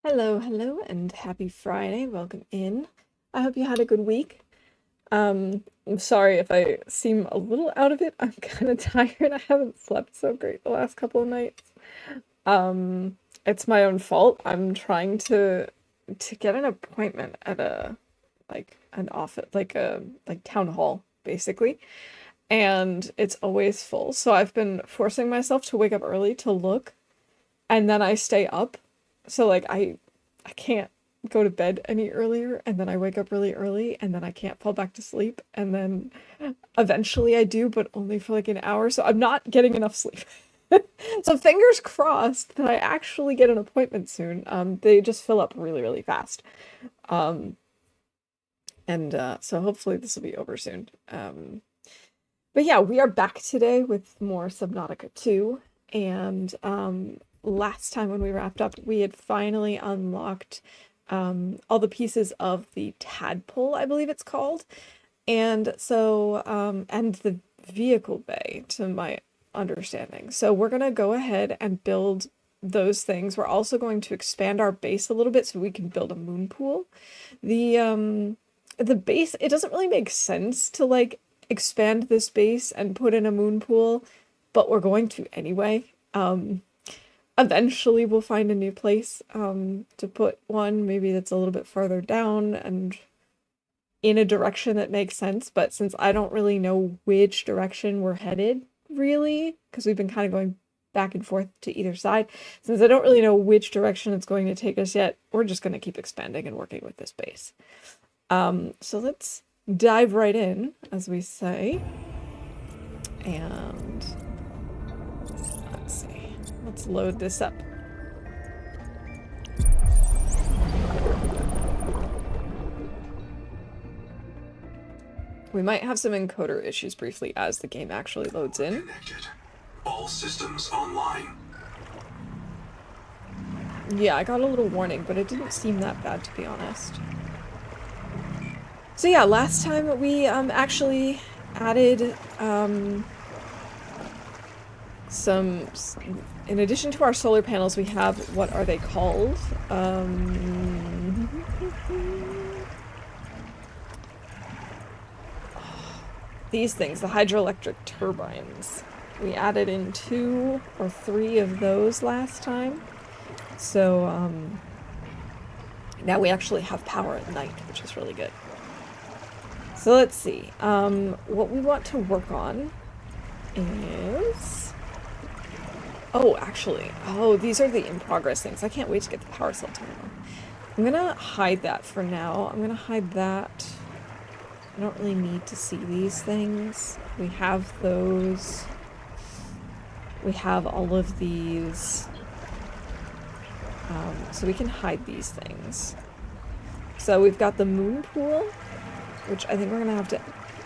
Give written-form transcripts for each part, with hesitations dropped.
Hello, hello, and happy Friday. Welcome in. I hope you had a good week. I'm sorry if I seem a little out of it. I'm kind of tired. I haven't slept so great the last couple of nights. It's my own fault. I'm trying to get an appointment at an office, like town hall, basically, and it's always full. So I've been forcing myself to wake up early to look, and then I stay up. So like I can't go to bed any earlier, and then I wake up really early, and then I can't fall back to sleep, and then eventually I do, but only for like an hour. So I'm not getting enough sleep. So fingers crossed that I actually get an appointment soon. They just fill up really, really fast. Um, and so hopefully this will be over soon. But yeah, we are back today with more Subnautica 2. And last time when we wrapped up, we had finally unlocked all the pieces of the tadpole, I believe it's called. And so, and the vehicle bay, to my understanding. So we're going to go ahead and build those things. We're also going to expand our base a little bit so we can build a moon pool. The base, it doesn't really make sense to like expand this base and put in a moon pool, but we're going to anyway. Eventually we'll find a new place to put one, maybe that's a little bit farther down and in a direction that makes sense. But since I don't really know which direction we're headed, really, because we've been kind of going back and forth to either side, since I don't really know which direction it's going to take us yet, we're just going to keep expanding and working with this base. So let's dive right in, as we say, and let's see. Let's load this up. We might have some encoder issues briefly as the game actually loads in. Connected. All systems online. Yeah, I got a little warning, but it didn't seem that bad, to be honest. So yeah, last time we actually added some, in addition to our solar panels, we have, what are they called? These things, the hydroelectric turbines. We added in 2 or 3 of those last time. So now we actually have power at night, which is really good. So let's see. What we want to work on is... Oh, actually. Oh, these are the in-progress things. I can't wait to get the power cell terminal. I'm gonna hide that for now. I'm gonna hide that. I don't really need to see these things. We have those. We have all of these. So we can hide these things. So we've got the moon pool, which I think we're gonna have to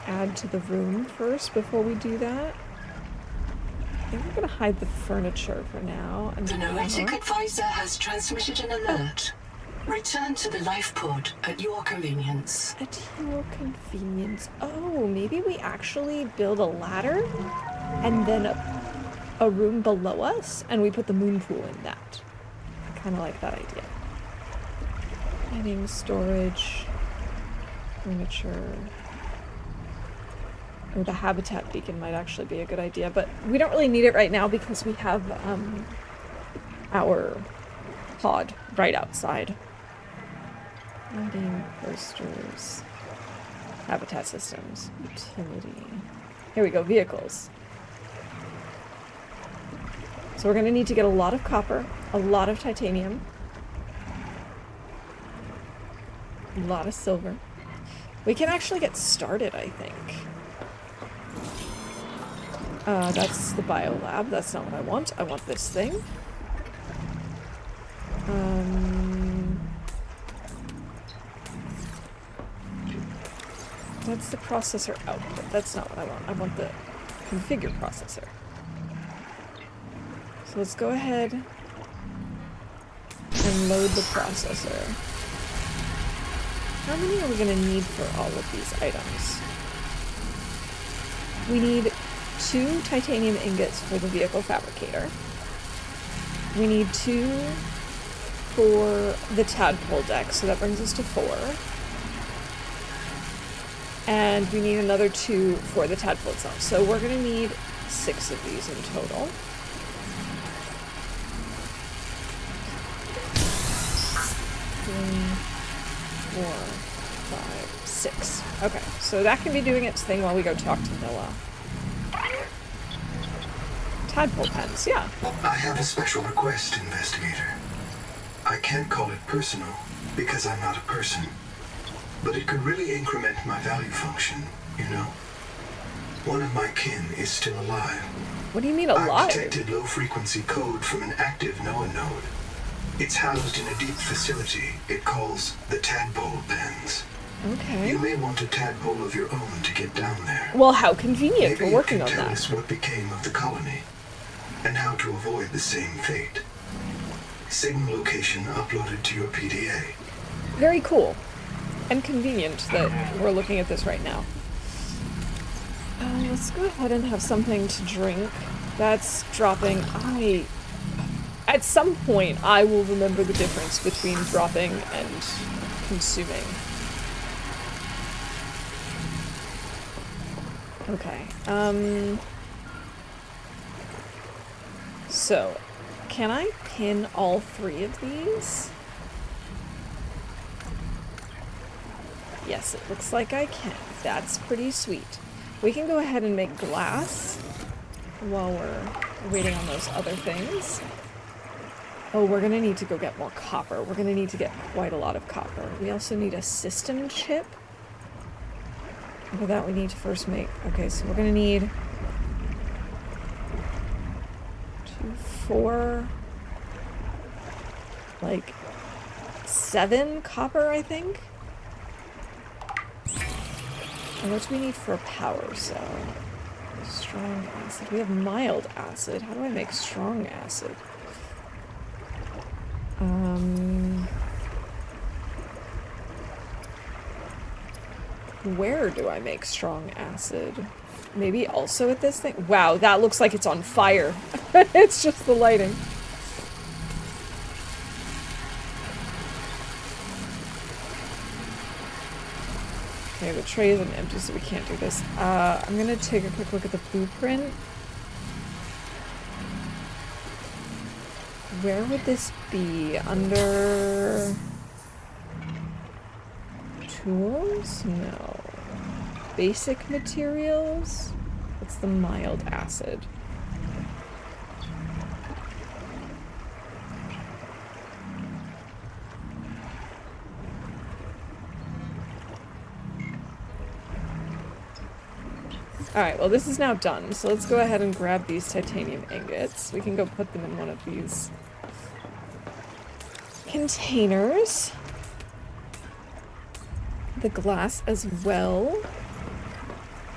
add to the room first before we do that. I think we're gonna hide the furniture for now. And the noetic advisor has transmitted an alert. Return to the life pod at your convenience. At your convenience. Oh, maybe we actually build a ladder and then a room below us and we put the moon pool in that. I kind of like that idea. Lighting, storage, furniture. Or the habitat beacon might actually be a good idea, but we don't really need it right now because we have our pod right outside. Lighting, posters, habitat systems, utility. Here we go, vehicles. So we're going to need to get a lot of copper, a lot of titanium, a lot of silver. We can actually get started, I think. That's the biolab. That's not what I want. I want this thing. That's the processor output. That's not what I want. I want the configure processor. So let's go ahead and load the processor. How many are we going to need for all of these items? We need 2 titanium ingots for the vehicle fabricator. We need 2 for the tadpole deck, so that brings us to 4. And we need another 2 for the tadpole itself. So we're going to need 6 of these in total. 3, 4, 5, 6. Okay, so that can be doing its thing while we go talk to Noah. Tadpole pens, yeah. I have a special request, investigator. I can't call it personal because I'm not a person, but it could really increment my value function, you know? One of my kin is still alive. What do you mean I've alive? detected low-frequency code from an active NOAA node. It's housed in a deep facility it calls the Tadpole Pens. Okay. You may want a tadpole of your own to get down there. Well, how convenient. Maybe We're working you on can tell that. us what became of the colony and how to avoid the same fate. Signal location uploaded to your PDA. Very cool. And convenient that we're looking at this right now. Let's go ahead and have something to drink. That's dropping. At some point, I will remember the difference between dropping and consuming. Okay. So, can I pin all 3 of these? Yes, it looks like I can. That's pretty sweet. We can go ahead and make glass while we're waiting on those other things. Oh, we're gonna need to go get more copper. We're gonna need to get quite a lot of copper. We also need a system chip. For that we need to first make... Okay, so we're gonna need 2, 4... like 7 copper, I think? And what do we need for power cell? Strong acid. We have mild acid. How do I make strong acid? Where do I make strong acid? Maybe also at this thing? Wow, that looks like it's on fire. It's just the lighting. Okay, the tray isn't empty, so we can't do this. I'm gonna take a quick look at the blueprint. Where would this be? Under... tools? No. Basic materials? What's the mild acid? Alright, well this is now done, so let's go ahead and grab these titanium ingots. We can go put them in one of these containers. The glass as well.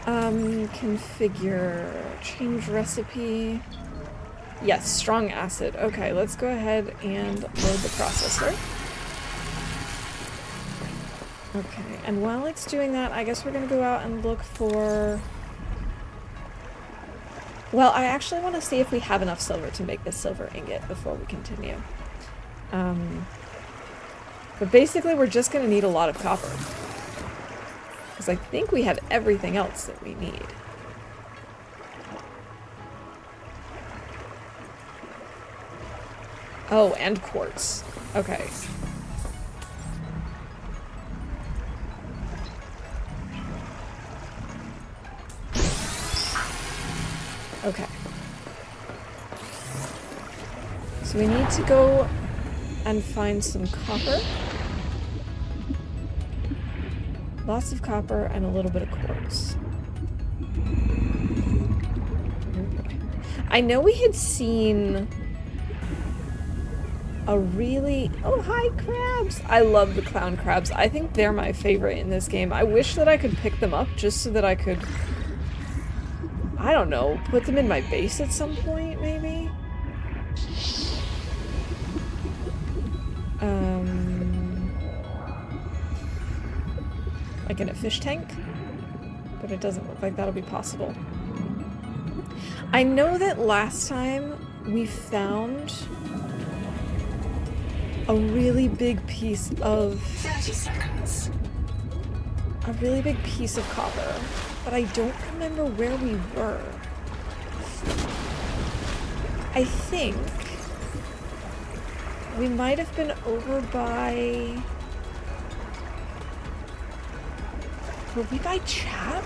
Configure, change recipe. Yes, strong acid. Okay, let's go ahead and load the processor. Okay, and while it's doing that, I guess we're gonna go out and look for... Well, I actually want to see if we have enough silver to make this silver ingot before we continue. But basically, we're just going to need a lot of copper. Because I think we have everything else that we need. Oh, and quartz. Okay. Okay. So we need to go and find some copper. Lots of copper and a little bit of quartz. I know we had seen a really... Oh, hi, crabs! I love the clown crabs. I think they're my favorite in this game. I wish that I could pick them up just so that I could... I don't know, put them in my base at some point, maybe? Like in a fish tank? But it doesn't look like that'll be possible. I know that last time we found a really big piece of... 30 seconds. A really big piece of copper, but I don't remember where we were. I think we might have been over by... Were we by Chap?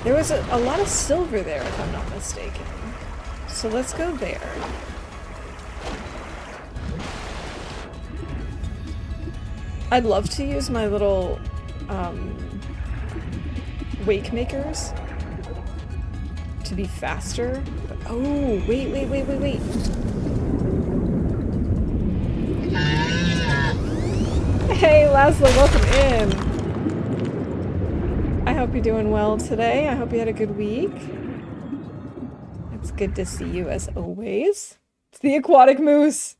There was a lot of silver there, if I'm not mistaken. So let's go there. I'd love to use my little wake makers to be faster. But, oh, wait. Hey, Laszlo, welcome in. I hope you're doing well today. I hope you had a good week. It's good to see you as always. It's the aquatic moose.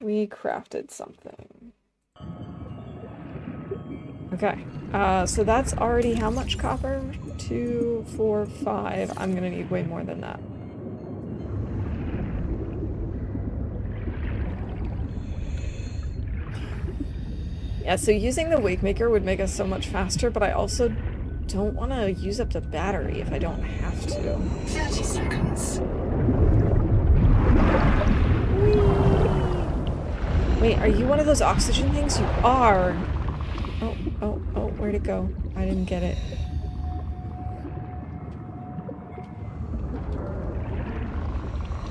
We crafted something. Okay, so that's already how much copper? 2, 4, 5. I'm gonna need way more than that. Yeah, so using the wake maker would make us so much faster, but I also don't want to use up the battery if I don't have to. 30 seconds. Wait, are you one of those oxygen things? You are! Oh, where'd it go? I didn't get it.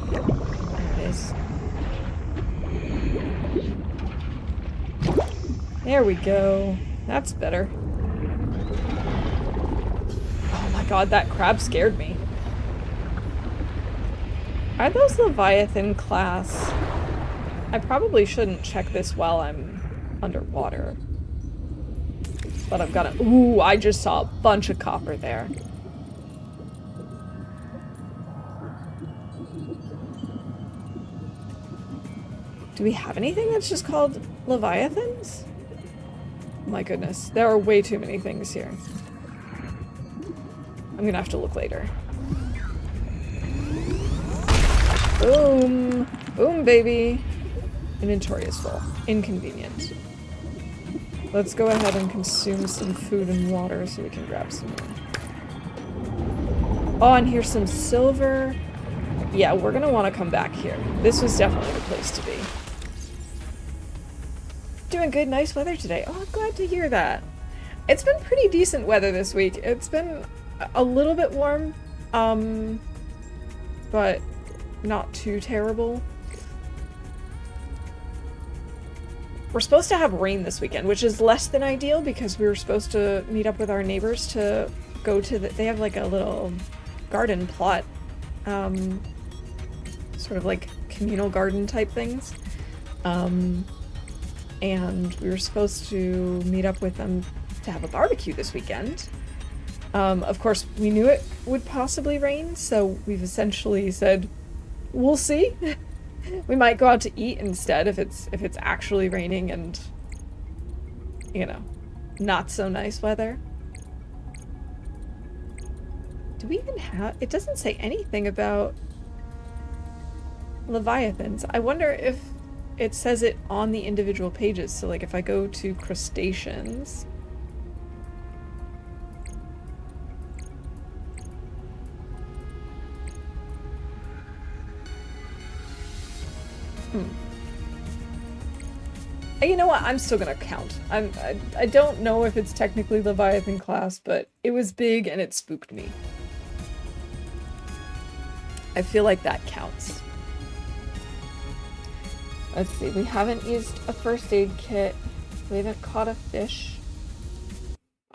There it is. There we go. That's better. Oh my god, that crab scared me. Are those Leviathan class? I probably shouldn't check this while I'm underwater. But I've got to... Ooh, I just saw a bunch of copper there. Do we have anything that's just called Leviathans? My goodness, there are way too many things here. I'm gonna have to look later. Boom! Boom, baby! Inventory is full. Inconvenient. Let's go ahead and consume some food and water so we can grab some more. Oh, and here's some silver. Yeah, we're gonna want to come back here. This was definitely the place to be. Doing good, nice weather today. Oh, I'm glad to hear that. It's been pretty decent weather this week. It's been a little bit warm, but not too terrible. We're supposed to have rain this weekend, which is less than ideal because we were supposed to meet up with our neighbors to go to they have like a little garden plot, sort of like communal garden type things. And we were supposed to meet up with them to have a barbecue this weekend. Of course, we knew it would possibly rain, so we've essentially said, we'll see. We might go out to eat instead if it's actually raining and, you know, not so nice weather. Do we even have... It doesn't say anything about Leviathans. I wonder if it says it on the individual pages. So, like, if I go to crustaceans... You know what? I'm still gonna count. I don't know if it's technically Leviathan class, but it was big and it spooked me. I feel like that counts. Let's see, we haven't used a first aid kit. We haven't caught a fish.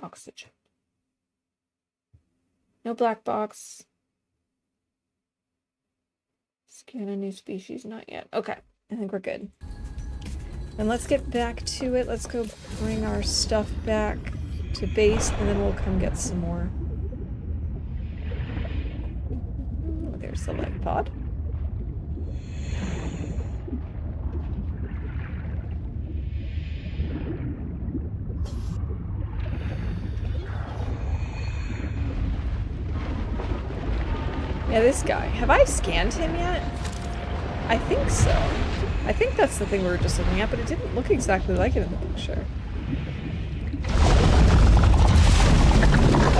Oxygen. No black box. Scan a new species, not yet. Okay, I think we're good. And let's get back to it. Let's go bring our stuff back to base, and then we'll come get some more. Oh, there's the life pod. Yeah, this guy. Have I scanned him yet? I think so. I think that's the thing we were just looking at, but it didn't look exactly like it in the picture.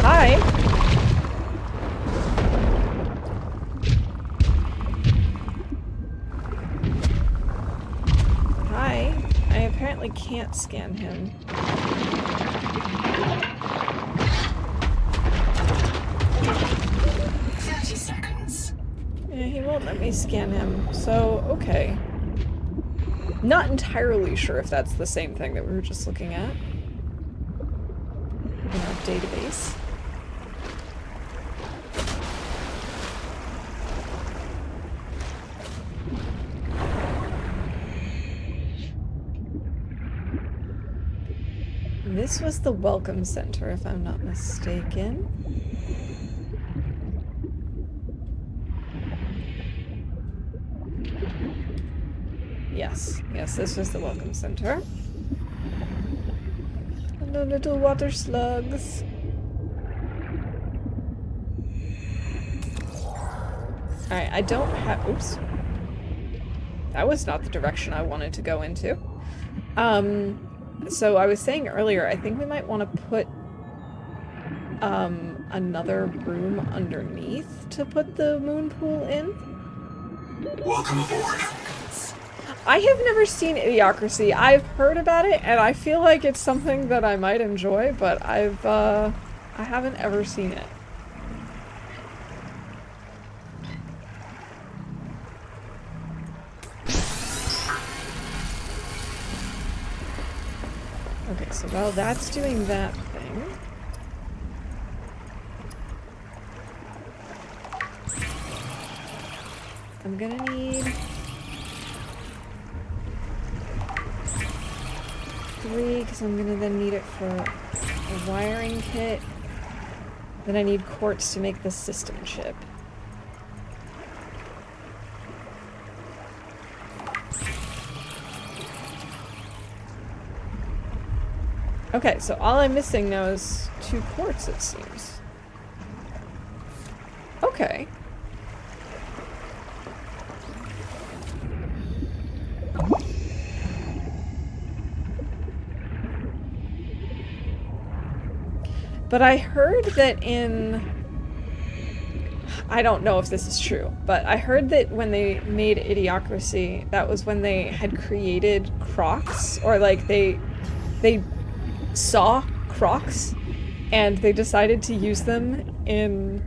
Hi! Hi. I apparently can't scan him. 30 seconds. Yeah, he won't let me scan him, so okay. Not entirely sure if that's the same thing that we were just looking at in our database. This was the welcome center, if I'm not mistaken. Yes, this was the welcome center. Hello, little water slugs. Alright, I don't have... Oops. That was not the direction I wanted to go into. So I was saying earlier, I think we might want to put another room underneath to put the moon pool in. Welcome aboard. I have never seen Idiocracy. I've heard about it, and I feel like it's something that I might enjoy, but I haven't ever seen it. Okay, so while that's doing that thing... I'm gonna need... 3, because I'm gonna then need it for a wiring kit. Then I need quartz to make the system chip. Okay, so all I'm missing now is 2 quartz, it seems. Okay. But I heard that in... I don't know if this is true, but I heard that when they made Idiocracy, that was when they had created crocs, or like they saw crocs, and they decided to use them in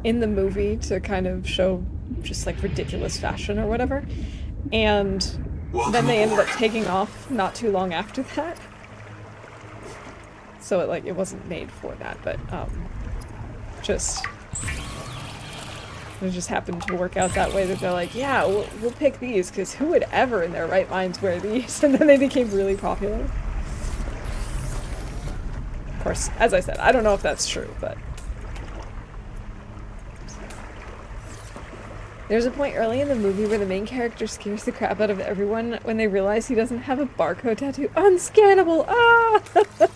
the movie to kind of show just like ridiculous fashion or whatever. And then they ended up taking off not too long after that. So it wasn't made for that, but it just happened to work out that way that they're like, yeah, we'll pick these because who would ever in their right minds wear these? And then they became really popular. Of course, as I said, I don't know if that's true, but there's a point early in the movie where the main character scares the crap out of everyone when they realize he doesn't have a barcode tattoo. Unscannable! Ah!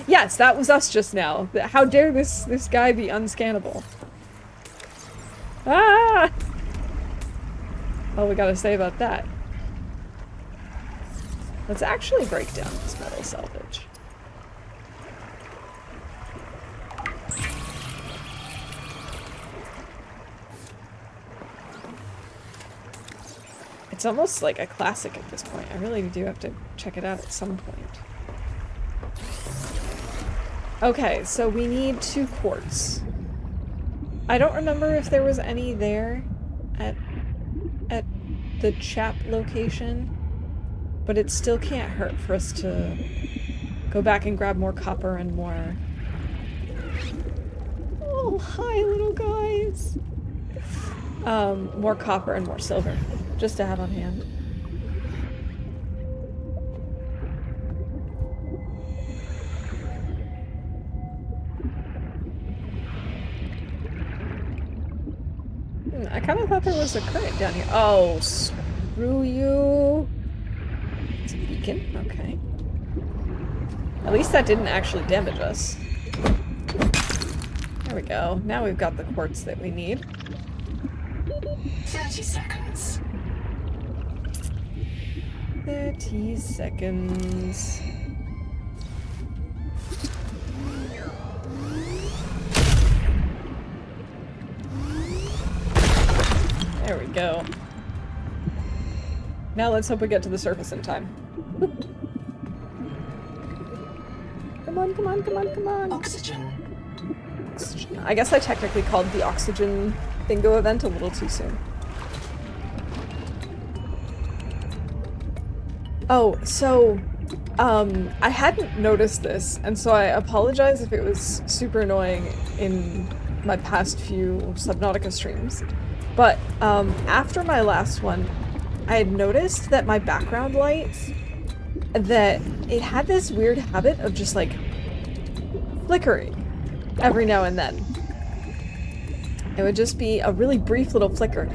Yes, that was us just now. How dare this guy be unscannable? Ah! All we gotta say about that. Let's actually break down this metal salvage. It's almost like a classic at this point. I really do have to check it out at some point. Okay, so we need 2 quartz. I don't remember if there was any there at the chap location, but it still can't hurt for us to go back and grab more copper and more... Oh, hi, little guys! More copper and more silver, just to have on hand. I kind of thought there was a current down here. Oh, screw you. It's a beacon? Okay. At least that didn't actually damage us. There we go. Now we've got the quartz that we need. 30 seconds. 30 seconds. There we go. Now let's hope we get to the surface in time. Come on, come on, come on, come on. Oxygen. Oxygen. I guess I technically called the oxygen bingo event a little too soon. Oh, so, I hadn't noticed this, and so I apologize if it was super annoying in my past few Subnautica streams. But, after my last one, I had noticed that my background lights, that it had this weird habit of just, like, flickering every now and then. It would just be a really brief little flicker.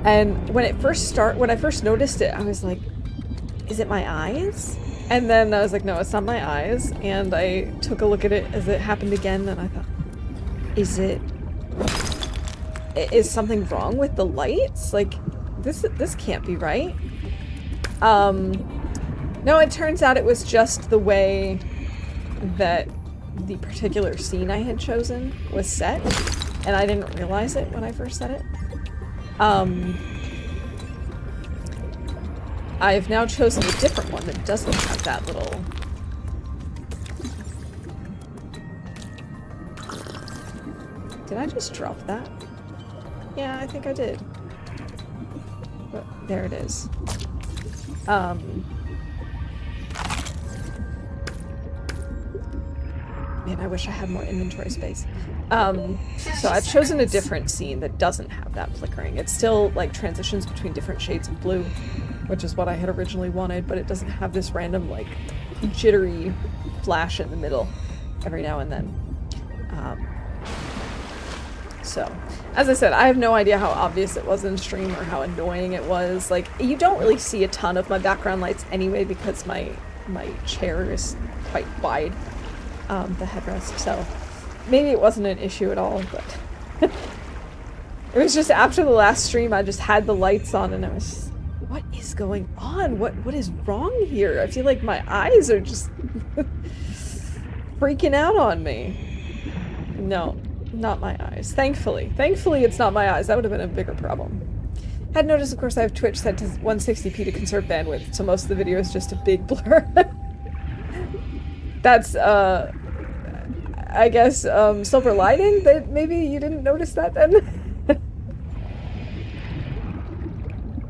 And when I first noticed it, I was like, is it my eyes? And then I was like, no, it's not my eyes. And I took a look at it as it happened again, and I thought, is something wrong with the lights? Like, this can't be right. No, it turns out it was just the way that the particular scene I had chosen was set, and I didn't realize it when I first set it. I've now chosen a different one that doesn't have that little... Did I just drop that? Yeah, I think I did. But there it is. Man, I wish I had more inventory space. So I've chosen a different scene that doesn't have that flickering. It still, like, transitions between different shades of blue, which is what I had originally wanted, but it doesn't have this random, like, jittery flash in the middle every now and then. So, as I said, I have no idea how obvious it was in stream or how annoying it was. Like, you don't really see a ton of my background lights anyway because my chair is quite wide, the headrest, so maybe it wasn't an issue at all, but it was just after the last stream I just had the lights on and I was just, what is going on? What is wrong here? I feel like my eyes are just freaking out on me. No. Not my eyes. Thankfully. Thankfully it's not my eyes. That would have been a bigger problem. Had noticed, of course, I have Twitch set to 160p to conserve bandwidth, so most of the video is just a big blur. That's, I guess, silver lining that maybe you didn't notice that then?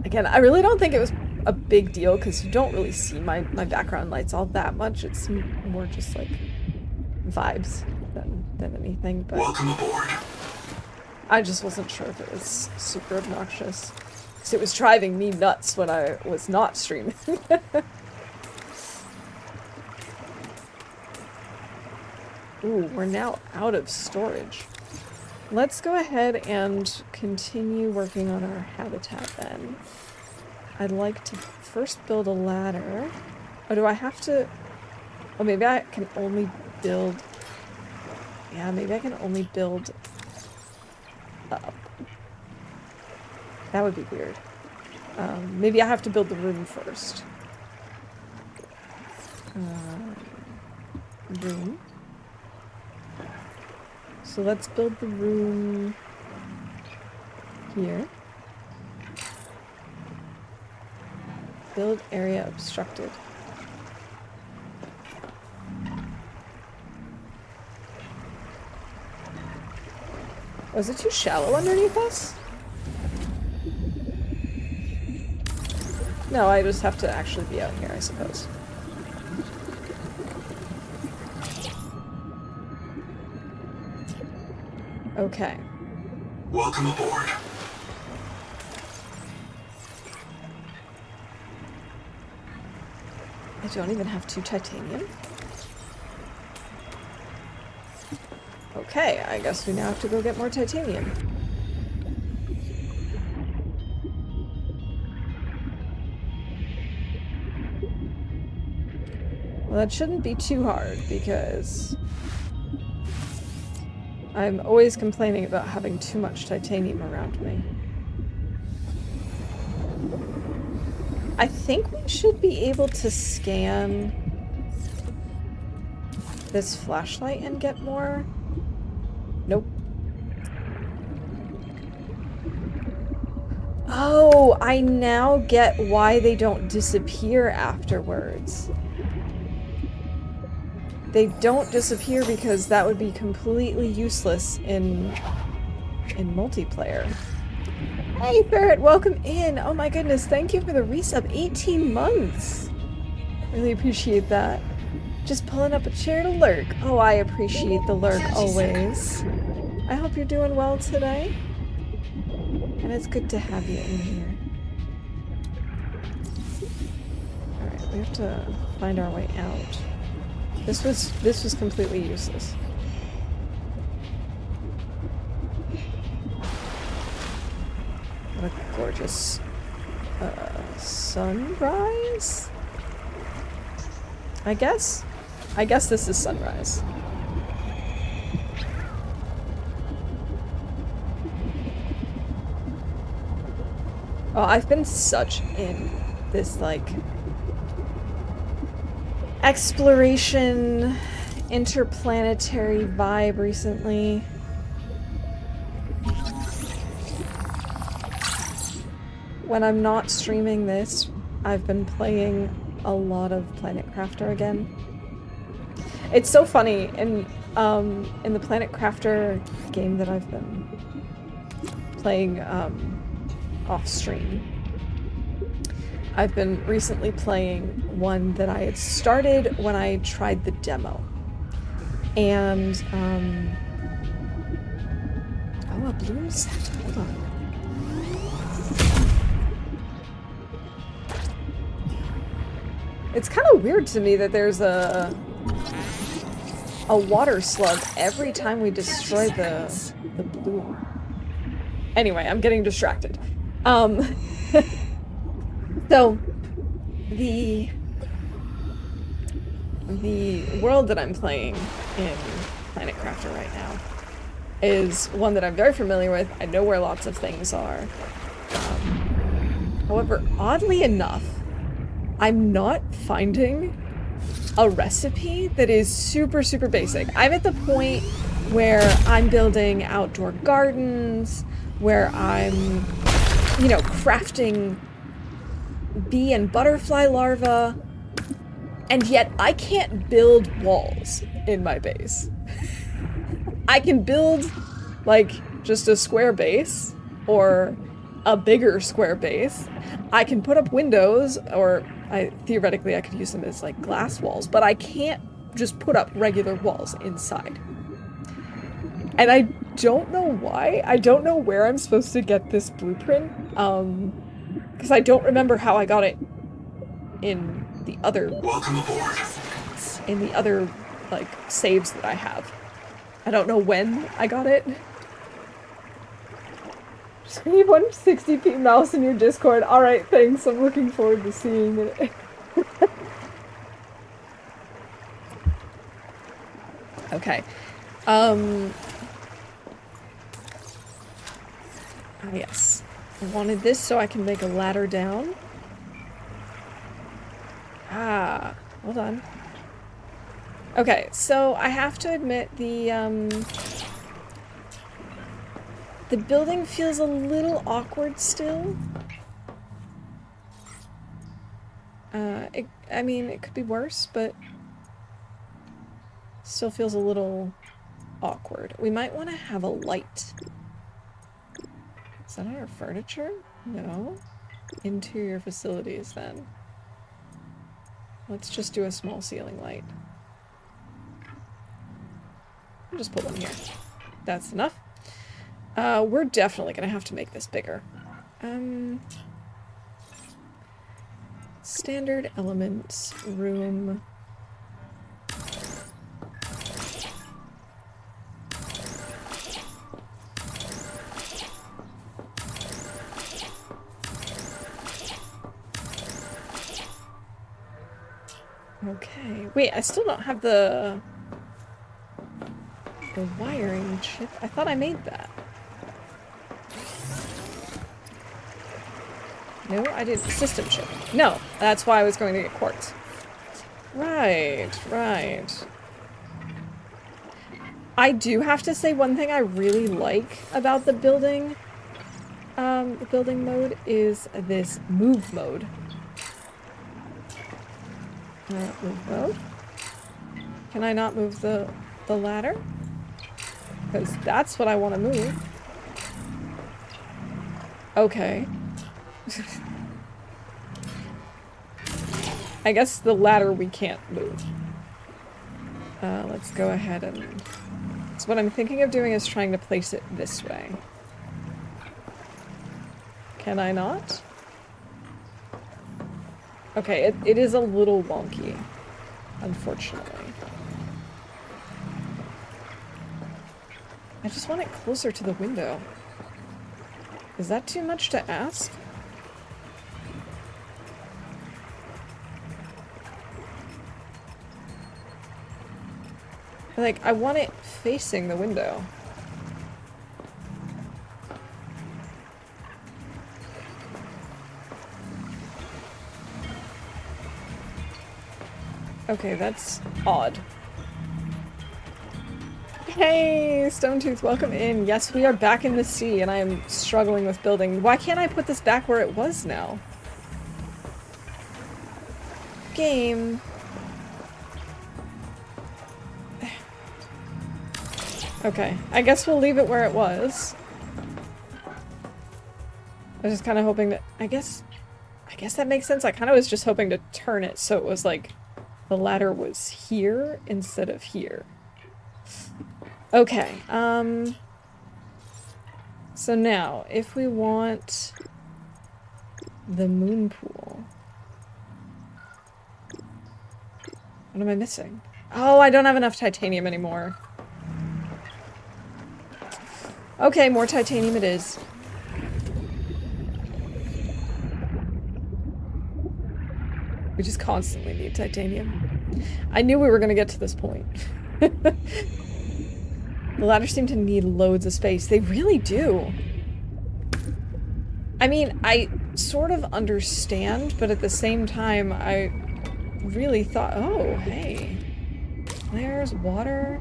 Again, I really don't think it was a big deal, because you don't really see my background lights all that much. It's more just, like, vibes than anything, but Welcome aboard. I just wasn't sure if it was super obnoxious, because it was driving me nuts when I was not streaming. Ooh, we're now out of storage. Let's go ahead and continue working on our habitat then. I'd like to first build a ladder. Or do I have to... Oh, maybe I can only build... Yeah, maybe I can only build up. That would be weird. Maybe I have to build the room first. Room. So let's build the room here. Build area obstructed. Was it too shallow underneath us? No, I just have to actually be out here, I suppose. Okay. Welcome aboard. I don't even have 2 titanium. Okay, I guess we now have to go get more titanium. Well, that shouldn't be too hard, because I'm always complaining about having too much titanium around me. I think we should be able to scan this flashlight and get more. Nope. Oh, I now get why they don't disappear afterwards. They don't disappear because that would be completely useless in multiplayer. Hey Ferret, welcome in! Oh my goodness, thank you for the resub. 18 months! Really appreciate that. Just pulling up a chair to lurk. Oh, I appreciate the lurk always. I hope you're doing well today. And it's good to have you in here. Alright, we have to find our way out. This was completely useless. What a gorgeous sunrise? I guess this is sunrise. Oh, I've been such in this, like, exploration, interplanetary vibe recently. When I'm not streaming this, I've been playing a lot of Planet Crafter again. It's so funny, in the Planet Crafter game that I've been playing off stream, I've been recently playing one that I had started when I tried the demo. And oh, a bloom set. Hold on. It's kind of weird to me that there's a water slug every time we destroy the bloom. Anyway, I'm getting distracted. So the world that I'm playing in Planet Crafter right now is one that I'm very familiar with. I know where lots of things are. However, oddly enough, I'm not finding a recipe that is super, super basic. I'm at the point where I'm building outdoor gardens, where I'm, you know, crafting bee and butterfly larvae, and yet I can't build walls in my base. I can build, like, just a square base, or a bigger square base. I can put up windows, or theoretically I could use them as, like, glass walls, but I can't just put up regular walls inside. And I don't know why. I don't know where I'm supposed to get this blueprint, because I don't remember how I got it in the other... Welcome aboard. In the other, like, saves that I have. I don't know when I got it. Just need 160p mouse in your Discord. Alright, thanks. I'm looking forward to seeing it. Okay. Yes. I wanted this so I can make a ladder down. Ah, hold on. Okay, so I have to admit the building feels a little awkward still. I mean, it could be worse, but still feels a little awkward. We might want to have a light. Is that our furniture? No. Interior facilities, then. Let's just do a small ceiling light. I'll just put one here. That's enough. We're definitely gonna have to make this bigger. Standard elements, room. Okay. Wait, I still don't have the The wiring chip? I thought I made that. No, I didn't. System chip. No, that's why I was going to get quartz. Right, right. I do have to say one thing I really like about the building mode is this move mode. Move mode? Can I not move the ladder? Because that's what I want to move. Okay. I guess the ladder we can't move. Let's go ahead and... So what I'm thinking of doing is trying to place it this way. Can I not? Okay, it is a little wonky, unfortunately. I just want it closer to the window. Is that too much to ask? Like, I want it facing the window. Okay, that's odd. Hey, Stonetooth, welcome in. Yes, we are back in the sea, and I am struggling with building. Why can't I put this back where it was now? Game. Okay, I guess we'll leave it where it was. I was just kind of hoping that... I guess that makes sense. I kind of was just hoping to turn it so it was like the ladder was here instead of here. Okay, so now, if we want the moon pool... What am I missing? Oh, I don't have enough titanium anymore. Okay, more titanium it is. We just constantly need titanium. I knew we were going to get to this point. The ladders seem to need loads of space. They really do. I mean, I sort of understand, but at the same time, I really thought, oh, hey. There's water.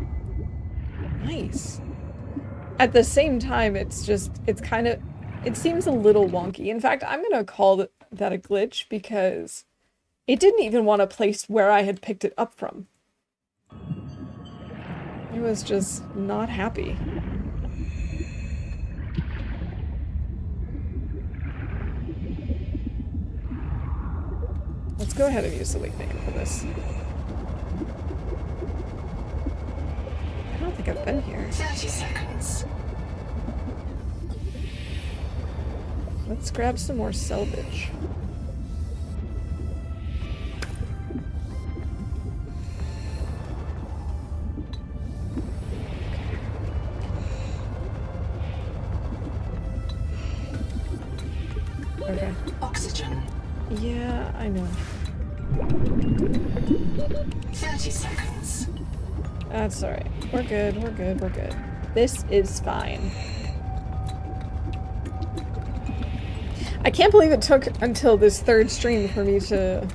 Nice. At the same time, it's just, it's kind of, it seems a little wonky. In fact, I'm going to call that a glitch because it didn't even want to place where I had picked it up from. It was just not happy. Let's go ahead and use the weight maker for this. I don't think I've been here. 30 seconds. Let's grab some more salvage. Okay. Oxygen. Yeah, I know. 30 seconds. That's alright. We're good, we're good, we're good. This is fine. I can't believe it took until this third stream for me to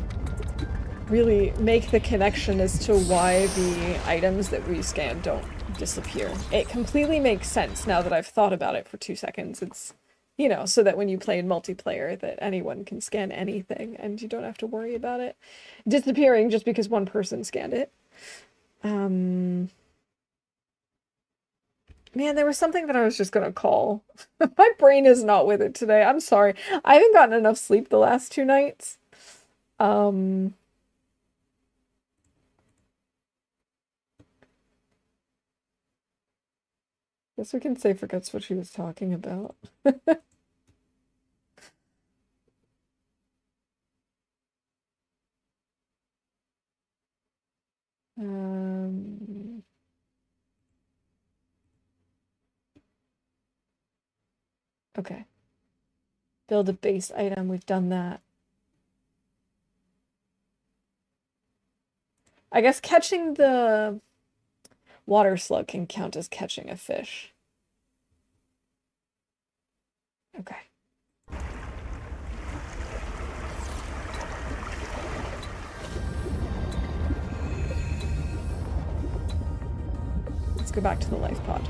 really make the connection as to why the items that we scan don't disappear. It completely makes sense now that I've thought about it for 2 seconds. It's, you know, so that when you play in multiplayer that anyone can scan anything and you don't have to worry about it disappearing just because one person scanned it. Man, there was something that I was just gonna call. My brain is not with it today. I'm sorry. I haven't gotten enough sleep the last 2 nights. Guess we can say forgets what she was talking about. Okay. Build a base item. We've done that. I guess catching the... Water slug can count as catching a fish. Okay. Let's go back to the life pod.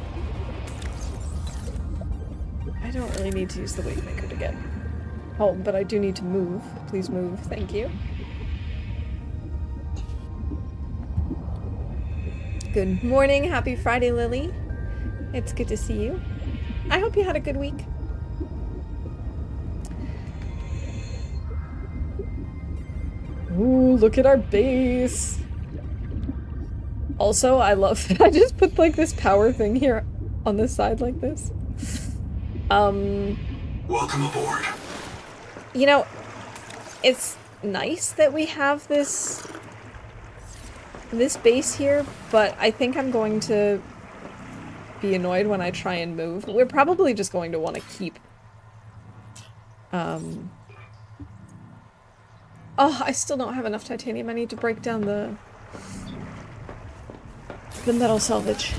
I don't really need to use the weight maker to get home, but I do need to move. Please move. Thank you. Good morning. Happy Friday, Lily. It's good to see you. I hope you had a good week. Ooh, look at our base. Also, I love that I just put like this power thing here on the side like this. Welcome aboard. You know, it's nice that we have this base here, but I think I'm going to be annoyed when I try and move. We're probably just going to want to keep oh, I still don't have enough titanium. I need to break down the metal salvage.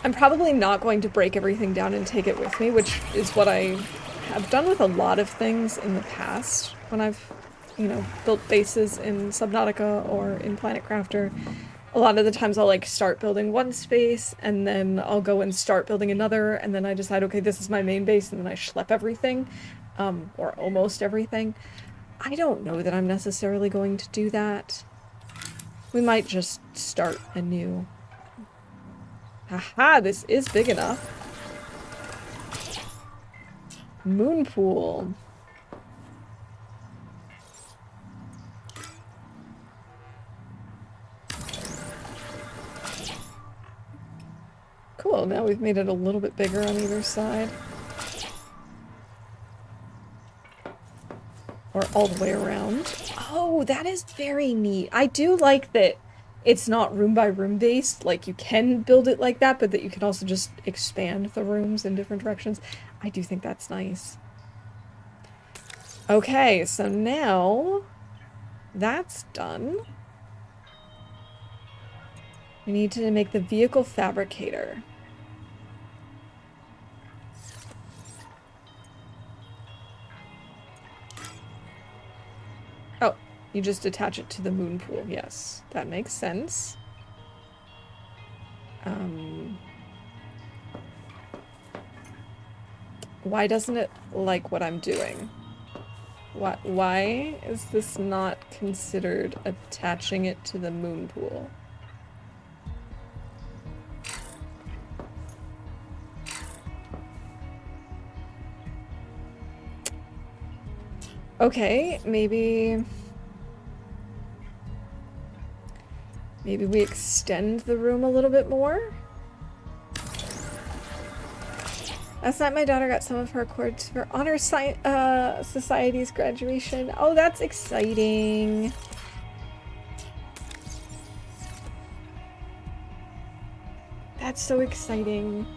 I'm probably not going to break everything down and take it with me, which is what I have done with a lot of things in the past when I've, you know, built bases in Subnautica or in Planet Crafter. A lot of the times I'll like start building one space and then I'll go and start building another, and then I decide, okay, this is my main base, and then I schlep everything, or almost everything. I don't know that I'm necessarily going to do that. We might just start anew. Haha, this is big enough. Moon pool. Cool, now we've made it a little bit bigger on either side. Or all the way around. Oh, that is very neat. I do like that it's not room by room based. Like, you can build it like that, but that you can also just expand the rooms in different directions. I do think that's nice. Okay, so now that's done. We need to make the vehicle fabricator. Oh, you just attach it to the moon pool. Yes, that makes sense. Why doesn't it like what I'm doing? Why is this not considered attaching it to the moon pool? Okay, maybe we extend the room a little bit more? Last night my daughter got some of her cords for Honor Society's graduation. Oh, that's exciting. That's so exciting.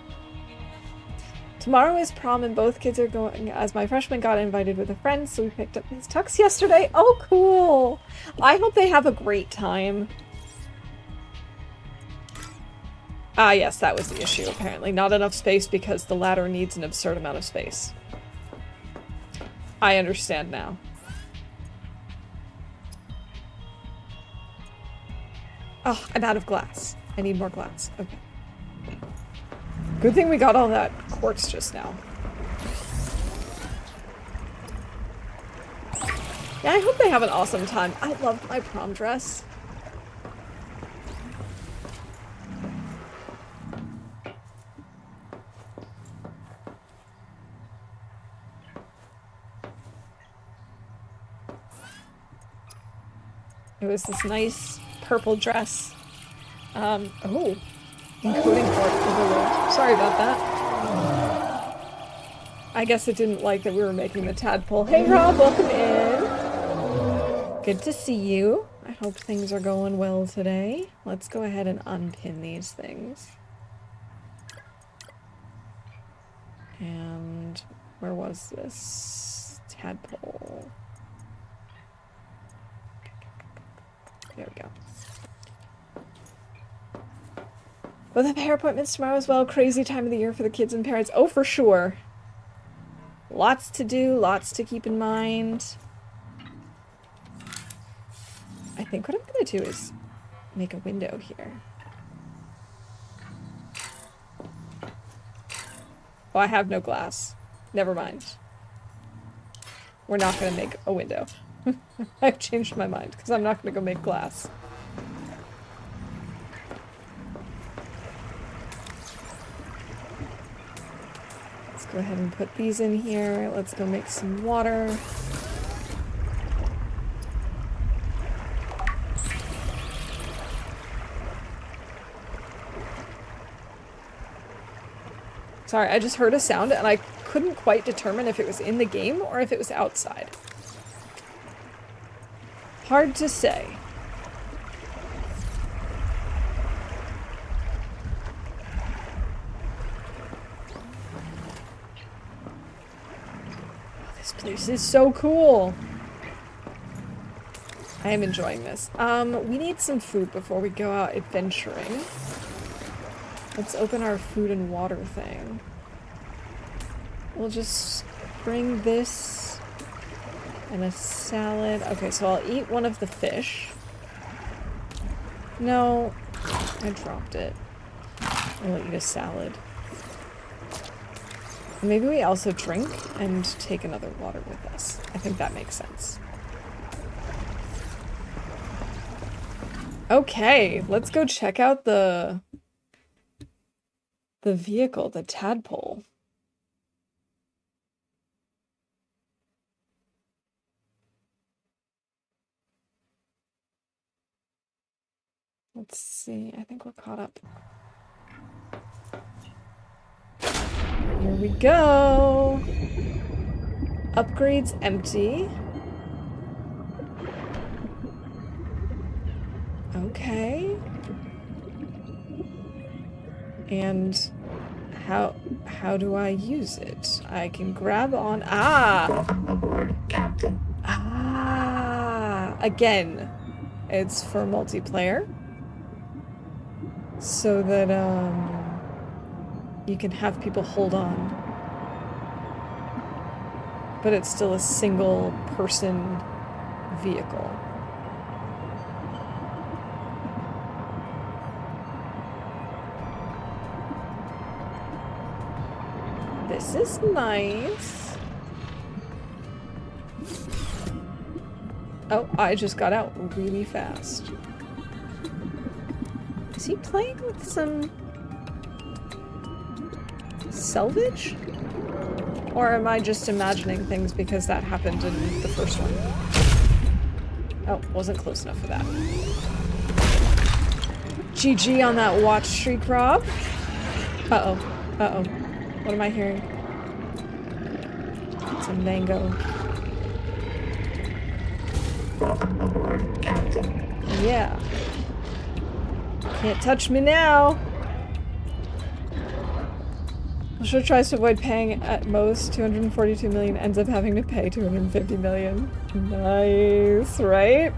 Tomorrow is prom and both kids are going, as my freshman got invited with a friend, so we picked up his tux yesterday. Oh, cool. I hope they have a great time. Ah, yes, that was the issue, apparently. Not enough space because the ladder needs an absurd amount of space. I understand now. Oh, I'm out of glass. I need more glass. Okay. Good thing we got all that quartz just now. Yeah, I hope they have an awesome time. I loved my prom dress. It was this nice purple dress. Oh, encoding port overload. Sorry about that. I guess it didn't like that we were making the tadpole. Hey Rob, welcome in. Good to see you. I hope things are going well today. Let's go ahead and unpin these things. And where was this tadpole? There we go. Both have hair appointments tomorrow as well. Crazy time of the year for the kids and parents. Oh, for sure. Lots to do, lots to keep in mind. I think what I'm gonna do is make a window here. Oh, I have no glass. Never mind. We're not gonna make a window. I've changed my mind because I'm not gonna go make glass. Let's go ahead and put these in here. Let's go make some water. Sorry, I just heard a sound and I couldn't quite determine if it was in the game or if it was outside. Hard to say. Oh, this place is so cool. I am enjoying this. We need some food before we go out adventuring. Let's open our food and water thing. We'll just bring this and a salad. Okay, so I'll eat one of the fish. No, I dropped it. I'll eat a salad. Maybe we also drink and take another water with us. I think that makes sense. Okay, let's go check out the vehicle, the tadpole. Let's see, I think we're caught up. Here we go. Upgrades empty. Okay. And how do I use it? I can grab on again. It's for multiplayer. So that you can have people hold on. But it's still a single person vehicle. This is nice. Oh, I just got out really fast. Is he playing with some salvage? Or am I just imagining things because that happened in the first one? Oh, wasn't close enough for that. GG on that watch streak, Rob. Uh-oh. Uh-oh. What am I hearing? It's a mango. Yeah. Can't touch me now. Bushra tries to avoid paying at most 242 million, ends up having to pay 250 million. Nice, right?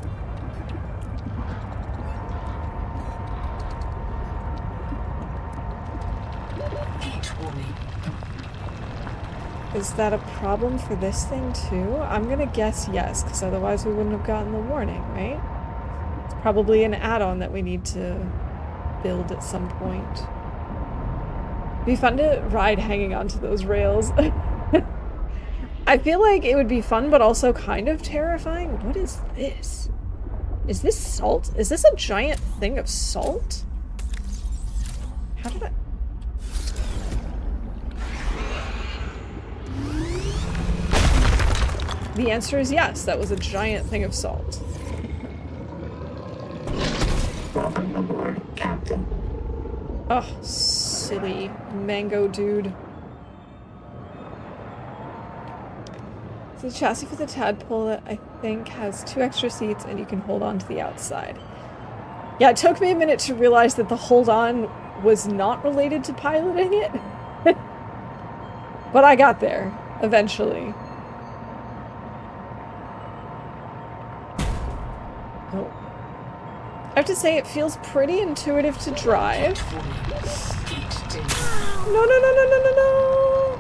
Is that a problem for this thing too? I'm gonna guess yes, because otherwise we wouldn't have gotten the warning, right? It's probably an add-on that we need to build at some point. It'd be fun to ride hanging onto those rails. I feel like it would be fun, but also kind of terrifying. What is this? Is this salt? Is this a giant thing of salt? How did I... The answer is yes, that was a giant thing of salt. Oh, silly mango dude. It's a chassis for the tadpole that I think has 2 extra seats and you can hold on to the outside. Yeah, it took me a minute to realize that the hold on was not related to piloting it. But I got there, eventually. Oh. I have to say it feels pretty intuitive to drive. No, no, no, no, no, no, no!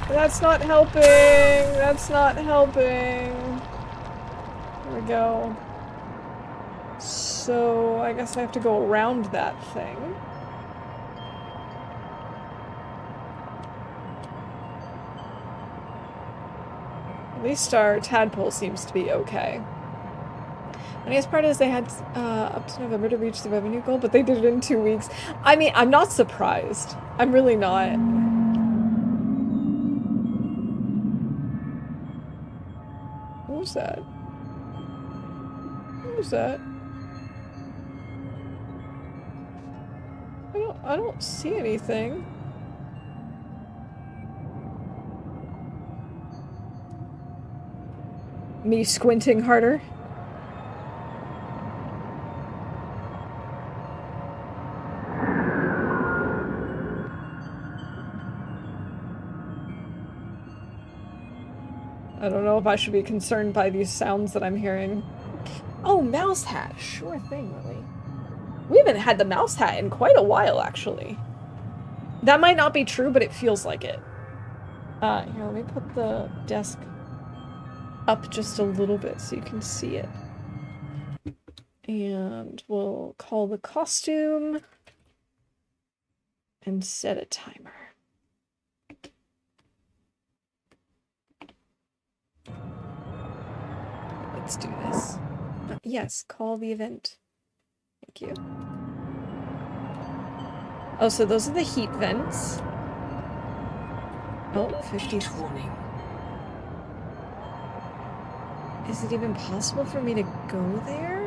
That's not helping! That's not helping! There we go. So, I guess I have to go around that thing. At least our tadpole seems to be okay. The nice part is they had up to November to reach the revenue goal, but they did it in 2 weeks. I mean, I'm not surprised. I'm really not. What was that? What was that? I don't see anything. Me squinting harder. I don't know if I should be concerned by these sounds that I'm hearing. Oh, mouse hat. Sure thing, Lily. We haven't had the mouse hat in quite a while, actually. That might not be true, but it feels like it. Here, let me put the desk up just a little bit so you can see it. And we'll call the costume and set a timer. Let's do this. Yes, call the event. Thank you. Oh, so those are the heat vents. Oh, 50. Is it even possible for me to go there?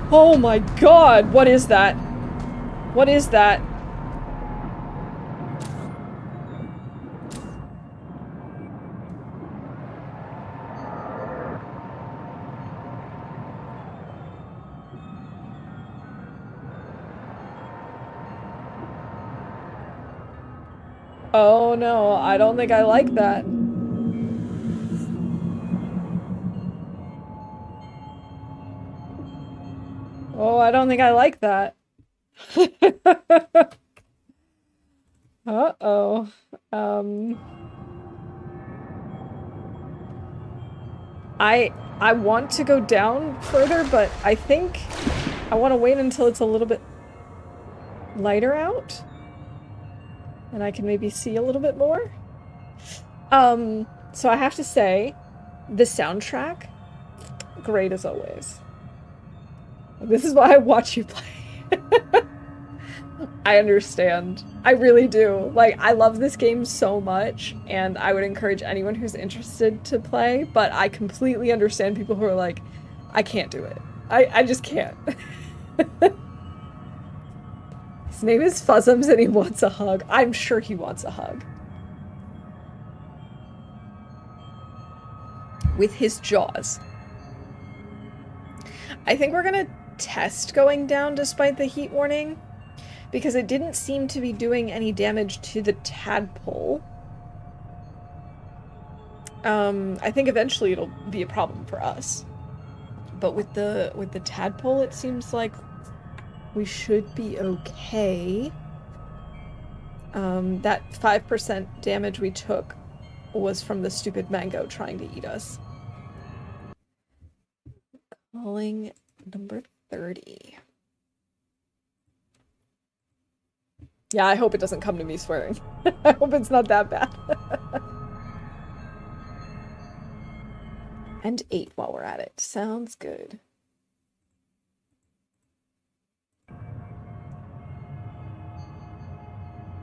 Oh my god, what is that? What is that? Oh no, I don't think I like that. Oh, I don't think I like that. Uh-oh. I want to go down further, but I think I want to wait until it's a little bit lighter out. And I can maybe see a little bit more. So I have to say, the soundtrack, great as always. This is why I watch you play. I understand. I really do. Like, I love this game so much, and I would encourage anyone who's interested to play, but I completely understand people who are like, I can't do it. I just can't. His name is Fuzzums and he wants a hug. I'm sure he wants a hug. With his jaws. I think we're gonna test going down despite the heat warning, because it didn't seem to be doing any damage to the tadpole. I think eventually it'll be a problem for us. But with the tadpole, it seems like we should be okay. That 5% damage we took was from the stupid mango trying to eat us. Calling number 30. Yeah, I hope it doesn't come to me swearing. I hope it's not that bad. And 8 while we're at it. Sounds good.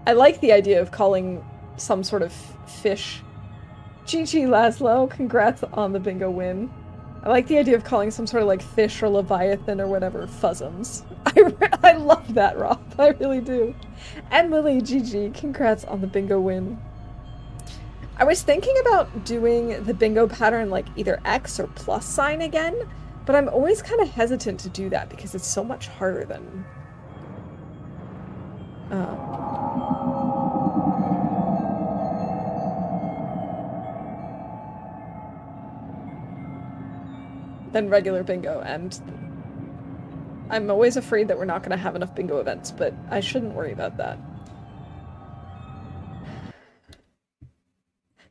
I like the idea of calling some sort of fish. GG Laszlo, congrats on the bingo win. I like the idea of calling some sort of like fish or leviathan or whatever Fuzzums. I love that, Rob. I really do. And Lily, GG, congrats on the bingo win. I was thinking about doing the bingo pattern like either X or plus sign again, but I'm always kind of hesitant to do that because it's so much harder than Than regular bingo, and I'm always afraid that we're not going to have enough bingo events, but I shouldn't worry about that.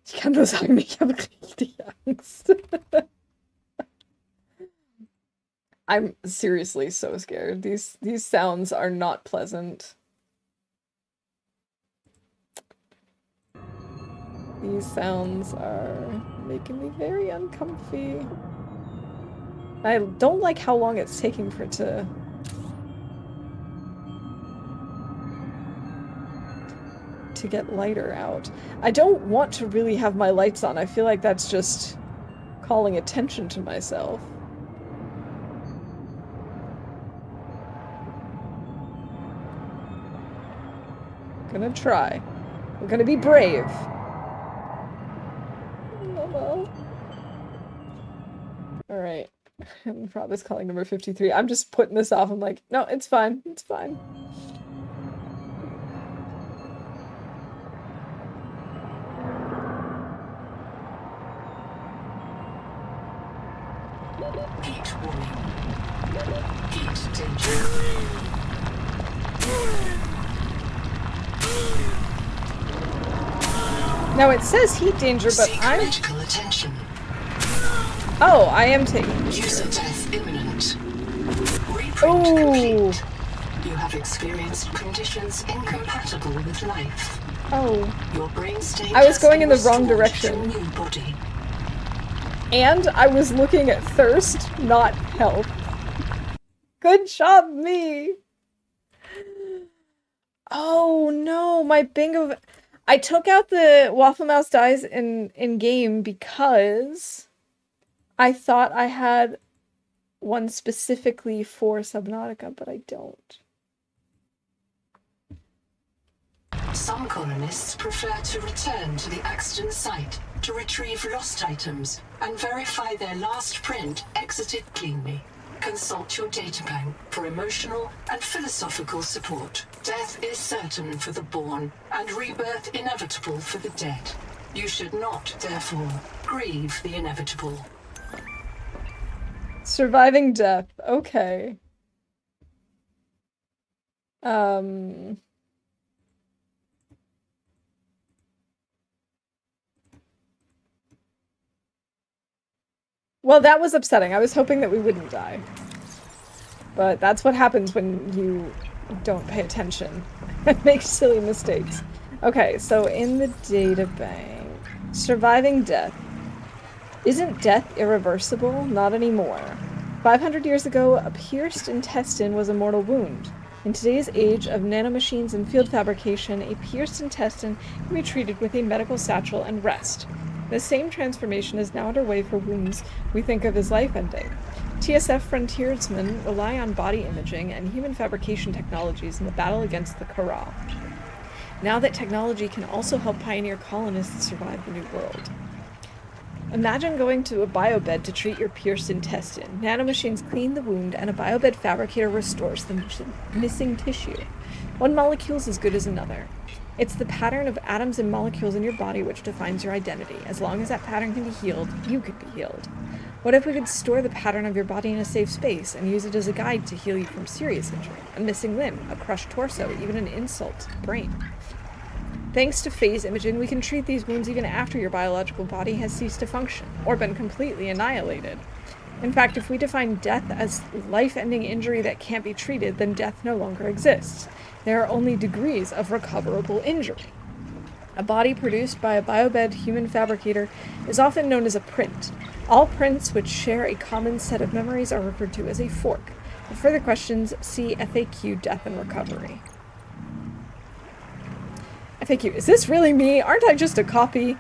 Ich kann nur sagen, ich habe richtig Angst. I'm seriously so scared. These sounds are not pleasant. These sounds are making me very uncomfy. I don't like how long it's taking for it to get lighter out. I don't want to really have my lights on. I feel like that's just calling attention to myself. Gonna try. We're gonna be brave. Oh well. Alright. Rob is calling number 53. I'm just putting this off. I'm like, no, it's fine. It's fine. Heat warning. Heat danger. Now it says heat danger, but Seek I'm... medical attention. Oh, I am taking User death imminent. Reprint complete. You have experienced conditions incompatible with life. Oh. Your brain state I was going in the wrong restored direction. to new body. And I was looking at thirst, not health. Good job, me! Oh no, my bingo... I took out the Waffle Mouse dies in game because I thought I had one specifically for Subnautica, but I don't. Some colonists prefer to return to the accident site to retrieve lost items and verify their last print exited cleanly. Consult your databank for emotional and philosophical support. Death is certain for the born, and rebirth inevitable for the dead. You should not, therefore, grieve the inevitable. Surviving death. Okay. Well, that was upsetting. I was hoping that we wouldn't die. But that's what happens when you don't pay attention and make silly mistakes. Okay, so in the databank, surviving death. Isn't death irreversible? Not anymore. 500 years ago, a pierced intestine was a mortal wound. In today's age of nanomachines and field fabrication, a pierced intestine can be treated with a medical satchel and rest. The same transformation is now underway for wounds we think of as life-ending. TSF frontiersmen rely on body imaging and human fabrication technologies in the battle against the Corral. Now that technology can also help pioneer colonists survive the New World. Imagine going to a biobed to treat your pierced intestine. Nanomachines clean the wound, and a biobed fabricator restores the missing tissue. One molecule is as good as another. It's the pattern of atoms and molecules in your body which defines your identity. As long as that pattern can be healed, you could be healed. What if we could store the pattern of your body in a safe space and use it as a guide to heal you from serious injury, a missing limb, a crushed torso, even an insult to the brain? Thanks to phase imaging, we can treat these wounds even after your biological body has ceased to function, or been completely annihilated. In fact, if we define death as life-ending injury that can't be treated, then death no longer exists. There are only degrees of recoverable injury. A body produced by a biobed human fabricator is often known as a print. All prints which share a common set of memories are referred to as a fork. For further questions, see FAQ Death and Recovery. FAQ, is this really me? Aren't I just a copy?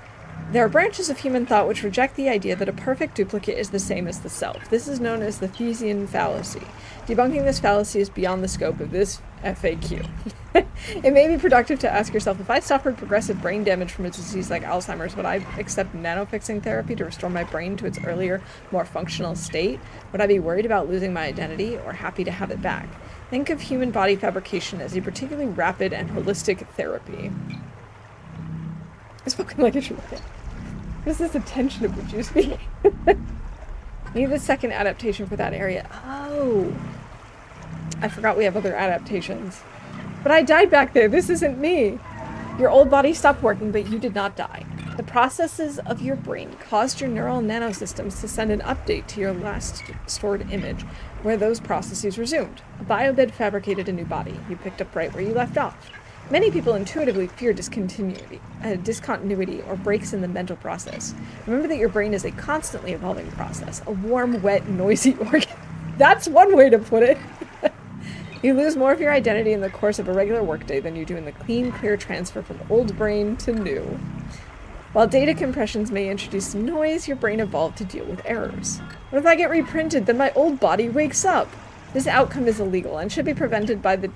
There are branches of human thought which reject the idea that a perfect duplicate is the same as the self. This is known as the Thesean fallacy. Debunking this fallacy is beyond the scope of this FAQ. It may be productive to ask yourself, if I suffered progressive brain damage from a disease like Alzheimer's, would I accept nanofixing therapy to restore my brain to its earlier, more functional state? Would I be worried about losing my identity, or happy to have it back? Think of human body fabrication as a particularly rapid and holistic therapy. It's spoken like a true fan. What is this attention of which you speak? Need the second adaptation for that area. Oh. I forgot we have other adaptations. But I died back there. This isn't me. Your old body stopped working, but you did not die. The processes of your brain caused your neural nanosystems to send an update to your last stored image, where those processes resumed. A biobed fabricated a new body. You picked up right where you left off. Many people intuitively fear discontinuity, discontinuity, or breaks in the mental process. Remember that your brain is a constantly evolving process, a warm, wet, noisy organ. That's one way to put it. You lose more of your identity in the course of a regular workday than you do in the clean, clear transfer from old brain to new. While data compressions may introduce some noise, your brain evolved to deal with errors. What if I get reprinted, then my old body wakes up? This outcome is illegal and should be prevented by the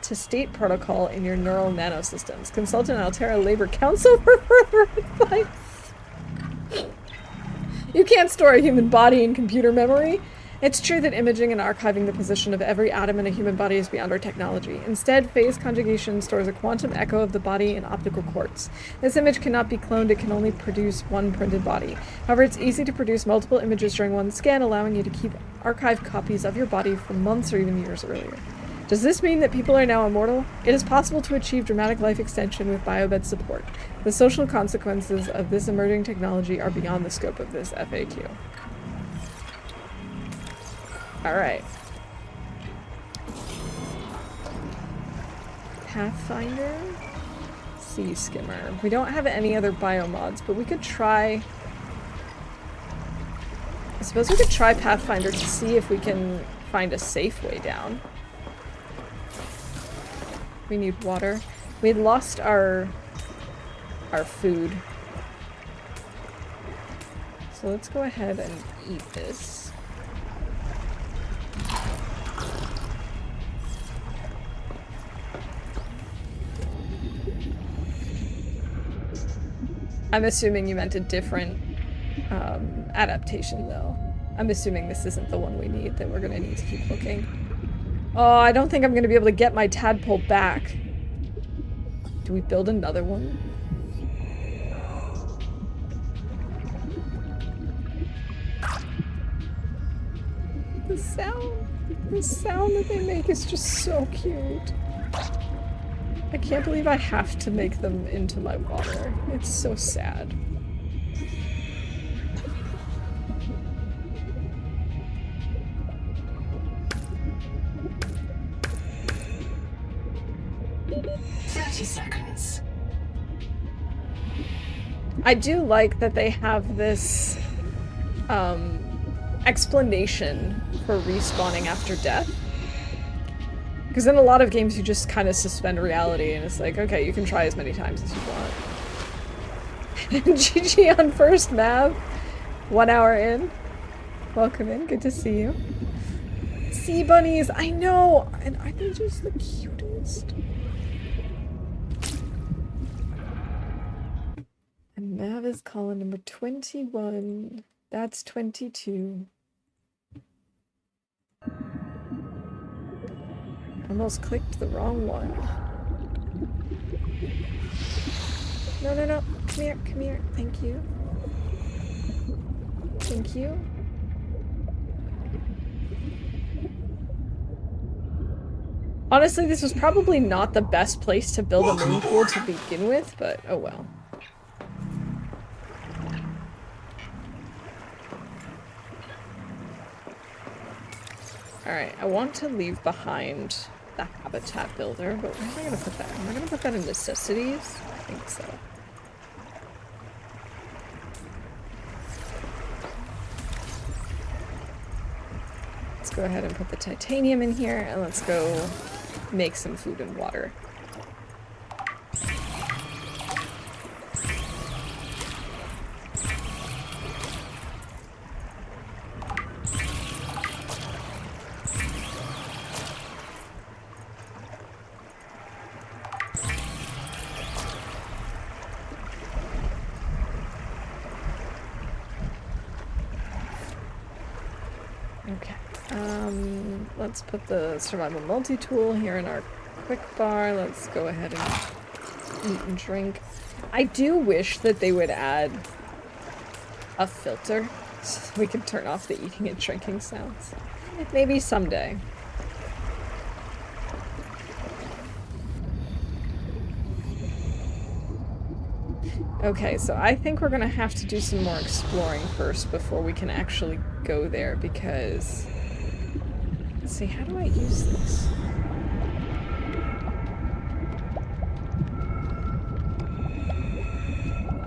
to-state protocol in your neural nanosystems. Consult an Altera Labor Council for further advice. You can't store a human body in computer memory. It's true that imaging and archiving the position of every atom in a human body is beyond our technology. Instead, phase conjugation stores a quantum echo of the body in optical quartz. This image cannot be cloned, it can only produce one printed body. However, it's easy to produce multiple images during one scan, allowing you to keep archived copies of your body from months or even years earlier. Does this mean that people are now immortal? It is possible to achieve dramatic life extension with biobed support. The social consequences of this emerging technology are beyond the scope of this FAQ. Alright. Pathfinder? Sea Skimmer. We don't have any other biomods, but we could try... I suppose we could try Pathfinder to see if we can find a safe way down. We need water. We had lost our food. So let's go ahead and eat this. I'm assuming you meant a different adaptation, though. I'm assuming this isn't the one we need, that we're gonna need to keep looking. Oh, I don't think I'm gonna be able to get my tadpole back. Do we build another one? The sound that they make is just so cute. I can't believe I have to make them into my water. It's so sad. Seconds. I do like that they have this explanation for respawning after death. Because in a lot of games you just kind of suspend reality and it's like, okay, you can try as many times as you want. GG on first Mav. 1 hour in. Welcome in, good to see you. Sea bunnies, I know! And aren't they just the cutest? And Mav is calling number 21. That's 22. Almost clicked the wrong one. No, no, no. Come here, come here. Thank you. Thank you. Honestly, this was probably not the best place to build a moon pool to begin with, but oh well. Alright, I want to leave behind the habitat builder, but where am I gonna put that? Am I gonna put that in necessities? I think so. Let's go ahead and put the titanium in here, and let's go make some food and water. Okay. Let's put the survival multi-tool here in our quick bar. Let's go ahead and eat and drink. I do wish that they would add a filter so we can turn off the eating and drinking sounds. Maybe someday. Okay, so I think we're gonna have to do some more exploring first before we can actually go there, because... Let's see, how do I use this?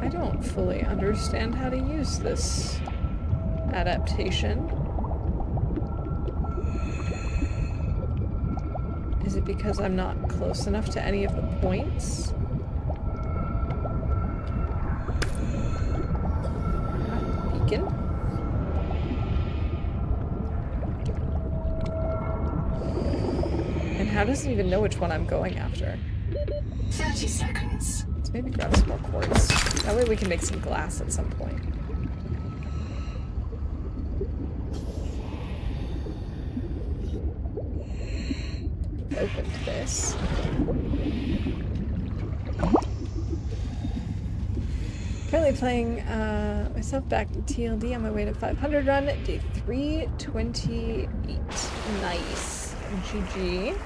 I don't fully understand how to use this adaptation. Is it because I'm not close enough to any of the points? Beacon? And how does it even know which one I'm going after? 30 seconds. Let's maybe grab some more quartz. That way we can make some glass at some point. Opened this. Currently playing myself back to TLD on my way to 500 run, day 328. Nice. GG.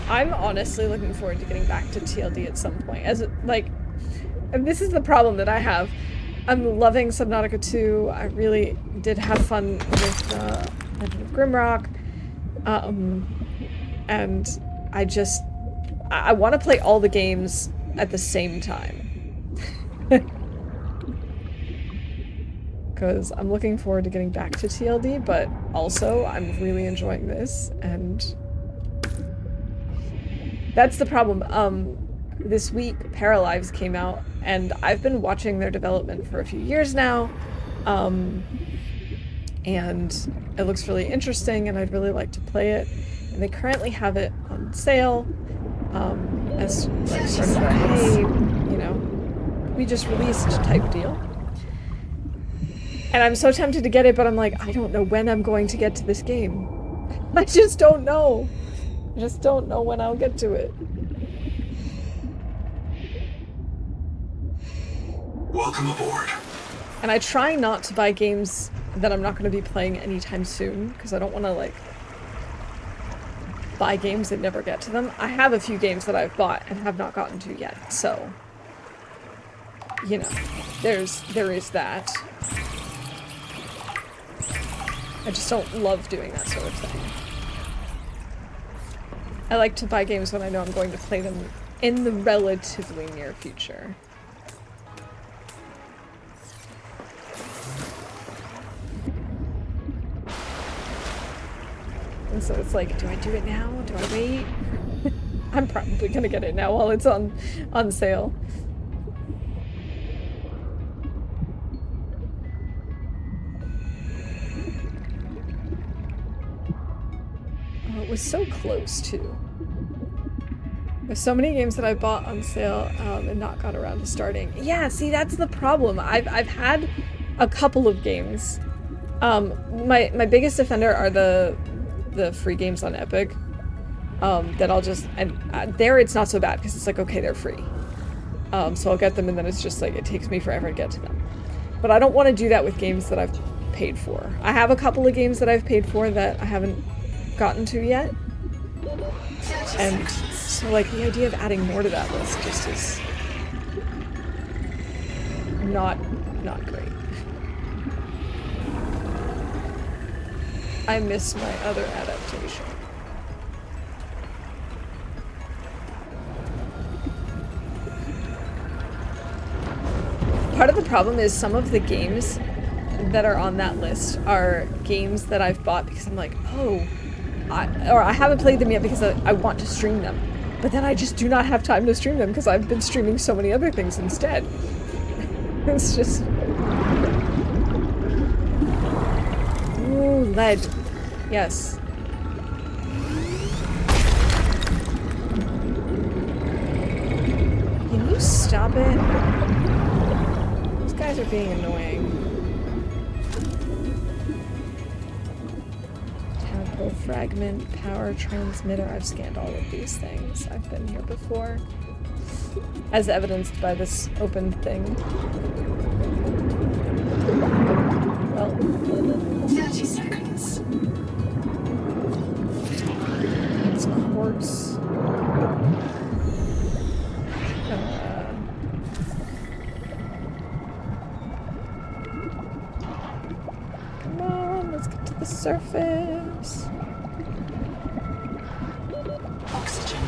I'm honestly looking forward to getting back to TLD at some point. And this is the problem that I have. I'm loving Subnautica 2. I really did have fun with Legend of Grimrock. And I want to play all the games at the same time. Because I'm looking forward to getting back to TLD, but also I'm really enjoying this, and that's the problem. This week, Paralives came out, and I've been watching their development for a few years now, and it looks really interesting, and I'd really like to play it. And they currently have it on sale, as like sort of a, hey, you know, we just released type deal. And I'm so tempted to get it, but I'm like, I don't know when I'm going to get to this game. I just don't know. I just don't know when I'll get to it. Welcome aboard. And I try not to buy games that I'm not going to be playing anytime soon, because I don't want to, like, buy games and never get to them. I have a few games that I've bought and have not gotten to yet, so, you know, there is that. I just don't love doing that sort of thing. I like to buy games when I know I'm going to play them in the relatively near future. And so it's like, do I do it now? Do I wait? I'm probably gonna get it now while it's on sale. Oh, it was so close too. There's so many games that I bought on sale and not got around to starting. Yeah, see, that's the problem. I've had a couple of games. My biggest offender are the free games on Epic. That I'll just, and there it's not so bad because it's like, okay, they're free. So I'll get them, and then it's just like, it takes me forever to get to them. But I don't want to do that with games that I've paid for. I have a couple of games that I've paid for that I haven't gotten to yet. And so like the idea of adding more to that list just is not great. I miss my other adaptation. Part of the problem is some of the games that are on that list are games that I've bought because I'm like, oh, I haven't played them yet because I want to stream them. But then I just do not have time to stream them because I've been streaming so many other things instead. It's just... Ooh, lead. Yes. Can you stop it? These guys are being annoying. fragment, power transmitter. I've scanned all of these things. I've been here before. As evidenced by this open thing. Well. 30 seconds. It's quartz. Come on, let's get to the surface. Oxygen.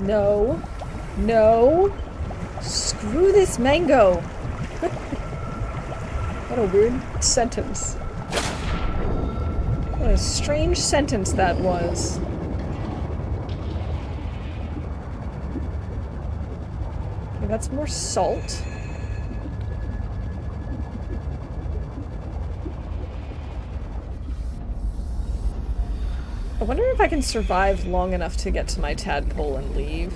No. No. Screw this mango. What a weird sentence. What a strange sentence that was. Okay, that's more salt. I wonder if I can survive long enough to get to my tadpole and leave.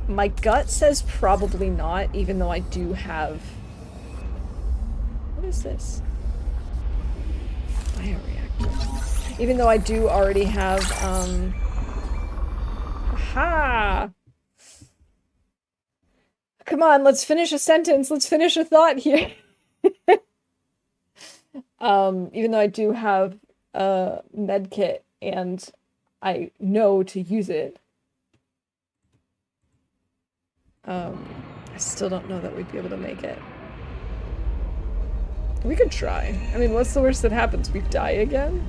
My gut says probably not, even though I do have... What is this? Bioreactor. Even though I do already have, Aha! Come on, let's finish a sentence. Let's finish a thought here. Even though I do have a med kit and I know to use it. I still don't know that we'd be able to make it. We could try. I mean, what's the worst that happens? We die again?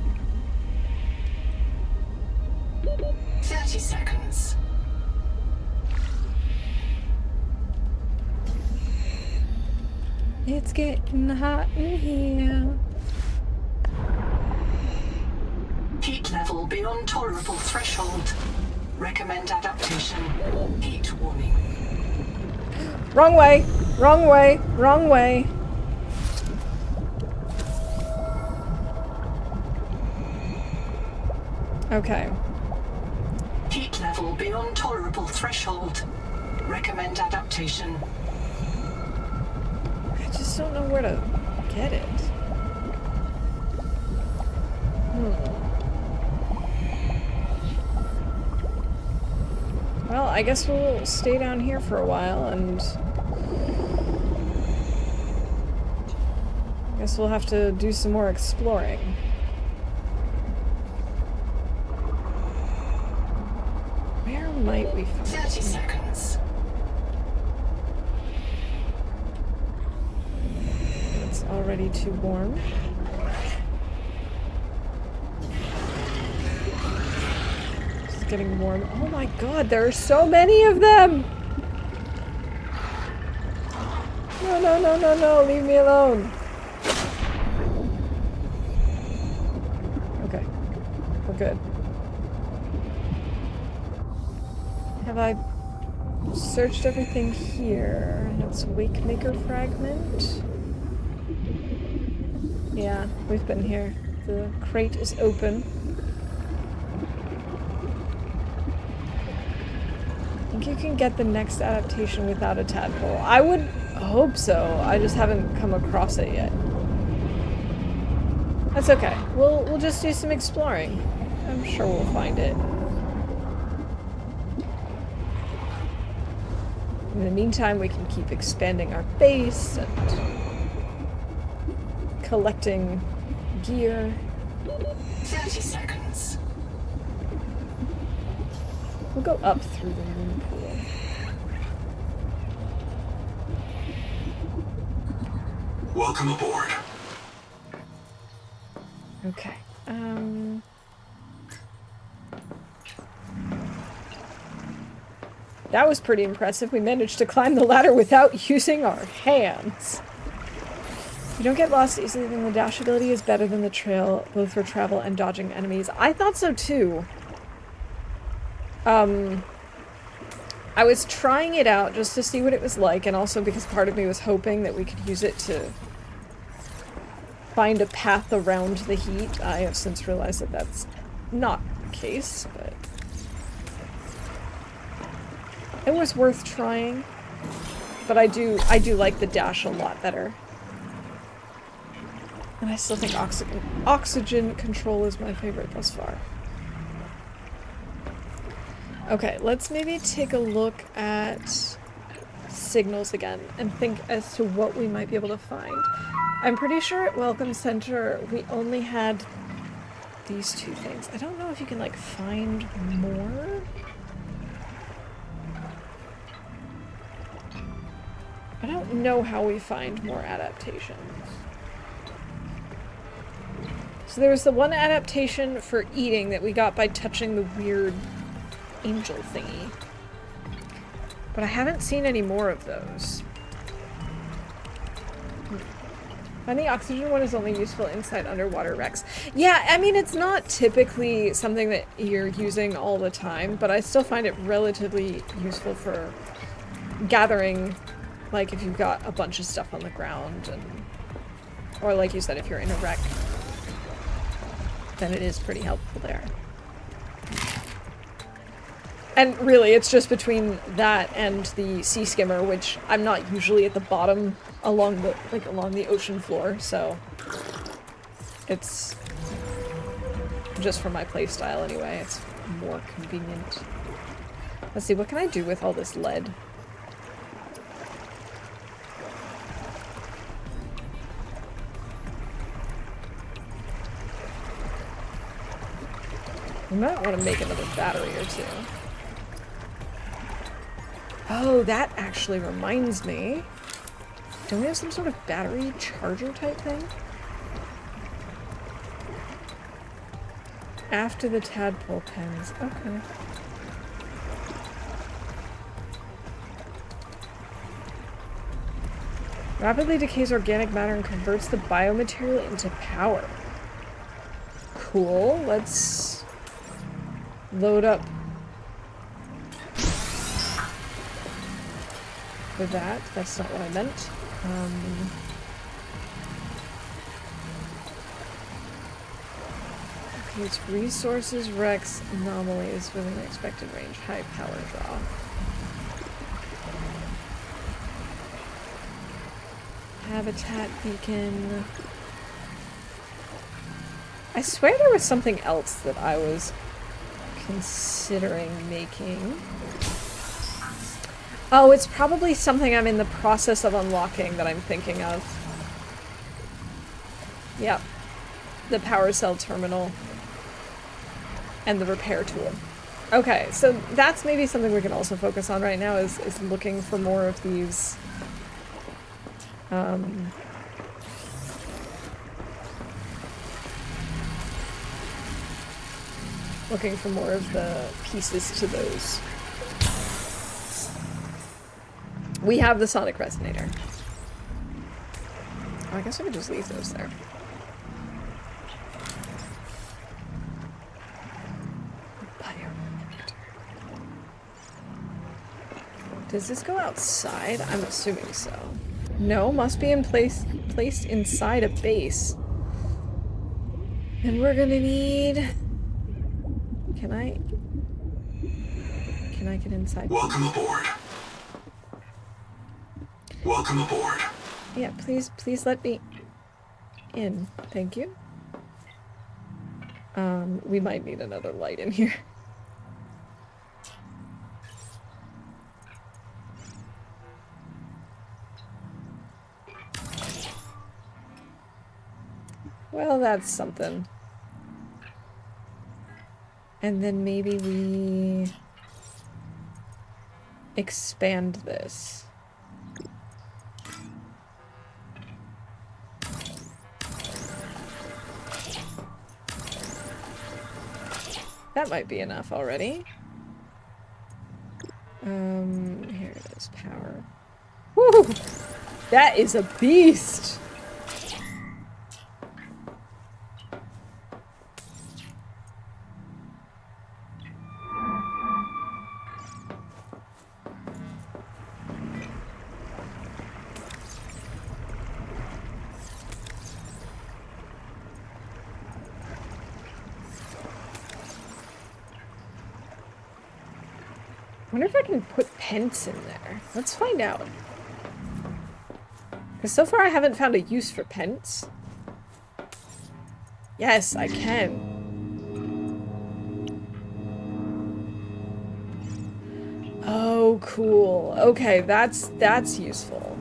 30 seconds. It's getting hot in here. Heat level beyond tolerable threshold. Recommend adaptation. Heat warning. Wrong way! Wrong way! Wrong way! Okay. Heat level beyond tolerable threshold. Recommend adaptation. I just don't know where to get it. Well, I guess we'll stay down here for a while and... I guess we'll have to do some more exploring. Where might we find 30 seconds. It's already too warm. It's getting warm. Oh my god, there are so many of them! No, no, no, no, no, leave me alone. Okay, we're good. Have I searched everything here? That's a Wakemaker fragment. Yeah, we've been here. The crate is open. I think you can get the next adaptation without a tadpole. I would hope so. I just haven't come across it yet. That's okay. We'll just do some exploring. I'm sure we'll find it. In the meantime, we can keep expanding our base and collecting gear. 30 seconds. We'll go up through the moon pool. Welcome aboard. Okay. That was pretty impressive. We managed to climb the ladder without using our hands. You don't get lost easily, and the dash ability is better than the trail, both for travel and dodging enemies. I thought so too. I was trying it out just to see what it was like, and also because part of me was hoping that we could use it to find a path around the heat. I have since realized that that's not the case, but it was worth trying. But I do like the dash a lot better. And I still think oxygen control is my favorite thus far. Okay, let's maybe take a look at signals again and think as to what we might be able to find. I'm pretty sure at Welcome Center we only had these two things. I don't know if you can, like, find more. I don't know how we find more adaptations. So there was the one adaptation for eating that we got by touching the weird angel thingy. But I haven't seen any more of those. And the oxygen one is only useful inside underwater wrecks. Yeah, I mean, it's not typically something that you're using all the time, but I still find it relatively useful for gathering, like, if you've got a bunch of stuff on the ground, and, or like you said, if you're in a wreck, then it is pretty helpful there. And really, it's just between that and the sea skimmer, which I'm not usually at the bottom along the ocean floor, so it's just for my playstyle anyway. It's more convenient. Let's see, what can I do with all this lead? I might want to make another battery or two. Oh, that actually reminds me. Don't we have some sort of battery charger type thing? After the tadpole pens. Okay. Rapidly decays organic matter and converts the biomaterial into power. Cool. Let's load up for that. That's not what I meant. Okay, it's resources, Rex, anomalies within expected range, high power draw. Habitat beacon. I swear there was something else that I was considering making. Oh, it's probably something I'm in the process of unlocking that I'm thinking of. Yep. The power cell terminal. And the repair tool. Okay, so that's maybe something we can also focus on right now is looking for more of these looking for more of the pieces to those. We have the sonic resonator. Oh, I guess I could just leave those there. Does this go outside? I'm assuming so. No, must be placed inside a base. And we're gonna need... Can I get inside? Welcome aboard. Welcome aboard. Yeah, please let me in. Thank you. We might need another light in here. Well, that's something. And then maybe we expand this. That might be enough already. Here it is, power. Woo! That is a beast! I wonder if I can put pence in there. Let's find out. Because so far I haven't found a use for pence. Yes, I can. Oh, cool. Okay, that's useful.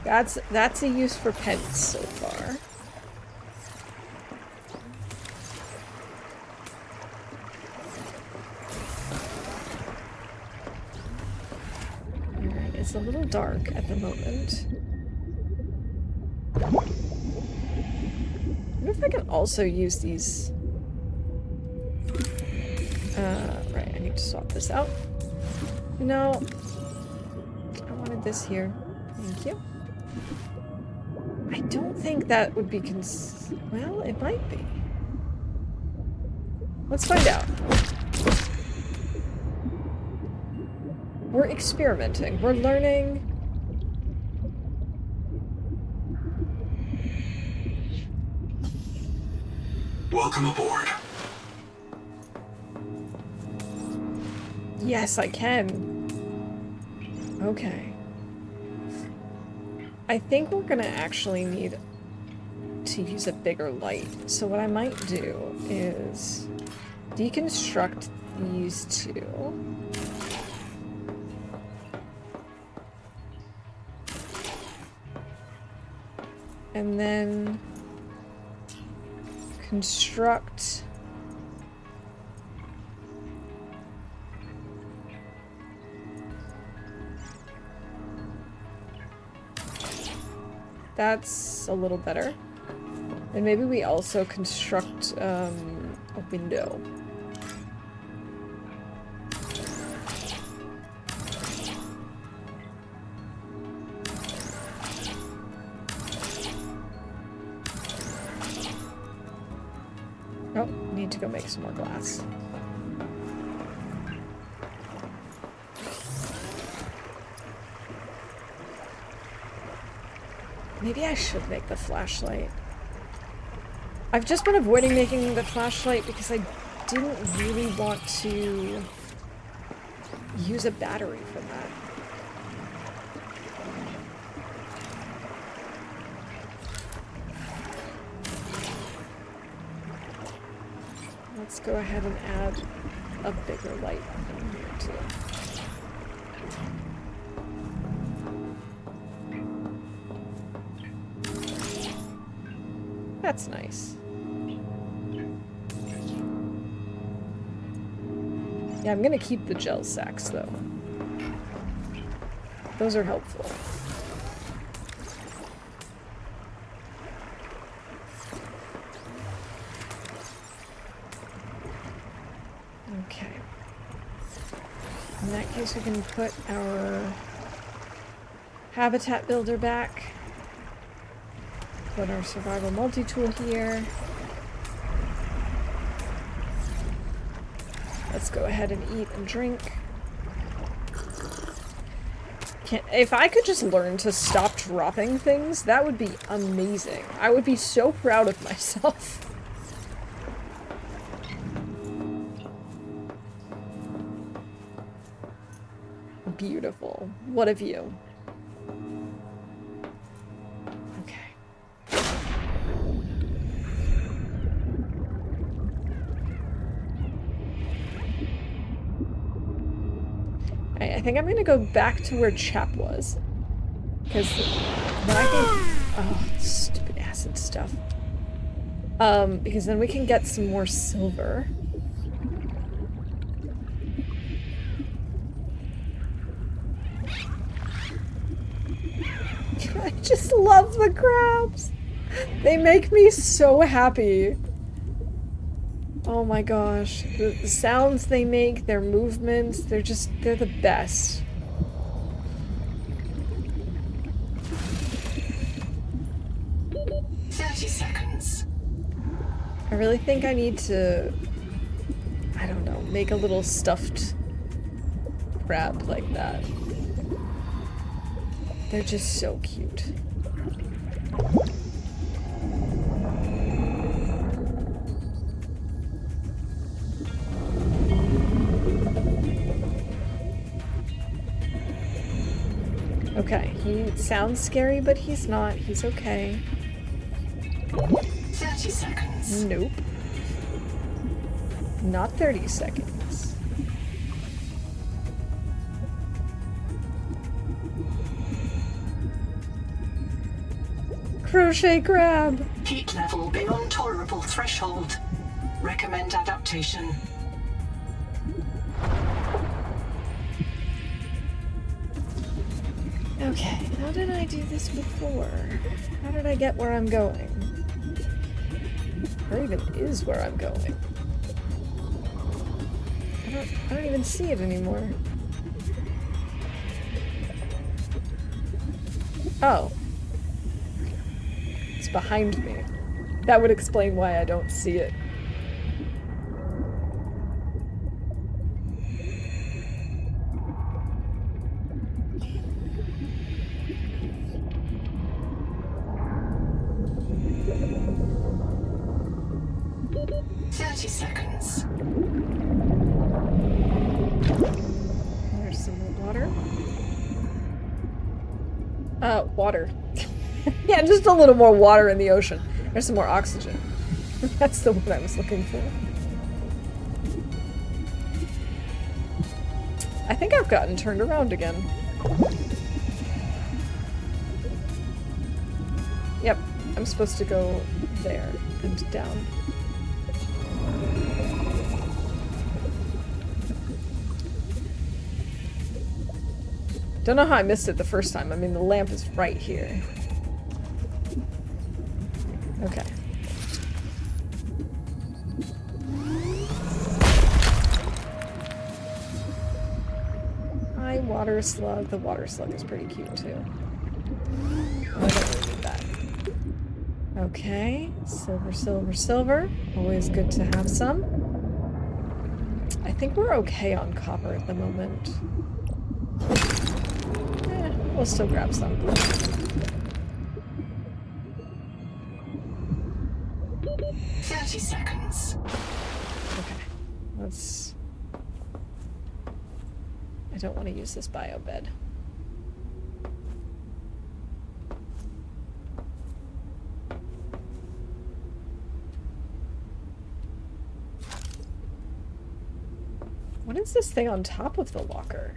That's a use for pence so far. Alright, it's a little dark at the moment. I wonder if I can also use these. Right, I need to swap this out. No. I wanted this here. Thank you. I don't think that would be well, it might be. Let's find out. We're experimenting. We're learning. Welcome aboard. Yes, I can. Okay. I think we're gonna actually need to use a bigger light. So what I might do is deconstruct these two. And then construct that's a little better. And maybe we also construct a window. Oh, need to go make some more glass. Maybe I should make the flashlight. I've just been avoiding making the flashlight because I didn't really want to use a battery for that. Let's go ahead and add a bigger light in here too. That's nice. Yeah, I'm gonna keep the gel sacks though. Those are helpful. Okay. In that case, we can put our habitat builder back. Put our survival multi-tool here. Let's go ahead and eat and drink. If I could just learn to stop dropping things, that would be amazing. I would be so proud of myself. Beautiful. What a view. Okay. I think I'm gonna go back to where Chap was. Because then I can... Oh, stupid acid stuff. Because then we can get some more silver. I just love the crabs! They make me so happy. Oh my gosh. The sounds they make, their movements, they're the best. I really think I need to, I don't know, make a little stuffed crab like that. They're just so cute. Okay, he sounds scary, but he's not. He's okay. 30 30 seconds. Nope. Not 30 seconds. Crochet crab! Heat level beyond tolerable threshold. Recommend adaptation. Okay, how did I do this before? How did I get where I'm going? Or even is where I'm going? I don't even see it anymore. Oh. It's behind me. That would explain why I don't see it. Seconds. There's some more water. Water. Yeah, just a little more water in the ocean. There's some more oxygen. That's the one I was looking for. I think I've gotten turned around again. Yep, I'm supposed to go there and down. Don't know how I missed it the first time. I mean, the lamp is right here. Okay. Hi, water slug. The water slug is pretty cute, too. Oh, I don't really need that. Okay. Silver, silver, silver. Always good to have some. I think we're okay on copper at the moment. We'll still grab some. 30 seconds. Okay. Let's... I don't want to use this bio bed. What is this thing on top of the locker?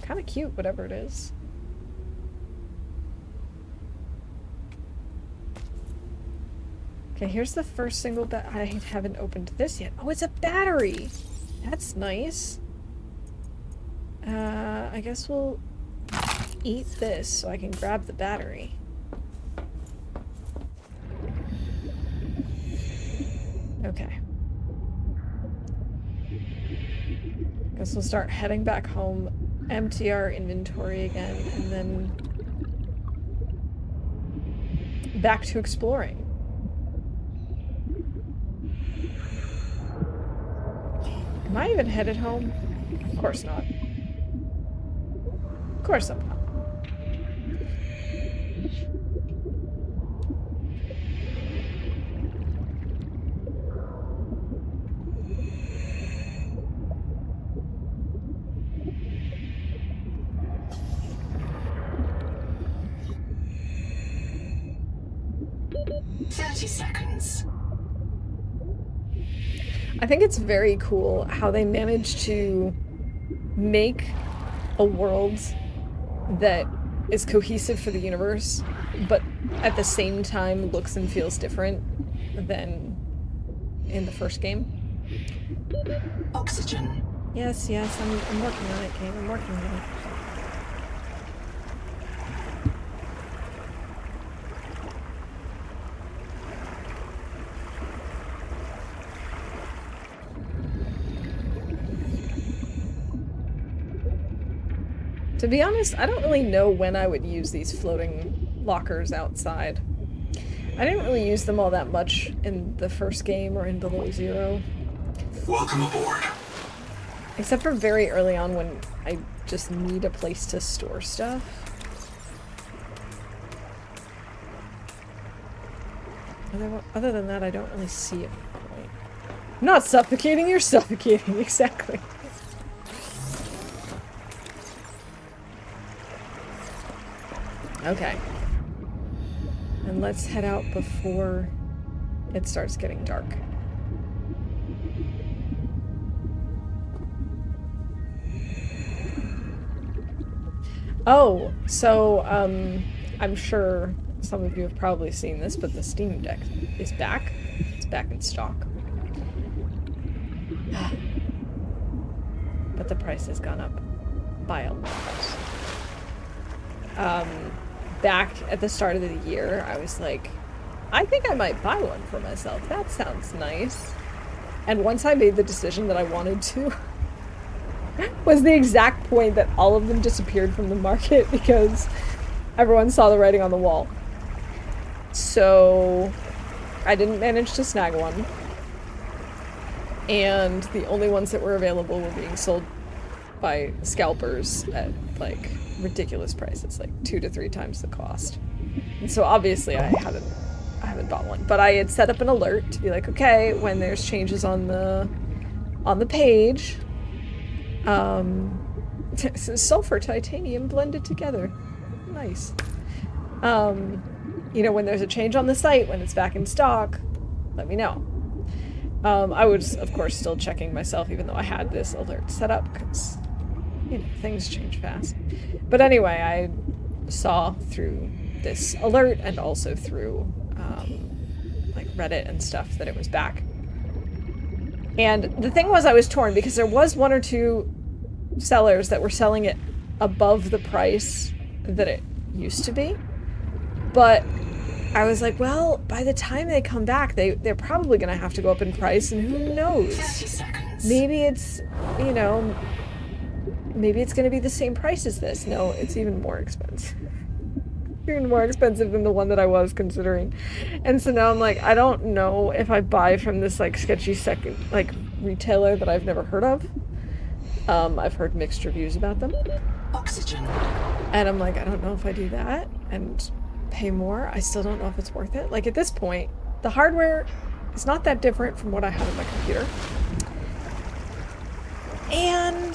Kind of cute, whatever it is. Okay, here's the first single I haven't opened this yet. Oh, it's a battery! That's nice. I guess we'll eat this so I can grab the battery. Okay. Guess we'll start heading back home, empty our inventory again, and then back to exploring. Am I even headed home? Of course not. Of course I'm not. I think it's very cool how they managed to make a world that is cohesive for the universe, but at the same time looks and feels different than in the first game. Oxygen. Yes, I'm working on it, Kate. I'm working on it. To be honest, I don't really know when I would use these floating lockers outside. I didn't really use them all that much in the first game or in Below Zero. Welcome aboard. Except for very early on when I just need a place to store stuff. Other than that, I don't really see a point. Not suffocating, you're suffocating, exactly. Okay. And let's head out before it starts getting dark. Oh, so, I'm sure some of you have probably seen this, but the Steam Deck is back. It's back in stock. But the price has gone up by a lot. Back at the start of the year, I was like, I think I might buy one for myself. That sounds nice. And once I made the decision that I wanted to, was the exact point that all of them disappeared from the market because everyone saw the writing on the wall. So I didn't manage to snag one. And the only ones that were available were being sold by scalpers at like ridiculous prices, like 2 to 3 times the cost. And so obviously I haven't bought one, but I had set up an alert to be like, okay, when there's changes on the page, sulfur titanium blended together, nice. You know, when there's a change on the site, when it's back in stock, let me know. I was, of course, still checking myself, even though I had this alert set up, because, you know, things change fast. But anyway, I saw through this alert and also through, like, Reddit and stuff that it was back. And the thing was, I was torn, because there was 1 or 2 sellers that were selling it above the price that it used to be. But I was like, well, by the time they come back, they're probably going to have to go up in price, and who knows? 30 seconds. Maybe it's, you know, maybe it's going to be the same price as this. No, it's even more expensive. Even more expensive than the one that I was considering. And so now I'm like, I don't know if I buy from this, like, sketchy retailer that I've never heard of. I've heard mixed reviews about them. Oxygen. And I'm like, I don't know if I do that and pay more. I still don't know if it's worth it. Like, at this point, the hardware is not that different from what I have on my computer. And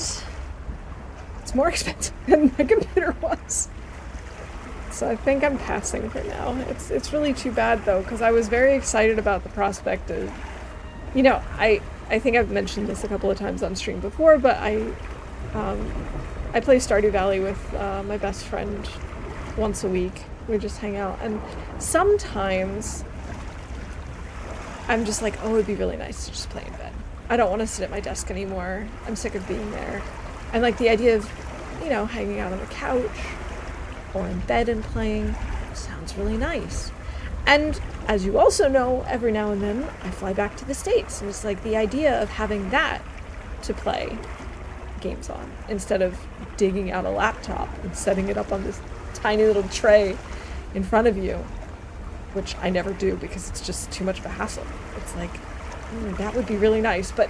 it's more expensive than my computer was. So I think I'm passing for now. It's really too bad, though, because I was very excited about the prospect of, you know, I think I've mentioned this a couple of times on stream before, but I play Stardew Valley with my best friend once a week. We just hang out, and sometimes I'm just like, oh, it'd be really nice to just play in bed. I don't want to sit at my desk anymore. I'm sick of being there. And like the idea of, you know, hanging out on the couch or in bed and playing sounds really nice. And as you also know, every now and then I fly back to the States, and it's like the idea of having that to play games on instead of digging out a laptop and setting it up on this tiny little tray in front of you, which I never do because it's just too much of a hassle. It's like, that would be really nice, but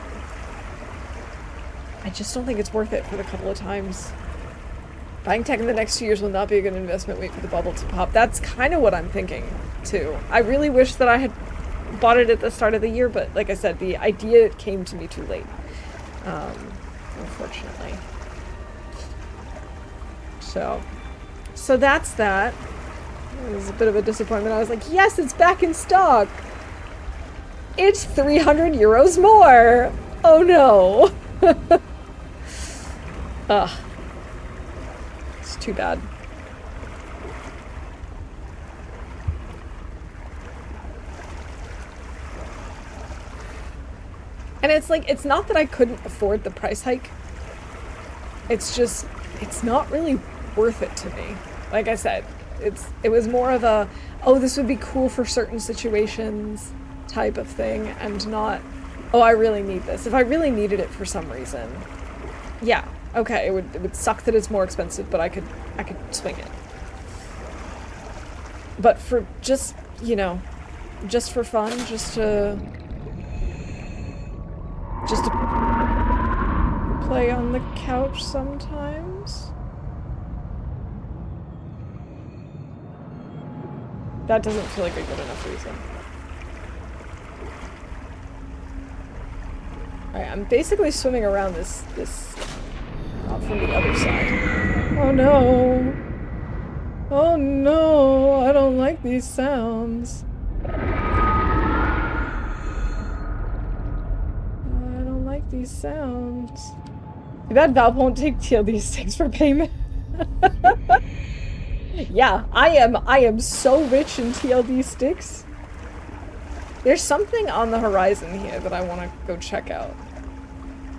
I just don't think it's worth it for the couple of times. Buying tech in the next 2 years will not be a good investment. Wait for the bubble to pop. That's kind of what I'm thinking, too. I really wish that I had bought it at the start of the year, but like I said, the idea came to me too late, unfortunately. So that's that. It was a bit of a disappointment. I was like, yes, it's back in stock. It's 300 euros more. Oh no. Ugh. It's too bad. And it's like, it's not that I couldn't afford the price hike. It's just, it's not really worth it to me. Like I said, it was more of a, oh, this would be cool for certain situations type of thing, and not, oh, I really need this. If I really needed it for some reason, yeah, okay, it would suck that it's more expensive, but I could swing it. But for just, you know, just for fun, just to play on the couch sometimes. That doesn't feel like a good enough reason. Alright, I'm basically swimming around this from the other side. Oh no! Oh no! I don't like these sounds. these sounds. Too bad Valve won't take TLD sticks for payment. Yeah, I am so rich in TLD sticks. There's something on the horizon here that I want to go check out.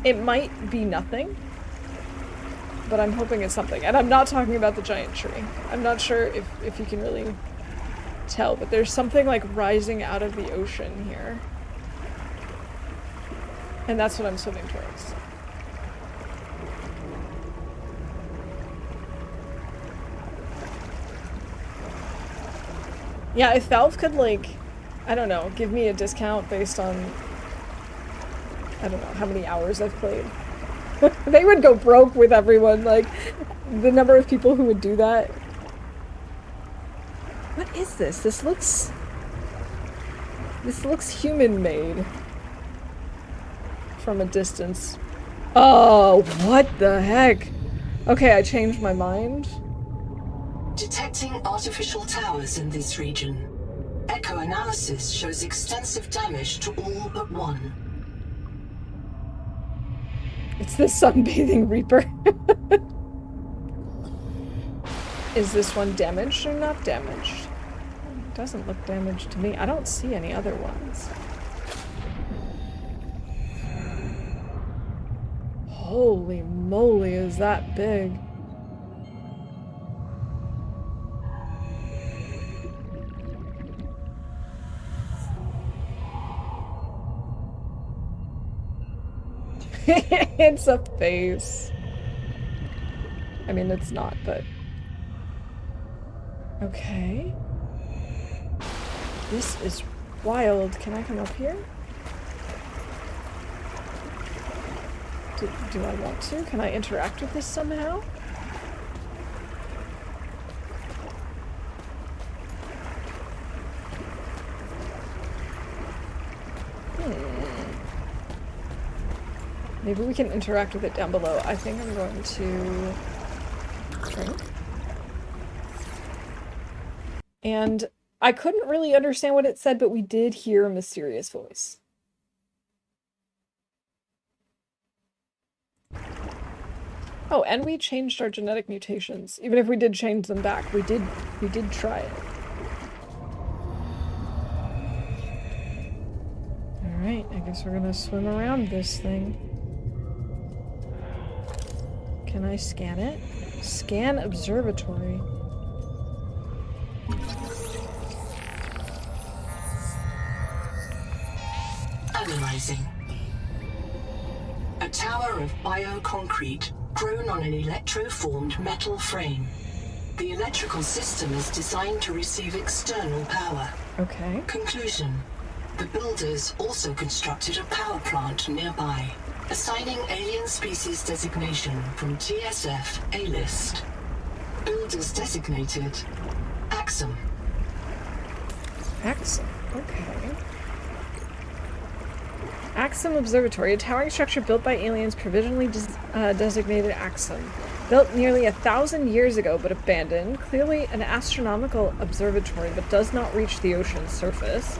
It might be nothing, but I'm hoping it's something. And I'm not talking about the giant tree. I'm not sure if you can really tell, but there's something like rising out of the ocean here. And that's what I'm swimming towards. Yeah, if Valve could, like, I don't know, give me a discount based on, I don't know, how many hours I've played. They would go broke with everyone, like, the number of people who would do that. What is this? This looks human-made from a distance. Oh, what the heck? Okay, I changed my mind. Detecting artificial towers in this region. Echo analysis shows extensive damage to all but one. It's the sunbathing reaper. Is this one damaged or not damaged? It doesn't look damaged to me. I don't see any other ones. Holy moly, is that big? It's a face. I mean, it's not, but... Okay. This is wild. Can I come up here? Do I want to? Can I interact with this somehow? Maybe we can interact with it down below. I think I'm going to drink. And I couldn't really understand what it said, but we did hear a mysterious voice. Oh, and we changed our genetic mutations. Even if we did change them back, we did try it. Alright, I guess we're gonna swim around this thing. Can I scan it? Scan observatory. Analyzing. A tower of bioconcrete grown on an electroformed metal frame. The electrical system is designed to receive external power. Okay. Conclusion. The builders also constructed a power plant nearby, assigning alien species designation from TSF A-list. Builders designated Axum. Axum, okay. Axum Observatory, a towering structure built by aliens provisionally designated Axum. Built nearly 1,000 years ago but abandoned, clearly an astronomical observatory but does not reach the ocean's surface.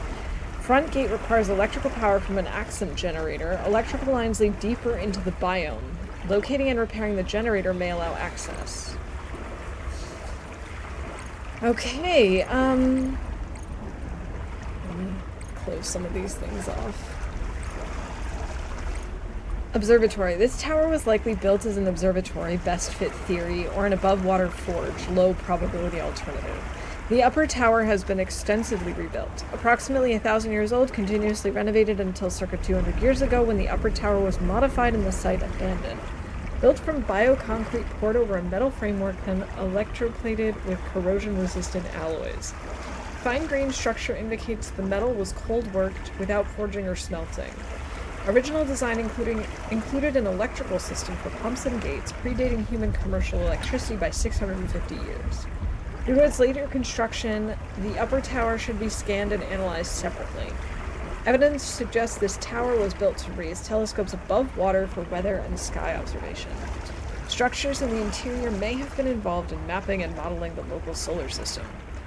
Front gate requires electrical power from an Axum generator. Electrical lines lead deeper into the biome. Locating and repairing the generator may allow access. Okay, let me close some of these things off. Observatory. This tower was likely built as an observatory, best fit theory, or an above-water forge, low probability alternative. The upper tower has been extensively rebuilt. Approximately 1,000 years old, continuously renovated until circa 200 years ago when the upper tower was modified and the site abandoned. Built from bioconcrete poured over a metal framework and electroplated with corrosion-resistant alloys. Fine-grained structure indicates the metal was cold-worked without forging or smelting. Original design included an electrical system for pumps and gates, predating human commercial electricity by 650 years. Due to its later construction, the upper tower should be scanned and analyzed separately. Evidence suggests this tower was built to raise telescopes above water for weather and sky observation. Structures in the interior may have been involved in mapping and modeling the local solar system.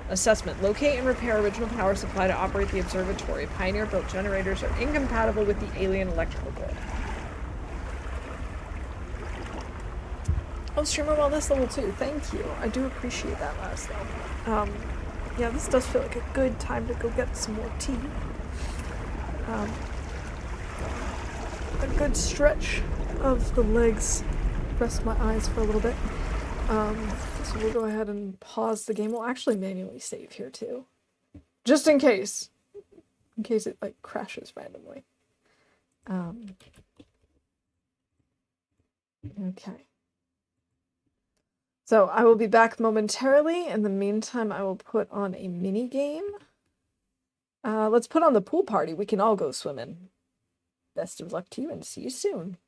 Assessment. Locate and repair original power supply to operate the observatory. Pioneer-built generators are incompatible with the alien electrical grid. Oh, streamer wellness level 2. Thank you. I do appreciate that, Laszlo. Yeah, this does feel like a good time to go get some more tea. A good stretch of the legs. Rest my eyes for a little bit. So we'll go ahead and pause the game. We'll actually manually save here too. Just in case. In case it like crashes randomly. Okay. So I will be back momentarily. In the meantime, I will put on a mini game. Let's put on the pool party. We can all go swimming. Best of luck to you and see you soon.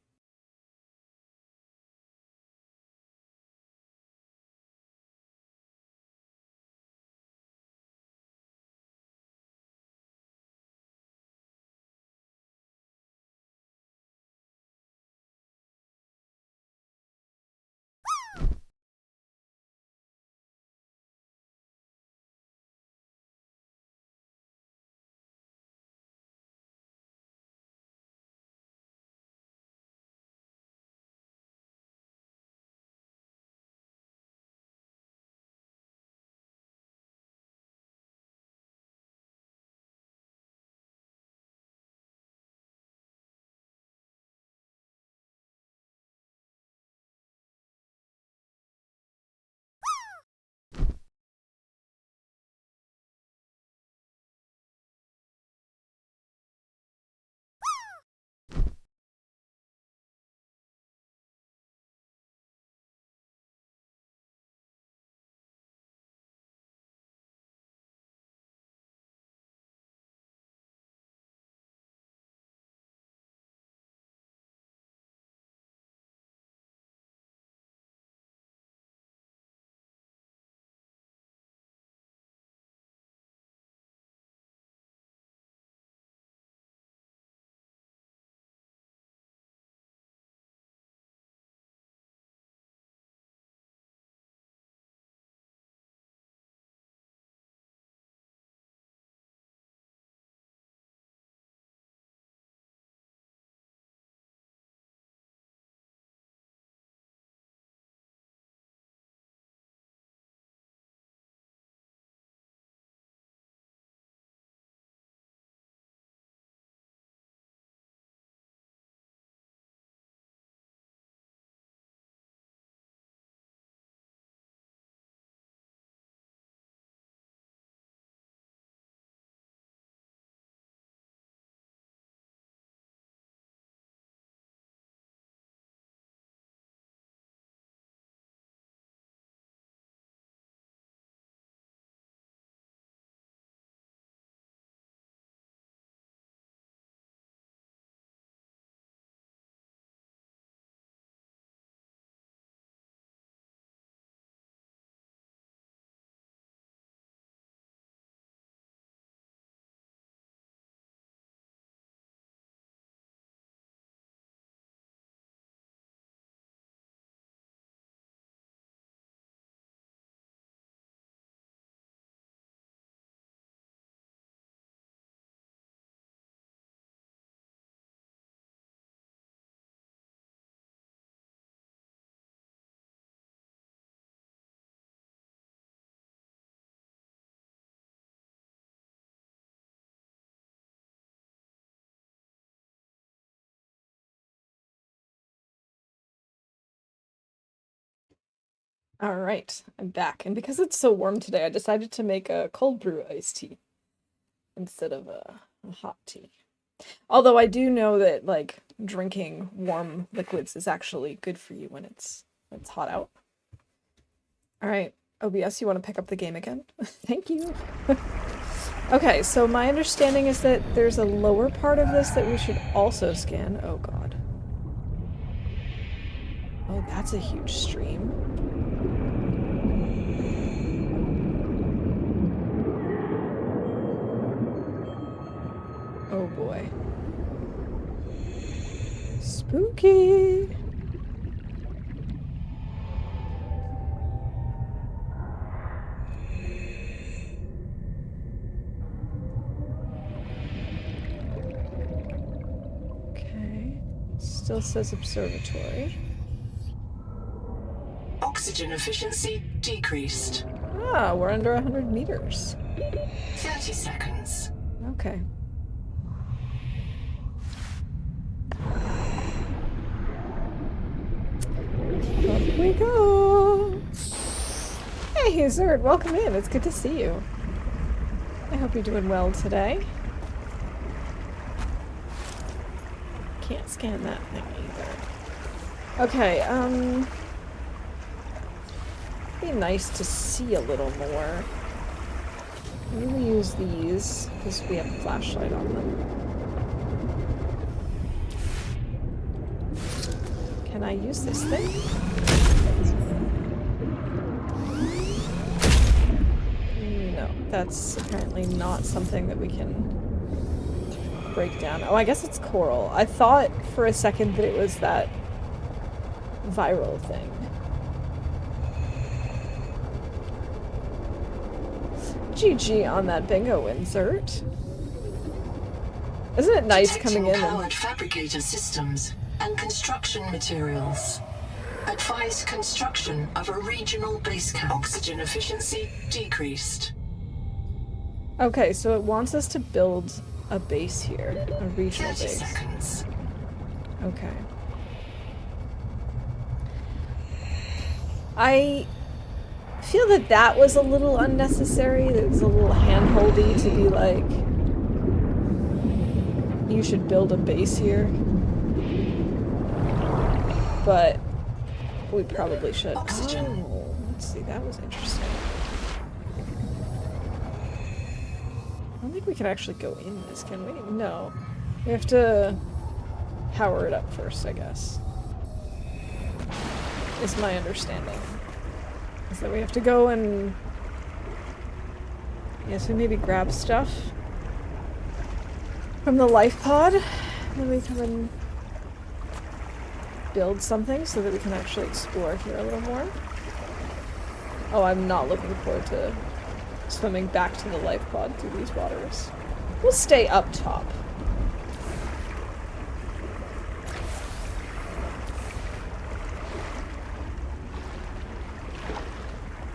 All right, I'm back. And because it's so warm today, I decided to make a cold brew iced tea instead of a hot tea. Although I do know that like drinking warm liquids is actually good for you when it's hot out. All right, OBS, you want to pick up the game again? Thank you. Okay, so my understanding is that there's a lower part of this that we should also scan. Oh god. Oh, that's a huge stream. Oh boy. Spooky! Okay. Still says observatory. Oxygen efficiency decreased. Ah, we're under 100 meters. 30 seconds. Okay. Up we go! Hey, Zerd, welcome in. It's good to see you. I hope you're doing well today. Can't scan that thing either. Okay, be nice to see a little more. Maybe we use these, because we have a flashlight on them. Can I use this thing? No, that's apparently not something that we can break down. Oh, I guess it's coral. I thought for a second that it was that viral thing. GG on that bingo insert. Isn't it nice coming in Powered and... fabricator systems and construction materials. Advise construction of a regional base camp. Oxygen efficiency decreased. Okay, so it wants us to build a base here. A regional 30 base. seconds. Okay. I feel that that was a little unnecessary. It was a little hand-holdy to be like, you should build a base here. But we probably should. Oxygen. Oh, let's see, that was interesting. I don't think we can actually go in this, can we? No. We have to power it up first, I guess. Is my understanding. Is that we have to go and... Yes, we maybe grab stuff from the life pod. Then we come and build something so that we can actually explore here a little more. Oh, I'm not looking forward to swimming back to the life pod through these waters. We'll stay up top.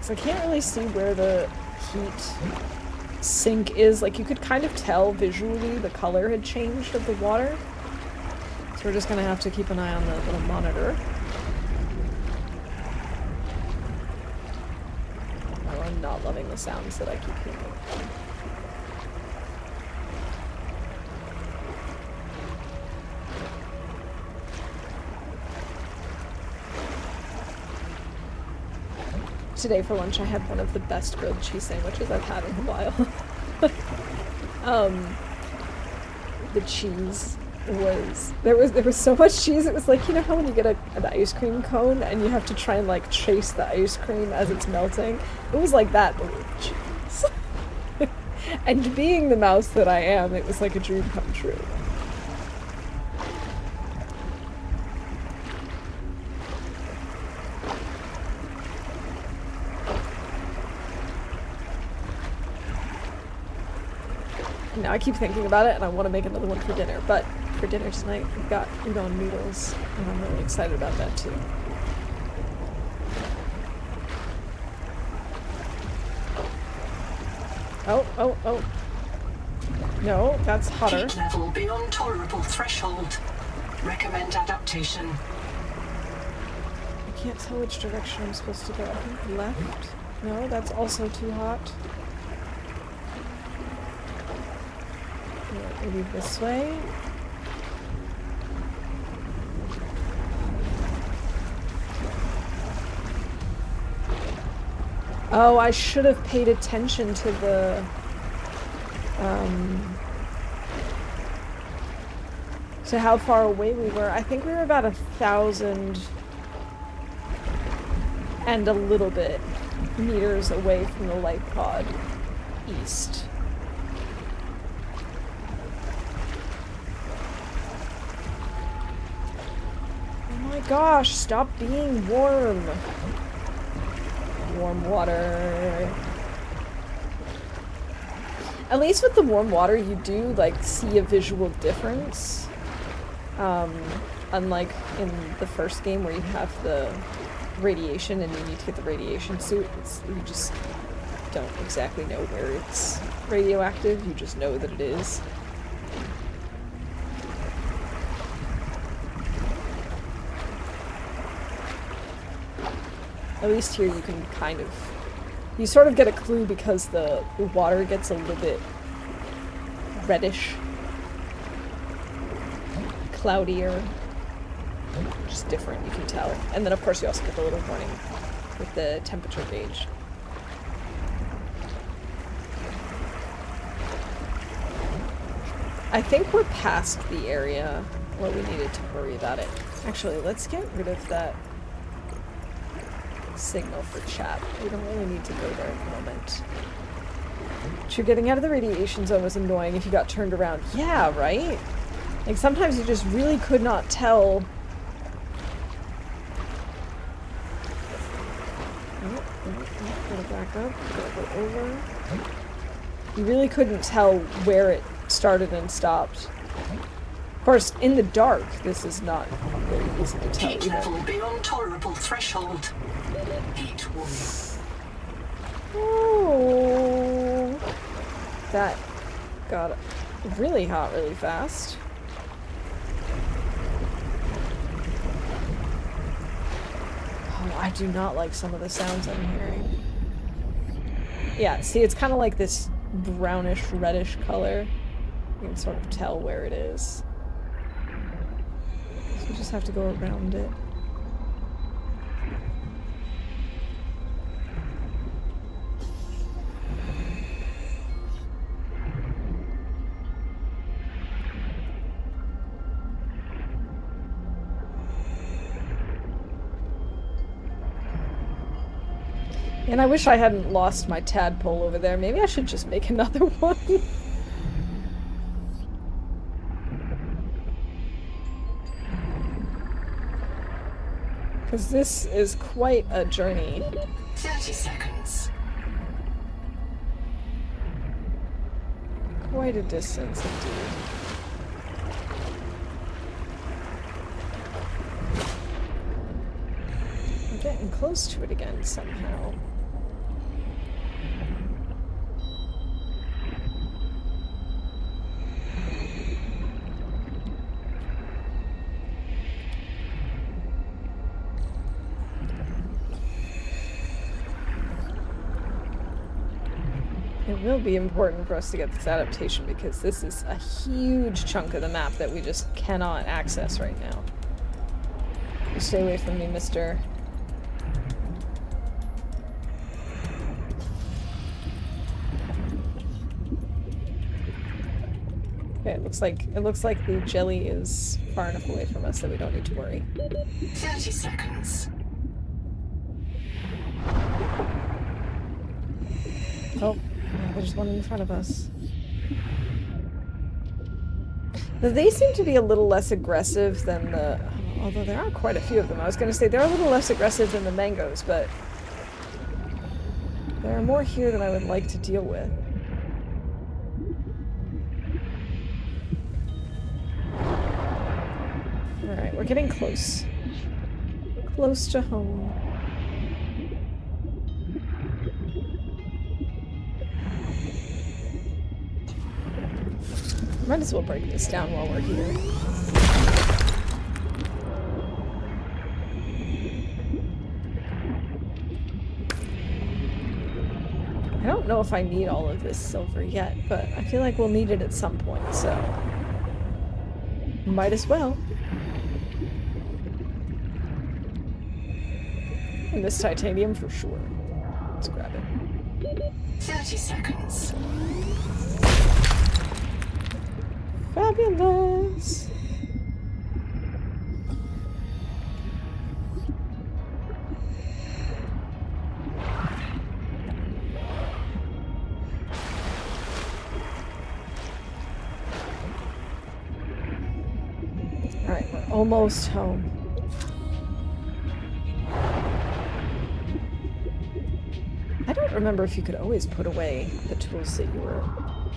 So I can't really see where the heat sink is. Like, you could kind of tell visually the color had changed of the water. So we're just gonna have to keep an eye on the little monitor. Oh, I'm not loving the sounds that I keep hearing. Today for lunch I had one of the best grilled cheese sandwiches I've had in a while. The cheese was there was so much cheese. It was like, you know how when you get an ice cream cone and you have to try and like chase the ice cream as it's melting? It was like that, but with cheese. And being the mouse that I am, it was like a dream come true. Now I keep thinking about it and I want to make another one for dinner, but for dinner tonight we've got udon noodles and I'm really excited about that too. Oh. No, that's hotter. Heat level beyond tolerable threshold. Recommend adaptation. I can't tell which direction I'm supposed to go. I think left? No, that's also too hot. Maybe this way. Oh, I should have paid attention to the to how far away we were. I think we were about 1,000 and a little bit meters away from the life pod east. Oh my gosh, stop being warm. Warm water. At least with the warm water, you do, like, see a visual difference. Unlike in the first game where you have the radiation and you need to get the radiation suit, you just don't exactly know where it's radioactive, you just know that it is. At least here you can kind of... You sort of get a clue because the water gets a little bit reddish. Cloudier. Just different, you can tell. And then of course you also get the little warning with the temperature gauge. I think we're past the area where we needed to worry about it. Actually, let's get rid of that signal for chat. We don't really need to go there at the moment. But you're getting out of the radiation zone was annoying if you got turned around. Yeah, right? Like, sometimes you just really could not tell. Gotta back up, gotta go over. You really couldn't tell where it started and stopped. Of course, in the dark, this is not very easy to tell Heat either. level beyond tolerable threshold. Heat warning. Oh, that got really hot really fast. Oh, I do not like some of the sounds I'm hearing. Yeah, see, it's kind of like this brownish, reddish color. You can sort of tell where it is. So you just have to go around it. And I wish I hadn't lost my tadpole over there. Maybe I should just make another one. Because this is quite a journey. 30 seconds. Quite a distance indeed. I'm getting close to it again somehow. It will be important for us to get this adaptation because this is a huge chunk of the map that we just cannot access right now. You stay away from me, mister. Okay, it looks like the jelly is far enough away from us that we don't need to worry. 30 seconds. Oh. There's one in front of us. They seem to be a little less aggressive than the... Although there are quite a few of them. I was going to say they're a little less aggressive than the mangoes, but... There are more here than I would like to deal with. Alright, we're getting close. Close to home. Might as well break this down while we're here. I don't know if I need all of this silver yet, but I feel like we'll need it at some point, so... Might as well. And this titanium for sure. Let's grab it. 30 seconds. Fabulous! Alright, we're almost home. I don't remember if you could always put away the tools that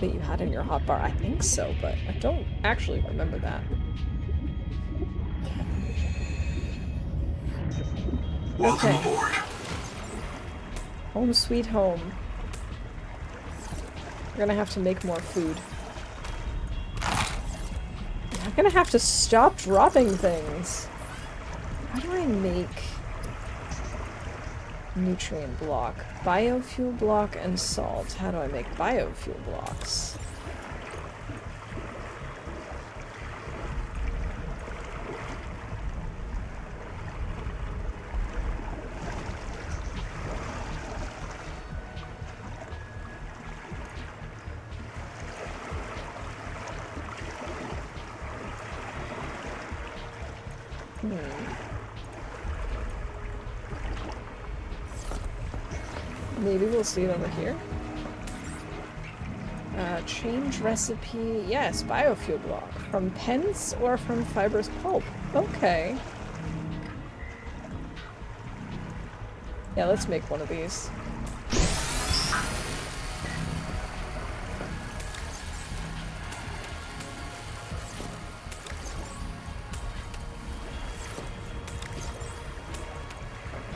you had in your hotbar. I think so, but I don't actually remember that. Welcome Okay. aboard. Home sweet home. We're gonna have to make more food. I'm gonna have to stop dropping things. How do I make nutrient block? Biofuel block and salt. How do I make biofuel blocks? Maybe we'll see it over here. Change recipe. Yes, biofuel block. From pens or from fibrous pulp? Okay. Yeah, let's make one of these.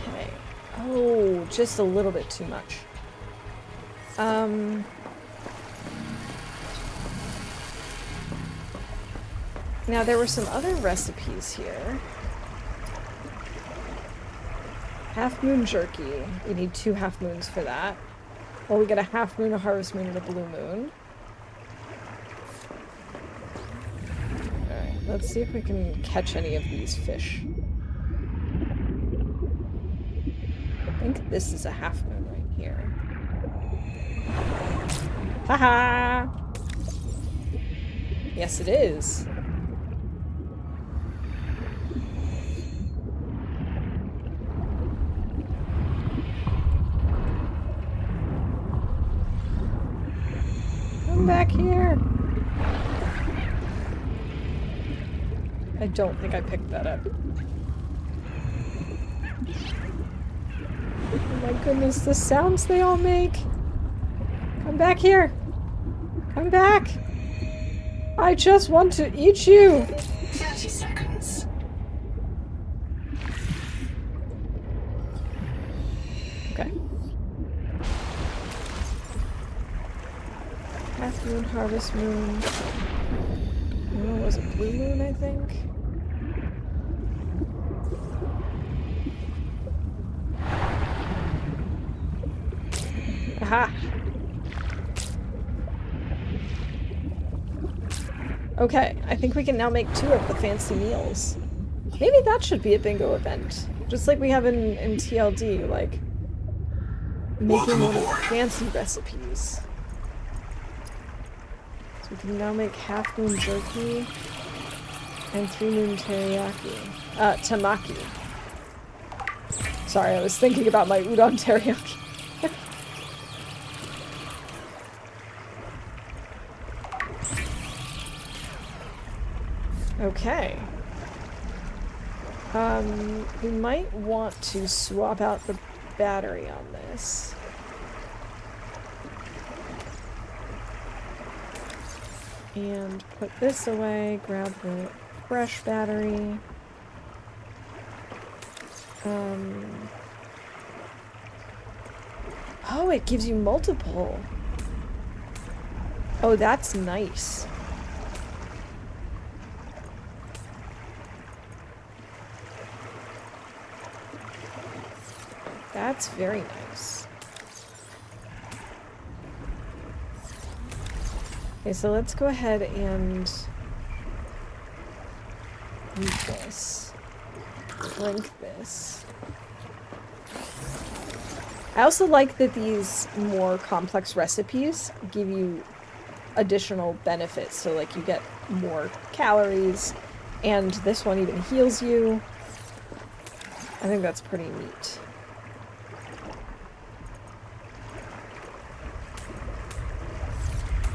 Okay. Oh, just a little bit too much. Now there were some other recipes here. Half moon jerky. You need 2 half moons for that. Well, we get a half moon, a harvest moon, and a blue moon. Alright, let's see if we can catch any of these fish. I think this is a half moon right here. Haha! Yes, it is. Come back here. I don't think I picked that up. Oh my goodness, the sounds they all make. Come back here. Come back. I just want to eat you. 30 seconds. Okay. Half moon, harvest moon. What was it? Blue moon, I think? Aha! Okay, I think we can now make 2 of the fancy meals. Maybe that should be a bingo event. Just like we have in TLD, like making one of the fancy recipes. So we can now make half moon jerky and 3 moon teriyaki. Tamaki. Sorry, I was thinking about my udon teriyaki. Okay. We might want to swap out the battery on this. And put this away, grab the fresh battery. Oh, it gives you multiple. Oh, that's nice. That's very nice. Okay, so let's go ahead and use this. Drink this. I also like that these more complex recipes give you additional benefits. So like you get more calories, and this one even heals you. I think that's pretty neat.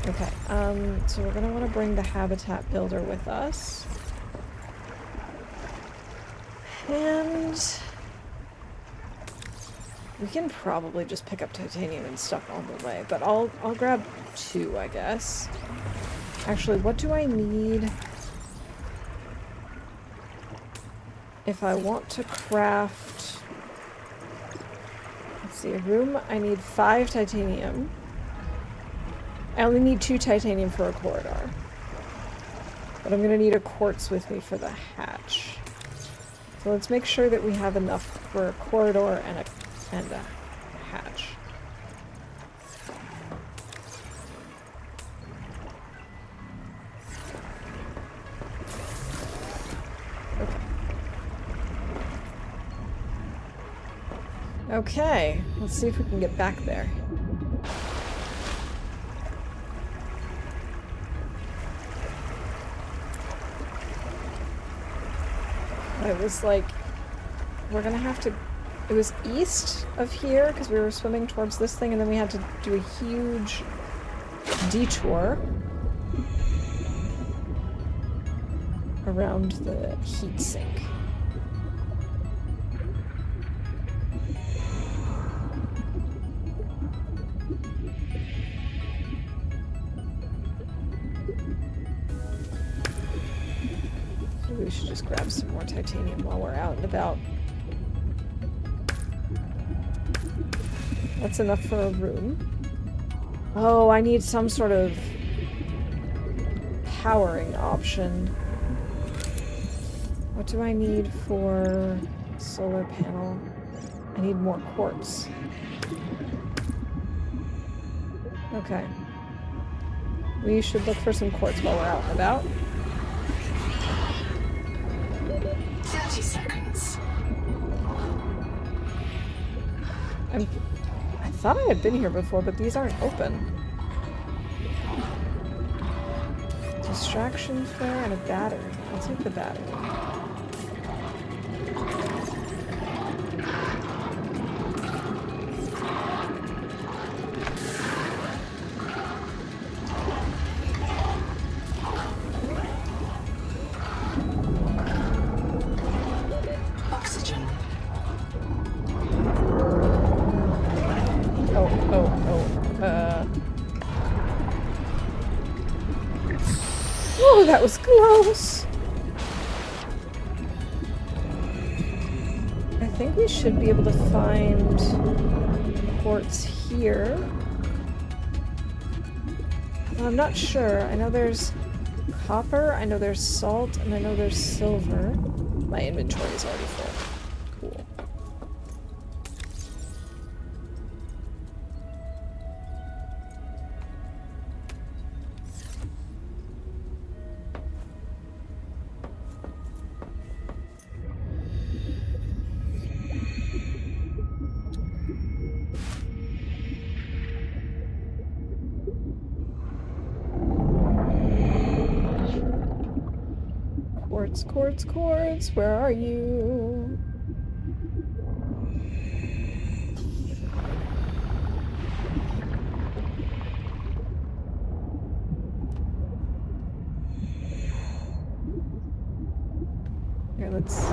Okay, so we're gonna want to bring the habitat builder with us. And we can probably just pick up titanium and stuff on the way, but I'll grab 2, I guess. Actually, what do I need if I want to craft see, a room, I need 5 titanium. I only need 2 titanium for a corridor. But I'm gonna need a quartz with me for the hatch. So let's make sure that we have enough for a corridor and a hatch. Okay, let's see if we can get back there. It was like, we're gonna have to, it was east of here because we were swimming towards this thing and then we had to do a huge detour around the heat sink. Maybe we should just grab some more titanium while we're out and about. That's enough for a room. Oh, I need some sort of powering option. What do I need for solar panel? I need more quartz. Okay. We should look for some quartz while we're out and about. 30 seconds. I thought I had been here before, but these aren't open. Distraction flare and a battery. I'll take the battery. Oxygen. Oh, that was close! I think we should be able to find quartz here. Well, I'm not sure. I know there's copper, I know there's salt, and I know there's silver. My inventory is already full. Cool. Quartz, where are you? Here, let's...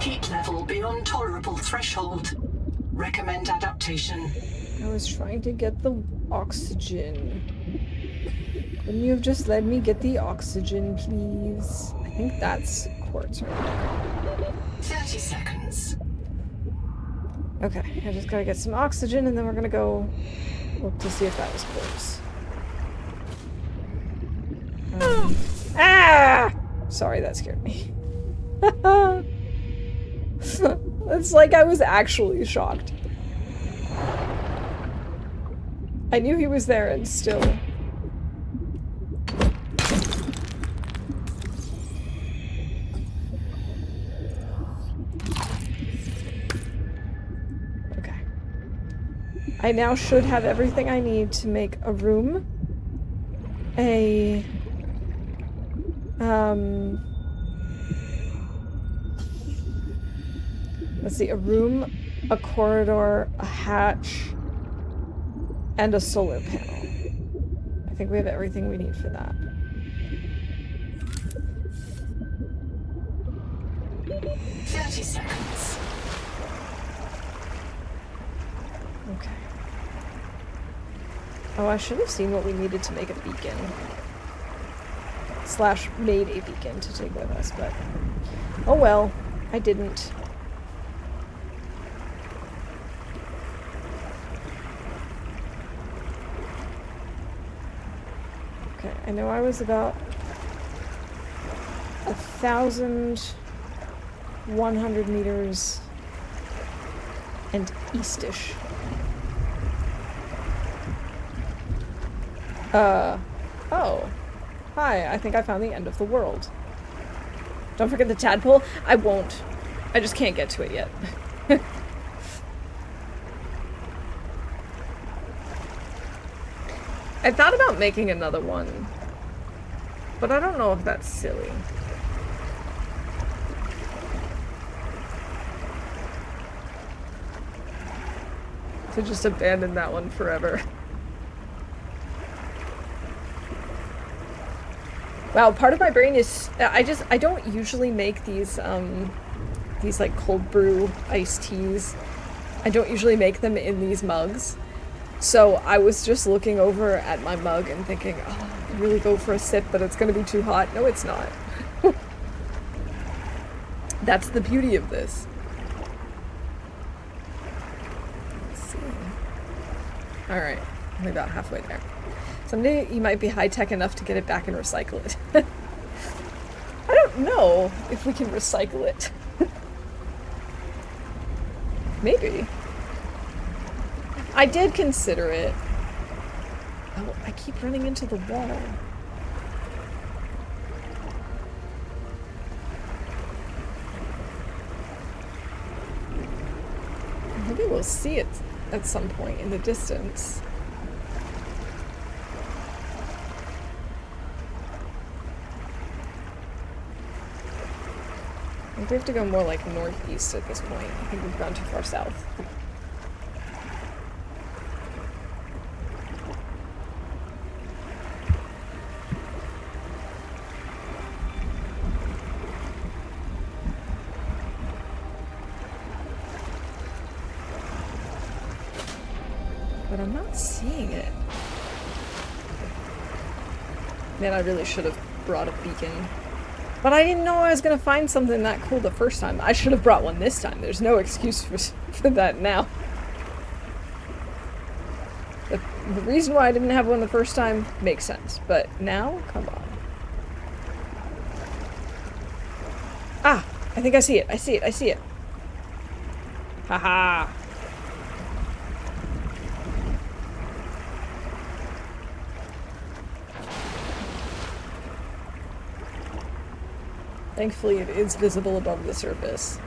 Heat level beyond tolerable threshold. Recommend adaptation. I was trying to get the oxygen. Couldn't you have just let me get the oxygen, please? I think that's quartz right there. 30 seconds. Okay, I just gotta get some oxygen and then we're gonna go look to see if that was quartz. Ah! Sorry, that scared me. It's like I was actually shocked. I knew he was there and still... I now should have everything I need to make a room, let's see, a room, a corridor, a hatch, and a solar panel. I think we have everything we need for that. "30 seconds. Okay. Oh, I should have seen what we needed to make a beacon. Slash made a beacon to take with us, but... oh well, I didn't. Okay, I know I was about 1,100 meters and eastish. Oh. Hi, I think I found the end of the world. Don't forget the tadpole. I won't. I just can't get to it yet. I thought about making another one, but I don't know if that's silly. To just abandon that one forever. Wow, part of my brain is I don't usually make these like cold brew iced teas. I don't usually make them in these mugs. So I was just looking over at my mug and thinking, oh, I could really go for a sip, but it's gonna be too hot. No, it's not. That's the beauty of this. Let's see. Alright, I'm about halfway there. Someday you might be high-tech enough to get it back and recycle it. I don't know if we can recycle it. Maybe. I did consider it. Oh, I keep running into the wall. Maybe we'll see it at some point in the distance. I think we have to go more like northeast at this point. I think we've gone too far south. But I'm not seeing it. Man, I really should have brought a beacon. But I didn't know I was gonna find something that cool the first time. I should have brought one this time. There's no excuse for that now. The reason why I didn't have one the first time makes sense. But now, come on. Ah! I think I see it. I see it. I see it. Haha! Thankfully, it is visible above the surface.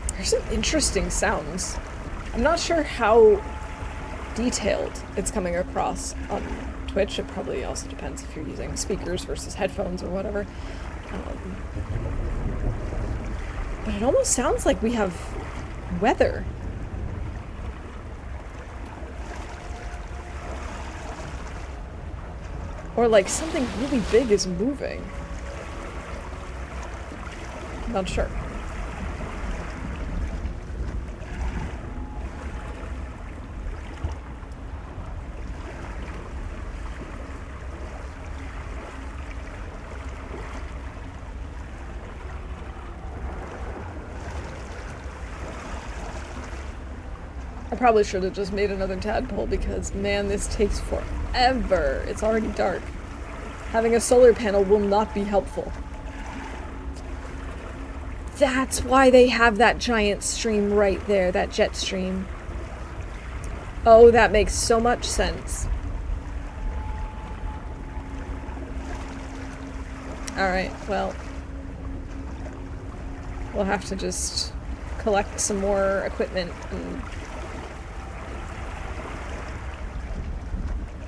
There's some interesting sounds. I'm not sure how detailed it's coming across on Twitch. It probably also depends if you're using speakers versus headphones or whatever. But it almost sounds like we have weather. Or like something really big is moving. Not sure. I probably should have just made another tadpole because, man, this takes forever. It's already dark. Having a solar panel will not be helpful. That's why they have that giant stream right there, that jet stream. Oh, that makes so much sense. Alright, well. We'll have to just collect some more equipment and...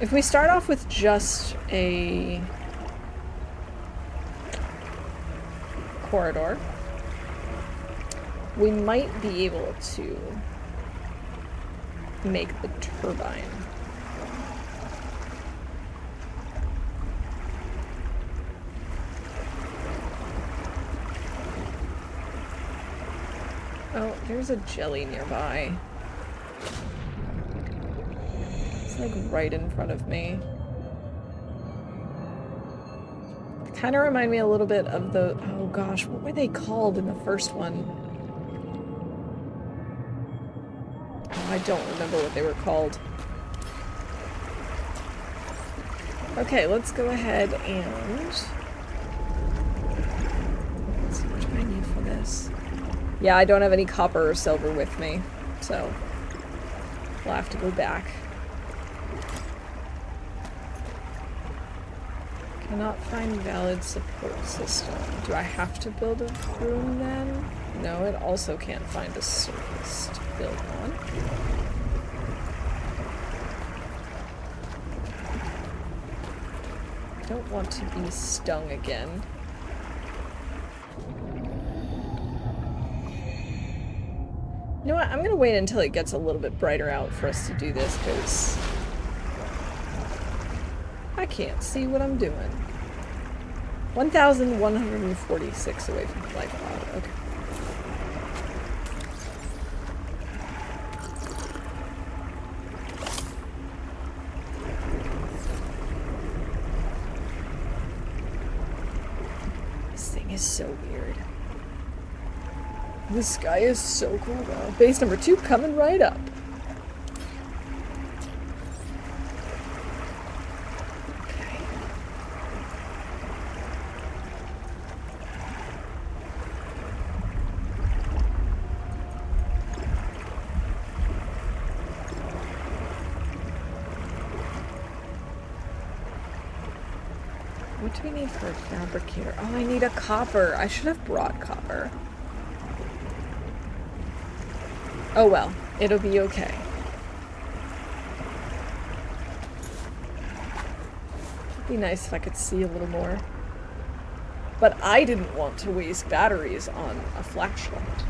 If we start off with just a corridor, we might be able to make the turbine. Oh, there's a jelly nearby. It's like right in front of me. I kind of remind me a little bit of the... Oh gosh, what were they called in the first one? Oh, I don't remember what they were called. Okay, let's go ahead and... Let's see, what do I need for this? Yeah, I don't have any copper or silver with me, so we'll have to go back. Cannot find valid support system. Do I have to build a room then? No, it also can't find a surface to build on. Don't want to be stung again. You know what? I'm gonna wait until it gets a little bit brighter out for us to do this, because I can't see what I'm doing. 1,146 away from the life pod. Okay. This thing is so weird. This sky is so cool though. Base number 2 coming right up. Okay. What do we need for a fabricator? Oh, I need a copper. I should have brought copper. Oh well, it'll be okay. It'd be nice if I could see a little more. But I didn't want to waste batteries on a flashlight.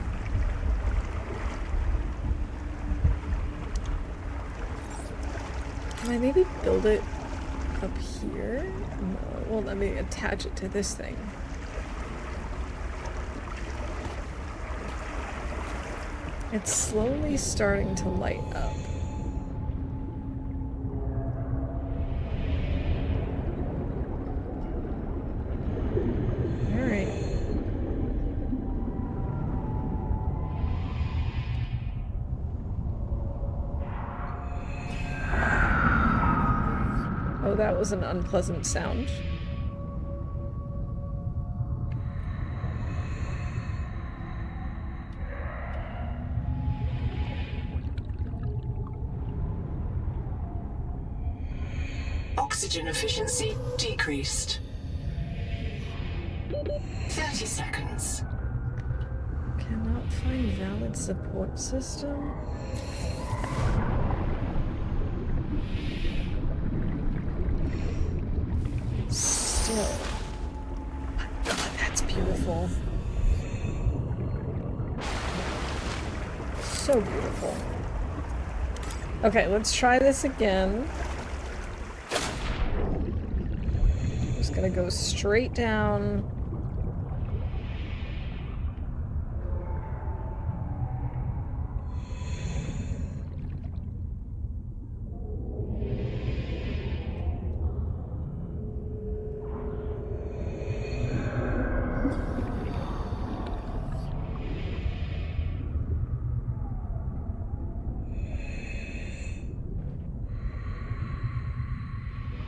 Can I maybe build it up here? No, it won't let me attach it to this thing. It's slowly starting to light up. Alright. Oh, that was an unpleasant sound. Oxygen efficiency decreased. 30 seconds. Cannot find valid support system. Still. God, that's beautiful. So beautiful. Okay, let's try this again. Just gonna go straight down.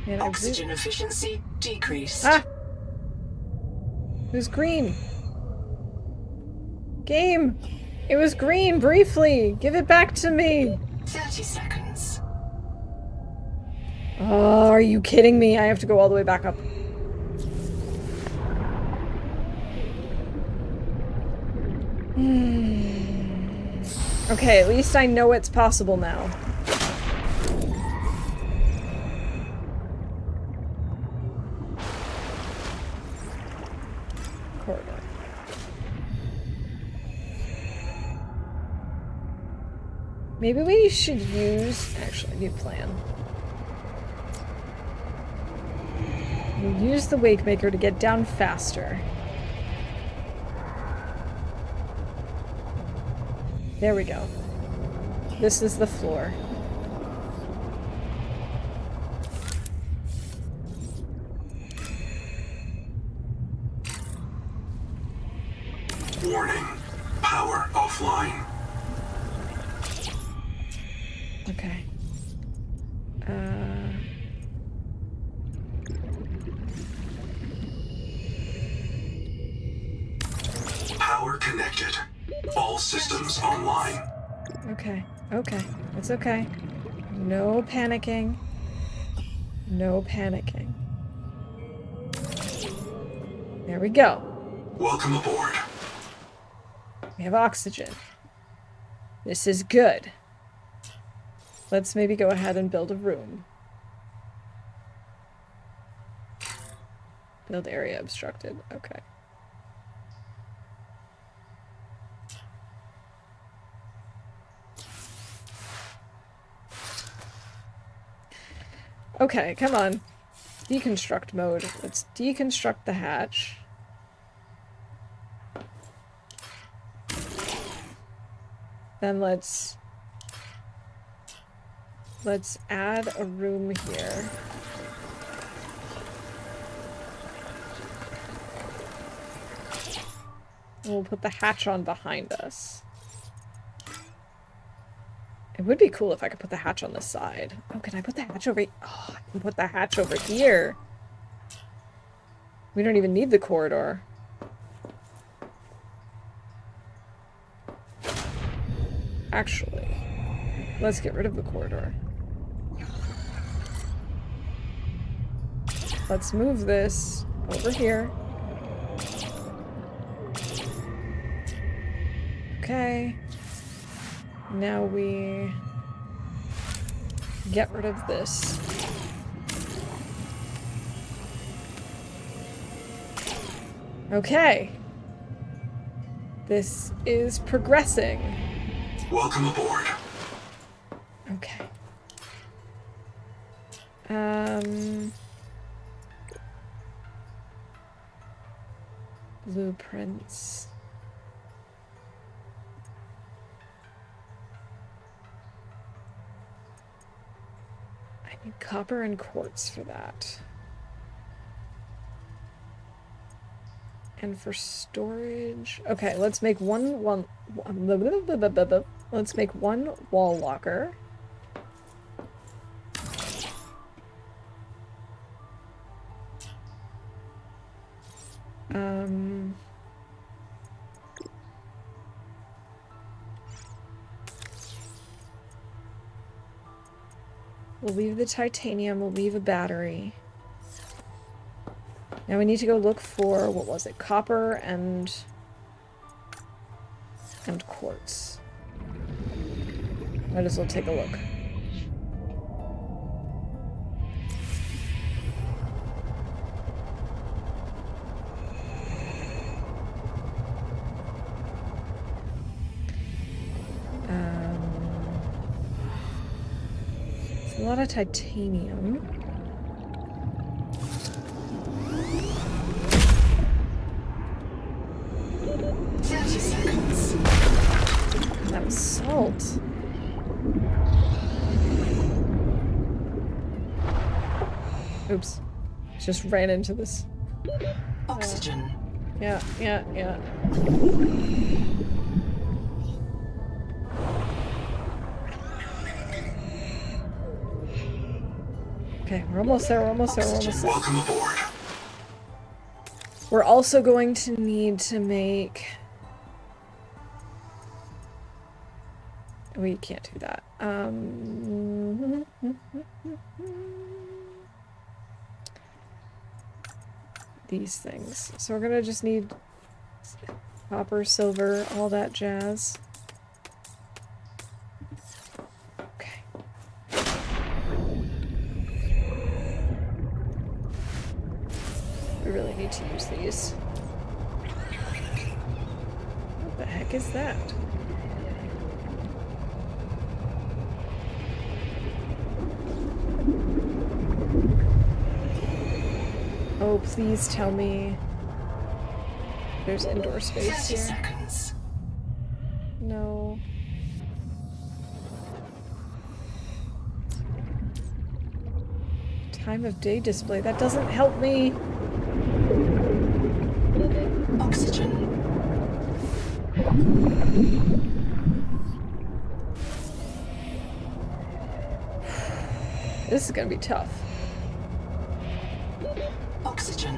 And Oxygen efficiency decreased. Ah! It was green. Game! It was green, briefly! Give it back to me! 30 seconds. Oh, are you kidding me? I have to go all the way back up. Okay, at least I know it's possible now. Corridor. Maybe we should use... Actually, new plan. We'll use the Wakemaker to get down faster. There we go. This is the floor. Warning. Power offline. Okay. Power connected. All systems online. Okay. Okay. It's okay. No panicking. No panicking. There we go. Welcome aboard. We have oxygen. This is good. Let's maybe go ahead and build a room. Build area obstructed. Okay. Okay, come on. Deconstruct mode. Let's deconstruct the hatch. Then let's add a room here. And we'll put the hatch on behind us. It would be cool if I could put the hatch on the side. Oh, can I put the hatch over? Oh, I can put the hatch over here. We don't even need the corridor. Actually, let's get rid of the corridor. Let's move this over here. Okay. Now we get rid of this. Okay. This is progressing. Welcome aboard. Okay. Blueprints. I need copper and quartz for that. And for storage... Okay, let's make let's make one wall locker. We'll leave the titanium, we'll leave a battery. Now we need to go look for, what was it, copper and quartz. Might as well take a look. It's a lot of titanium. That was salt. Oops. Just ran into this. Oxygen. Yeah. Okay, we're almost there, Welcome aboard. We're also going to need to make... We can't do that. These things. So we're gonna just need copper, silver, all that jazz. Okay. We really need to use these. What the heck is that? Oh, please tell me there's indoor space 30 here. seconds. No. Time of day display. That doesn't help me. Oxygen. This is gonna be tough. Oxygen.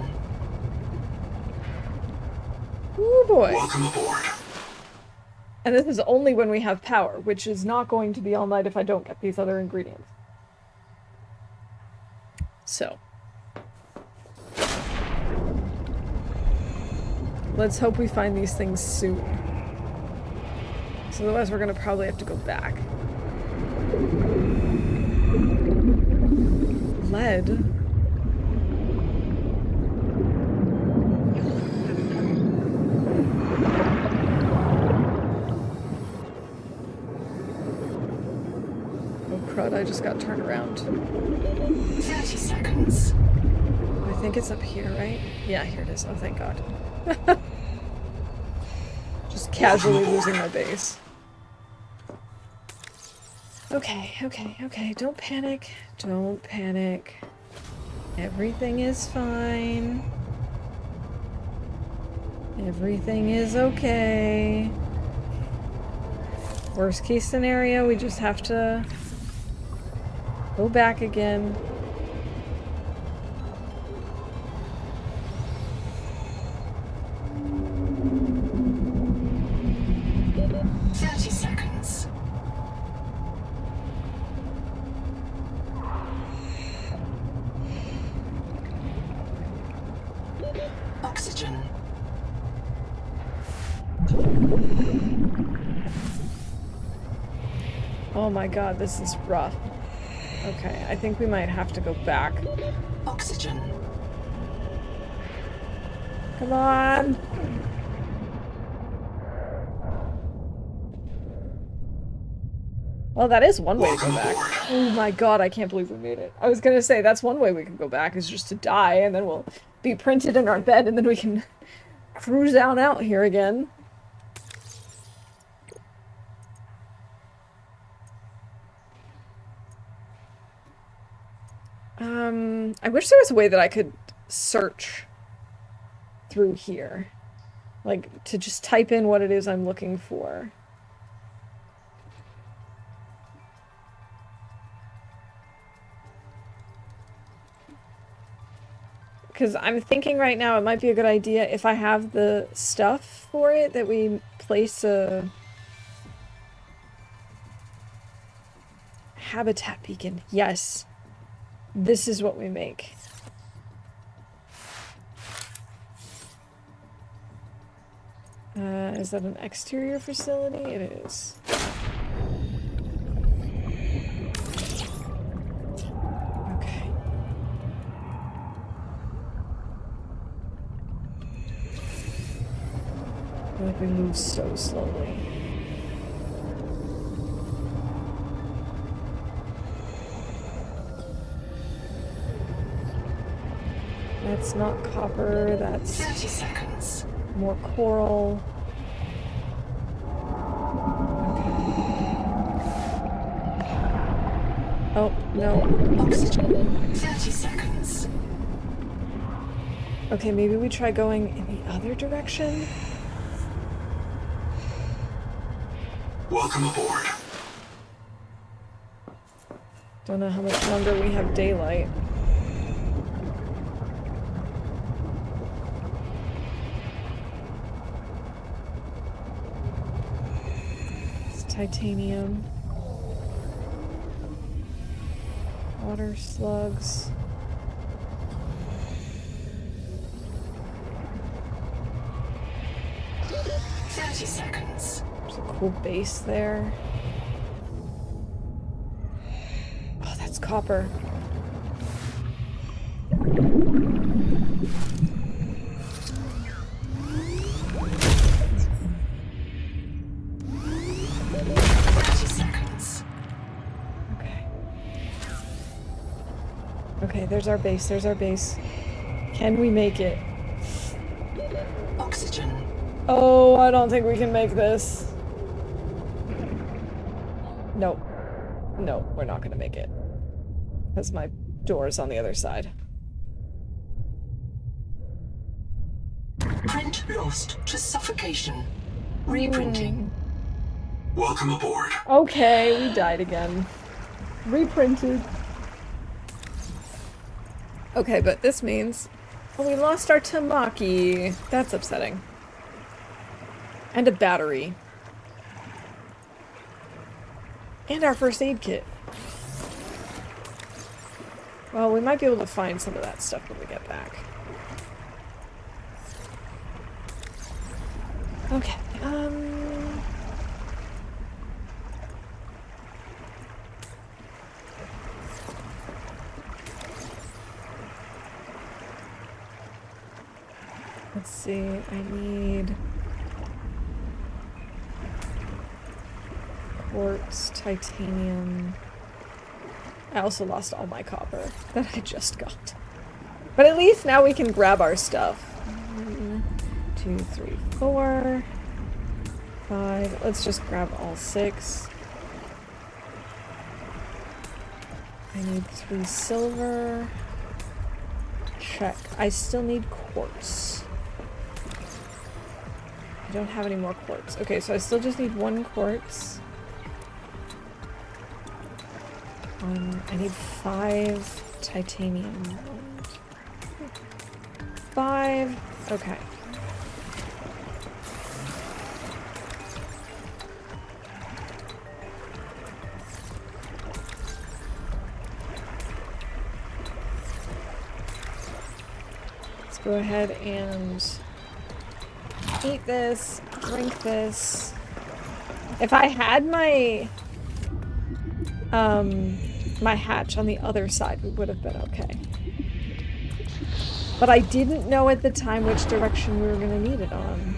Ooh boy. Welcome aboard. And this is only when we have power, which is not going to be all night if I don't get these other ingredients. So. Let's hope we find these things soon. So otherwise we're gonna probably have to go back. Lead? Oh crud, I just got turned around. 30 seconds. I think it's up here, right? Yeah, here it is. Oh, thank God. Just casually losing my base. Okay, okay, okay. Don't panic. Don't panic. Everything is fine. Everything is okay. Worst case scenario, we just have to go back again. Oxygen. Oh my God, this is rough. Okay, I think we might have to go back. Oxygen. Come on! Well, that is one way to go back. Oh my God, I can't believe we made it. I was gonna say, that's one way we could go back, is just to die, and then we'll be printed in our bed, and then we can cruise on out here again. I wish there was a way that I could search through here. Like, to just type in what it is I'm looking for. Because I'm thinking right now it might be a good idea if I have the stuff for it that we place a habitat beacon. Yes. This is what we make. Is that an exterior facility? It is. Okay. I feel like we move so slowly. That's not copper, that's 30 seconds. more coral. Oh, no. Oxygen. 30 seconds. Okay, maybe we try going in the other direction? Welcome aboard. Don't know how much longer we have daylight. It's titanium. Water slugs. Seconds. There's a cool base there. Oh, that's copper. Okay, there's our base, there's our base. Can we make it? Oxygen. Oh, I don't think we can make this. Nope. No, we're not gonna make it. Because my door's on the other side. Print lost to suffocation. Reprinting. Welcome aboard. Okay, we died again. Reprinted. Okay, but this means... Oh, we lost our Tamaki. That's upsetting. And a battery. And our first aid kit. Well, we might be able to find some of that stuff when we get back. Okay, let's see, I need quartz, titanium. I also lost all my copper that I just got. But at least now we can grab our stuff. 1, 2, 3, 4, 5. Let's just grab all 6. I need 3 silver. Check. I still need quartz. I don't have any more quartz. Okay, so I still just need 1 quartz. I need 5 titanium. 5. Okay. Let's go ahead and eat this, drink this. If I had my my hatch on the other side, we would have been okay. But I didn't know at the time which direction we were going to need it on.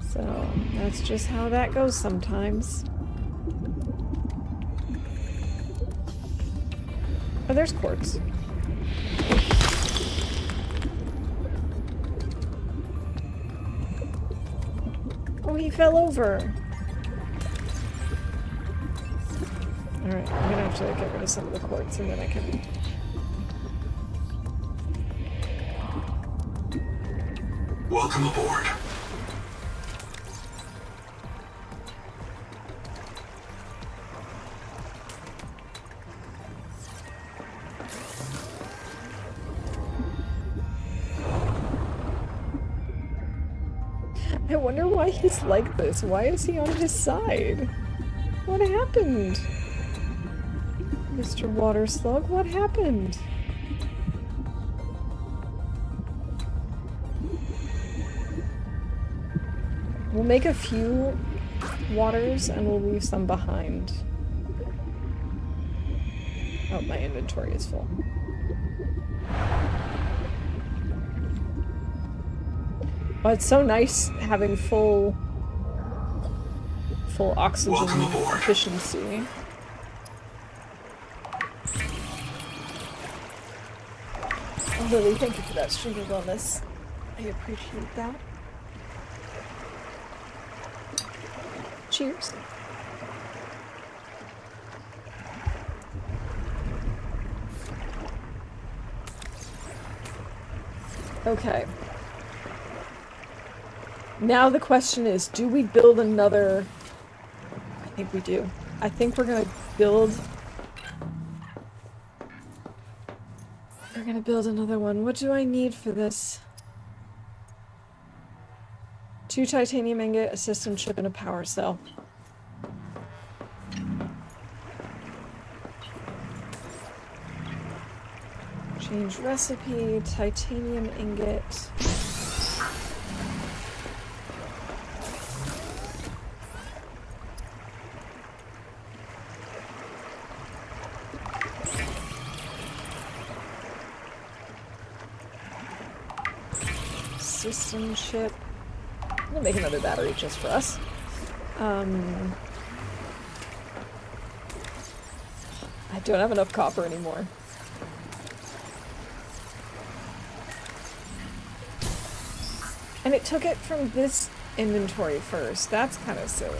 So, that's just how that goes sometimes. Oh, there's quartz. Oh, he fell over. Alright, I'm gonna have to get rid of some of the quartz and then I can... Welcome aboard. I wonder why he's like this. Why is he on his side? What happened? Mr. Water Slug, what happened? We'll make a few waters and we'll leave some behind. Oh, my inventory is full. Well, it's so nice having full oxygen efficiency. Oh, Lily, thank you for that string of wellness. I appreciate that. Cheers. Okay. Now the question is, do we build another... I think we do. I think we're gonna build... We're gonna build another one. What do I need for this? 2 titanium ingot, a system chip, and a power cell. Change recipe, titanium ingot. System chip. I'm gonna make another battery just for us. I don't have enough copper anymore. And it took it from this inventory first. That's kind of silly.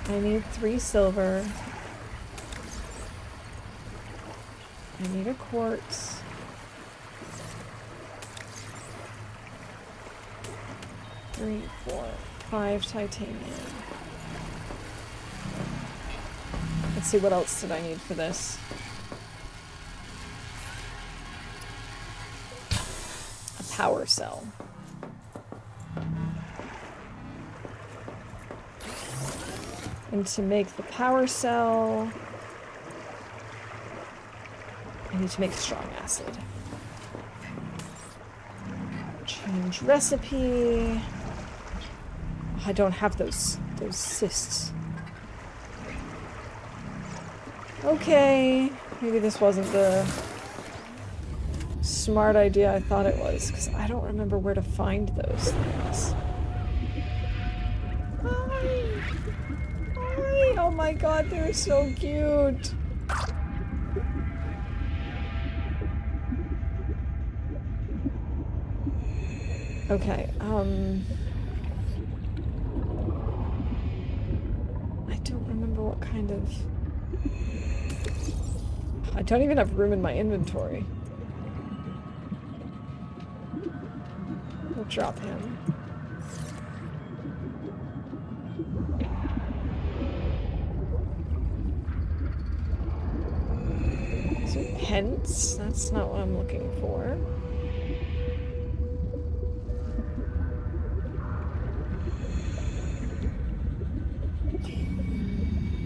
I need 3 silver. I need a quartz. 3, 4, 5 titanium. Let's see, what else did I need for this? A power cell. And to make the power cell, I need to make strong acid. Change recipe. Oh, I don't have those cysts. Okay, maybe this wasn't the smart idea I thought it was, because I don't remember where to find those things. Hi! Hi! Oh my god, they're so cute! Okay, I don't remember what kind of... I don't even have room in my inventory. We'll drop him. So pence? That's not what I'm looking for.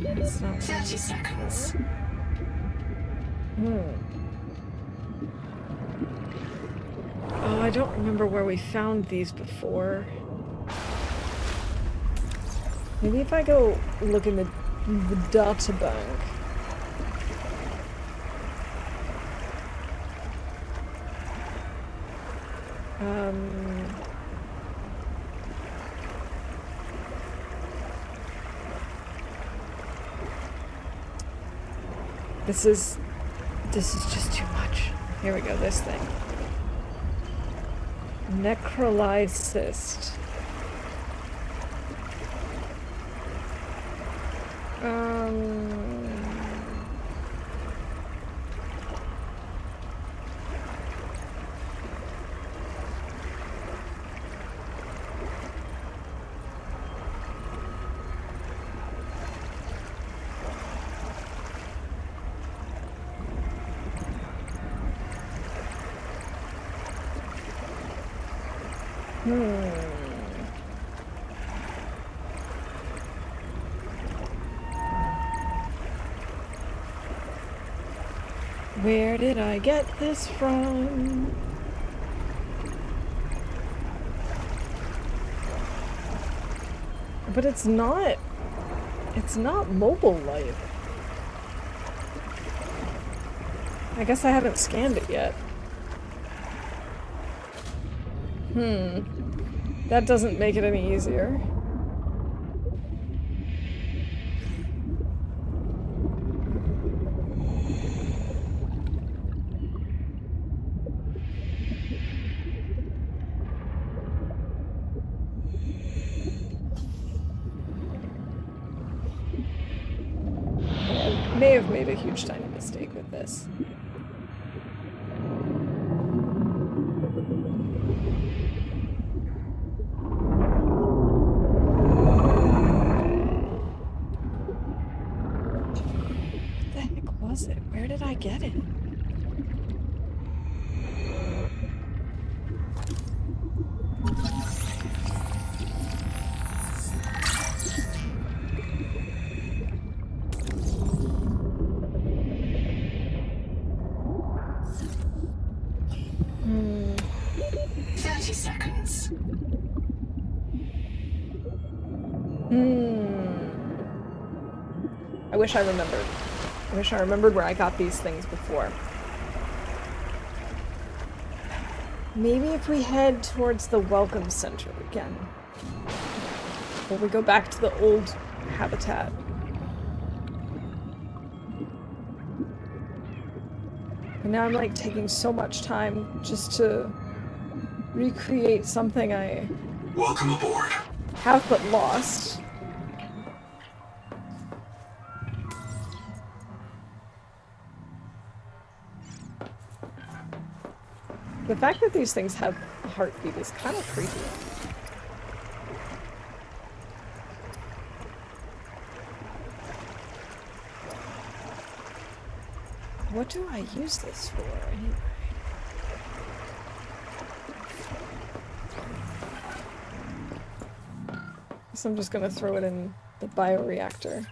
It's not 30 seconds. Oh, I don't remember where we found these before. Maybe if I go look in the data bank. This is just too much. Here we go, this thing. Necrolysis. Where did I get this from? But it's not mobile light. I guess I haven't scanned it yet. That doesn't make it any easier. I may have made a huge tiny mistake with this. Where did I get it? Hmm. 30 seconds. I wish I remembered. I wish I remembered where I got these things before. Maybe if we head towards the Welcome Center again. Or we go back to the old habitat. And now I'm like taking so much time just to recreate something I Welcome aboard. have but lost. The fact that these things have a heartbeat is kind of creepy. what do I use this for anyway? Guess I'm just gonna throw it in the bioreactor.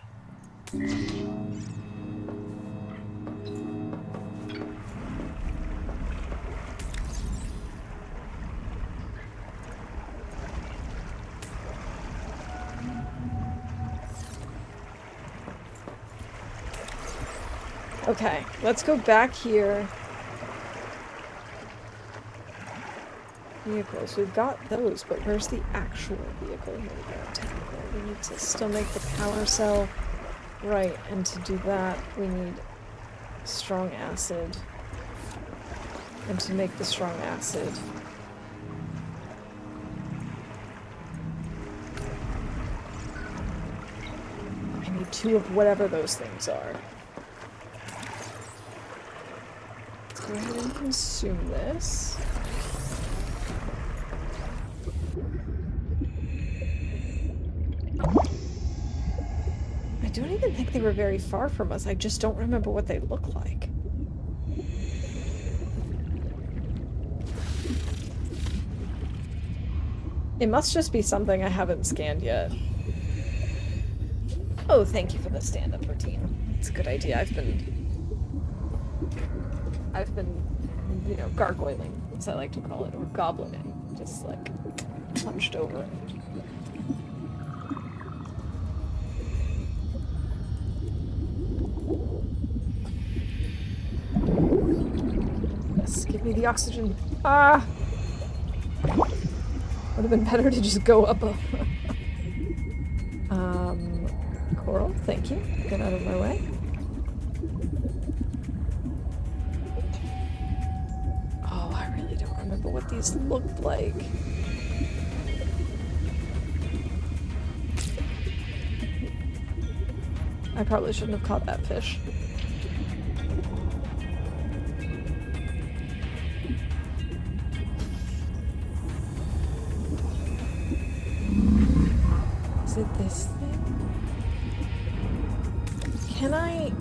Okay, let's go back here. Vehicles, we've got those, but where's the actual vehicle? Here we go, technical. We need to still make the power cell. Right, and to do that, we need strong acid. And to make the strong acid, I need 2 of whatever those things are. Let's go ahead and consume this. I don't even think they were very far from us. I just don't remember what they look like. It must just be something I haven't scanned yet. Oh, thank you for the stand-up routine. It's a good idea. I've been, you know, gargoyling, as I like to call it, or goblining. Just, like, hunched over. Yes, give me the oxygen. Ah! Would have been better to just go up a... Coral, thank you. Get out of my way. Oh, I really don't remember what these looked like. I probably shouldn't have caught that fish. Is it this thing? Can I...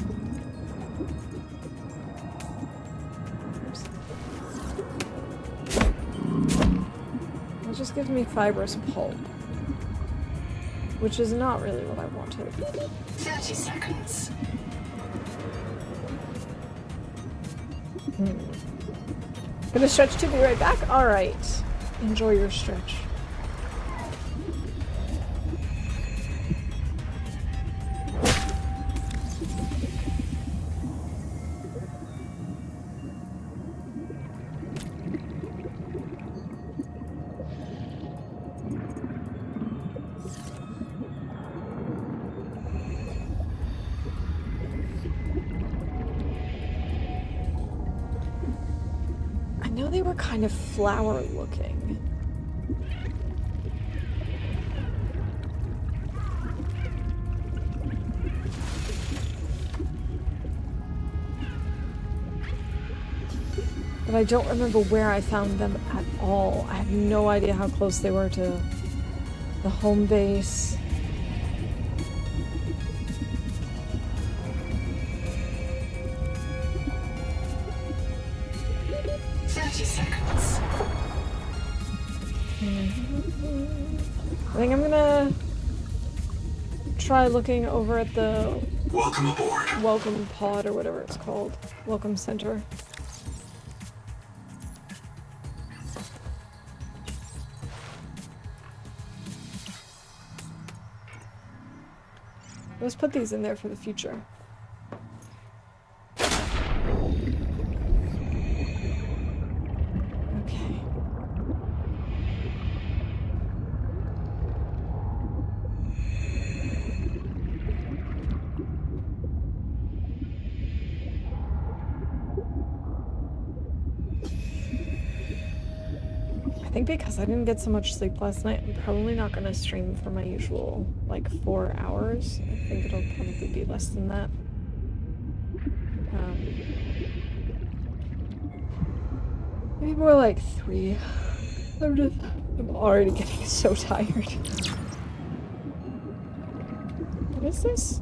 Oops. It just gives me fibrous pulp. Which is not really what I wanted. 30 seconds. Gonna stretch to be right back? Alright. Enjoy your stretch. They were kind of flower looking. But I don't remember where I found them at all. I have no idea how close they were to the home base. I think I'm gonna try looking over at the Welcome aboard. Welcome pod or whatever it's called. Welcome center. Let's put these in there for the future. I think because I didn't get so much sleep last night, I'm probably not going to stream for my usual, like, 4 hours. I think it'll probably be less than that. Maybe more like 3. I'm already getting so tired. What is this?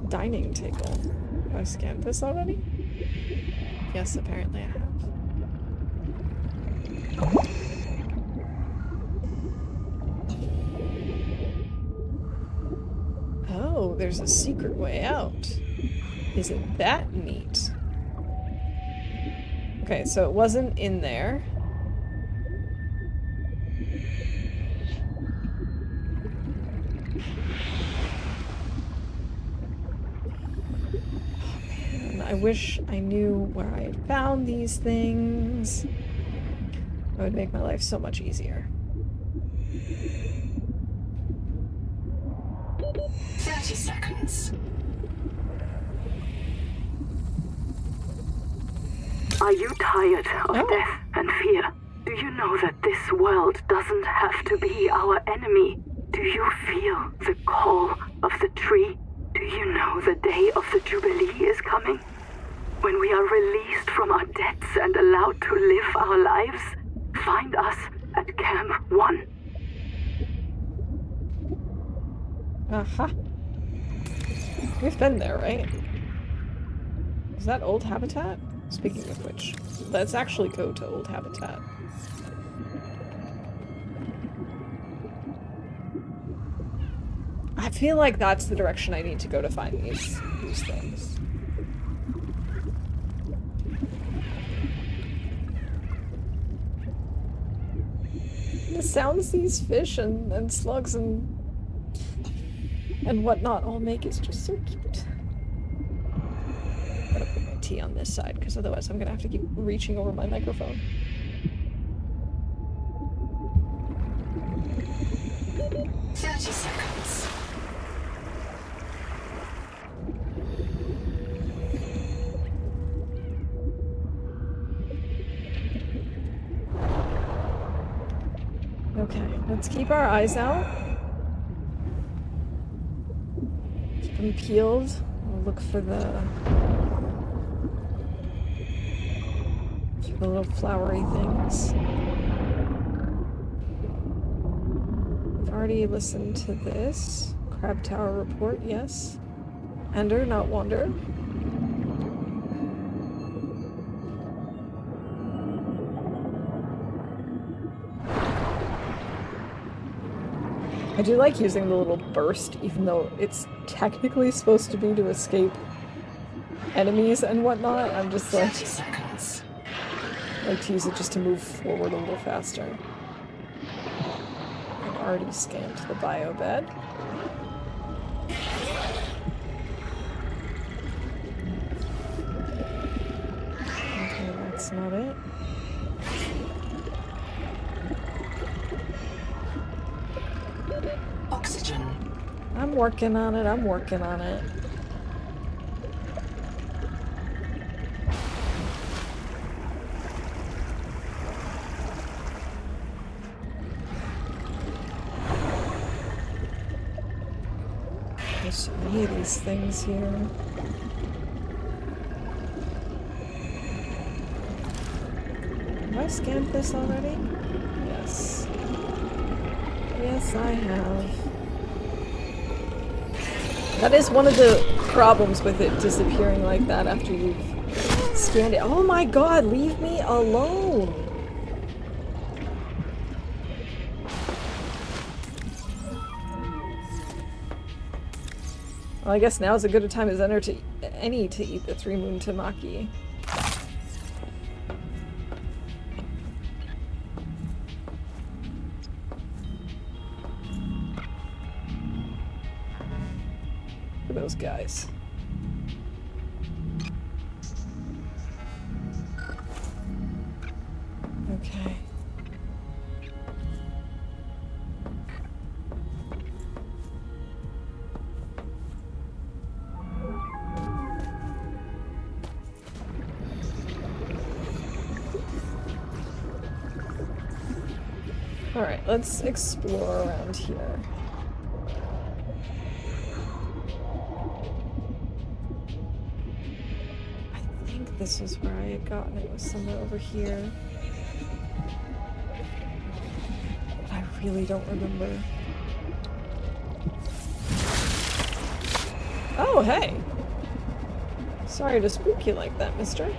Dining table. I scanned this already? Yes, apparently I have. Oh, there's a secret way out. Isn't that neat? Okay, so it wasn't in there. I wish I knew where I had found these things. It would make my life so much easier. 30 seconds. Are you tired of death and fear? Do you know that this world doesn't have to be our enemy? Do you feel the call of the tree? Do you know the day of the Jubilee is coming? When we are released from our debts and allowed to live our lives? Find us at Camp 1. Aha. We've been there, right? Is that old habitat? Speaking of which, let's actually go to old habitat. I feel like that's the direction I need to go to find these things. The sounds these fish and slugs and whatnot all make is just so cute. I'm gonna put my tea on this side because otherwise I'm gonna have to keep reaching over my microphone. Seconds. Okay, let's keep our eyes out. Keep them peeled. We'll look for the little flowery things. I've already listened to this. Crab Tower report, yes. Ender, not wander. I do like using the little burst, even though it's technically supposed to be to escape enemies and whatnot. I'm just like, to use it just to move forward a little faster. I've already scanned the bio bed. Okay, that's not it. Oxygen. I'm working on it, I'm working on it. There's so many of these things here. Have I scanned this already? Yes. Yes, I have. That is one of the problems with it disappearing like that after you've scanned it. Oh my god, leave me alone! Well, I guess now is as good a time as any to eat the 3-moon tamaki. For those guys. Okay. Alright, let's explore around here. I think this is where I had gotten it. It was somewhere over here. But I really don't remember. Oh, hey! Sorry to spook you like that, mister.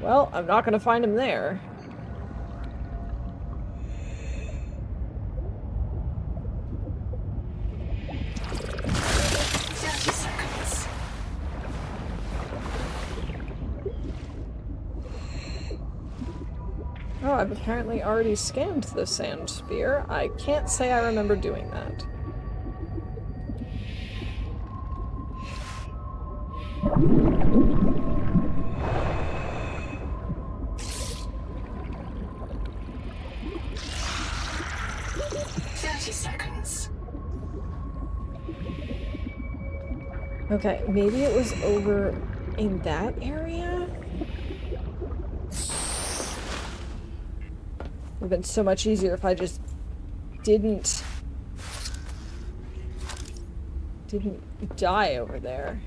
Well, I'm not gonna find him there. Oh, I've apparently already scanned the sand spear. I can't say I remember doing that. Okay, maybe it was over in that area? It would have been so much easier if I just didn't die over there.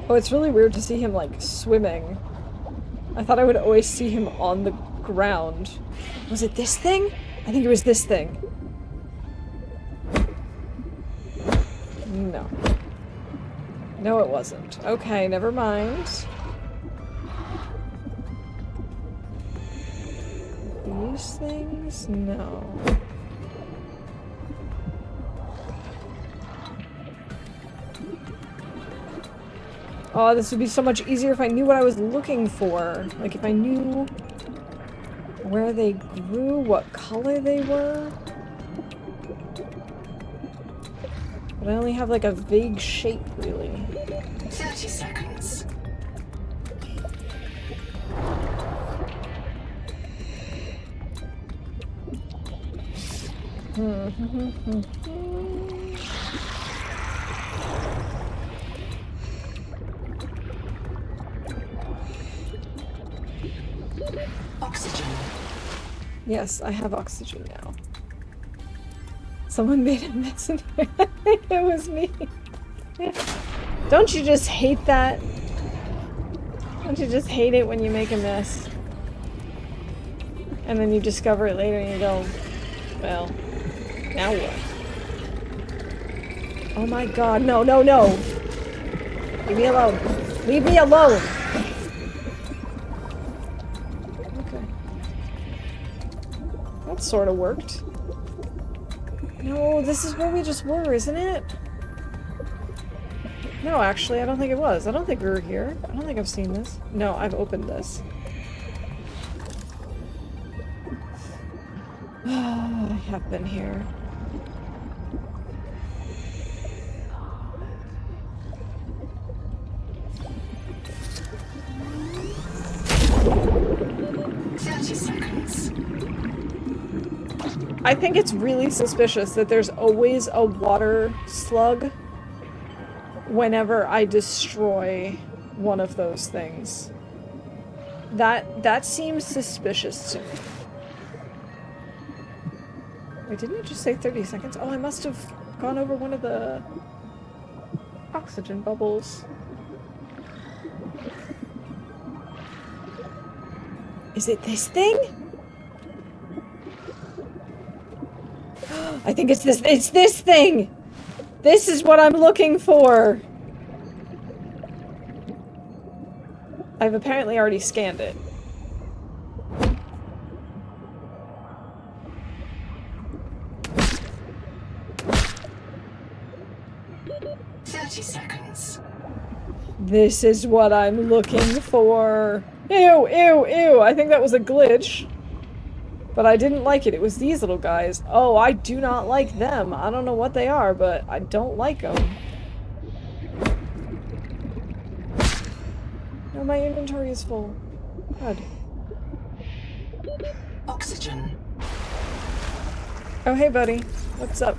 Oh, it's really weird to see him, like, swimming. I thought I would always see him on the ground. Was it this thing? I think it was this thing. No. No, it wasn't. Okay, never mind. These things? No. Oh, this would be so much easier if I knew what I was looking for. Like, if I knew where they grew, what color they were. But I only have, like, a vague shape, really. 30 seconds. Oxygen. Yes, I have oxygen now. Someone made a mess in here. I think it was me. Don't you just hate that? Don't you just hate it when you make a mess? And then you discover it later and you go, well, now what? Oh my god, no, no, no! Leave me alone. Leave me alone! Okay. That sort of worked. No, this is where we just were, isn't it? No, actually, I don't think it was. I don't think we were here. I don't think I've seen this. No, I've opened this. I have been here. I think it's really suspicious that there's always a water slug whenever I destroy one of those things. That seems suspicious to me. Wait, didn't it just say 30 seconds? Oh, I must have gone over one of the oxygen bubbles. Is it this thing? I think it's this thing! This is what I'm looking for! I've apparently already scanned it. This is what I'm looking for. Ew, ew, ew. I think that was a glitch. But I didn't like it. It was these little guys. Oh, I do not like them. I don't know what they are, but I don't like them. No, my inventory is full. God. Oxygen. Oh, hey, buddy. What's up?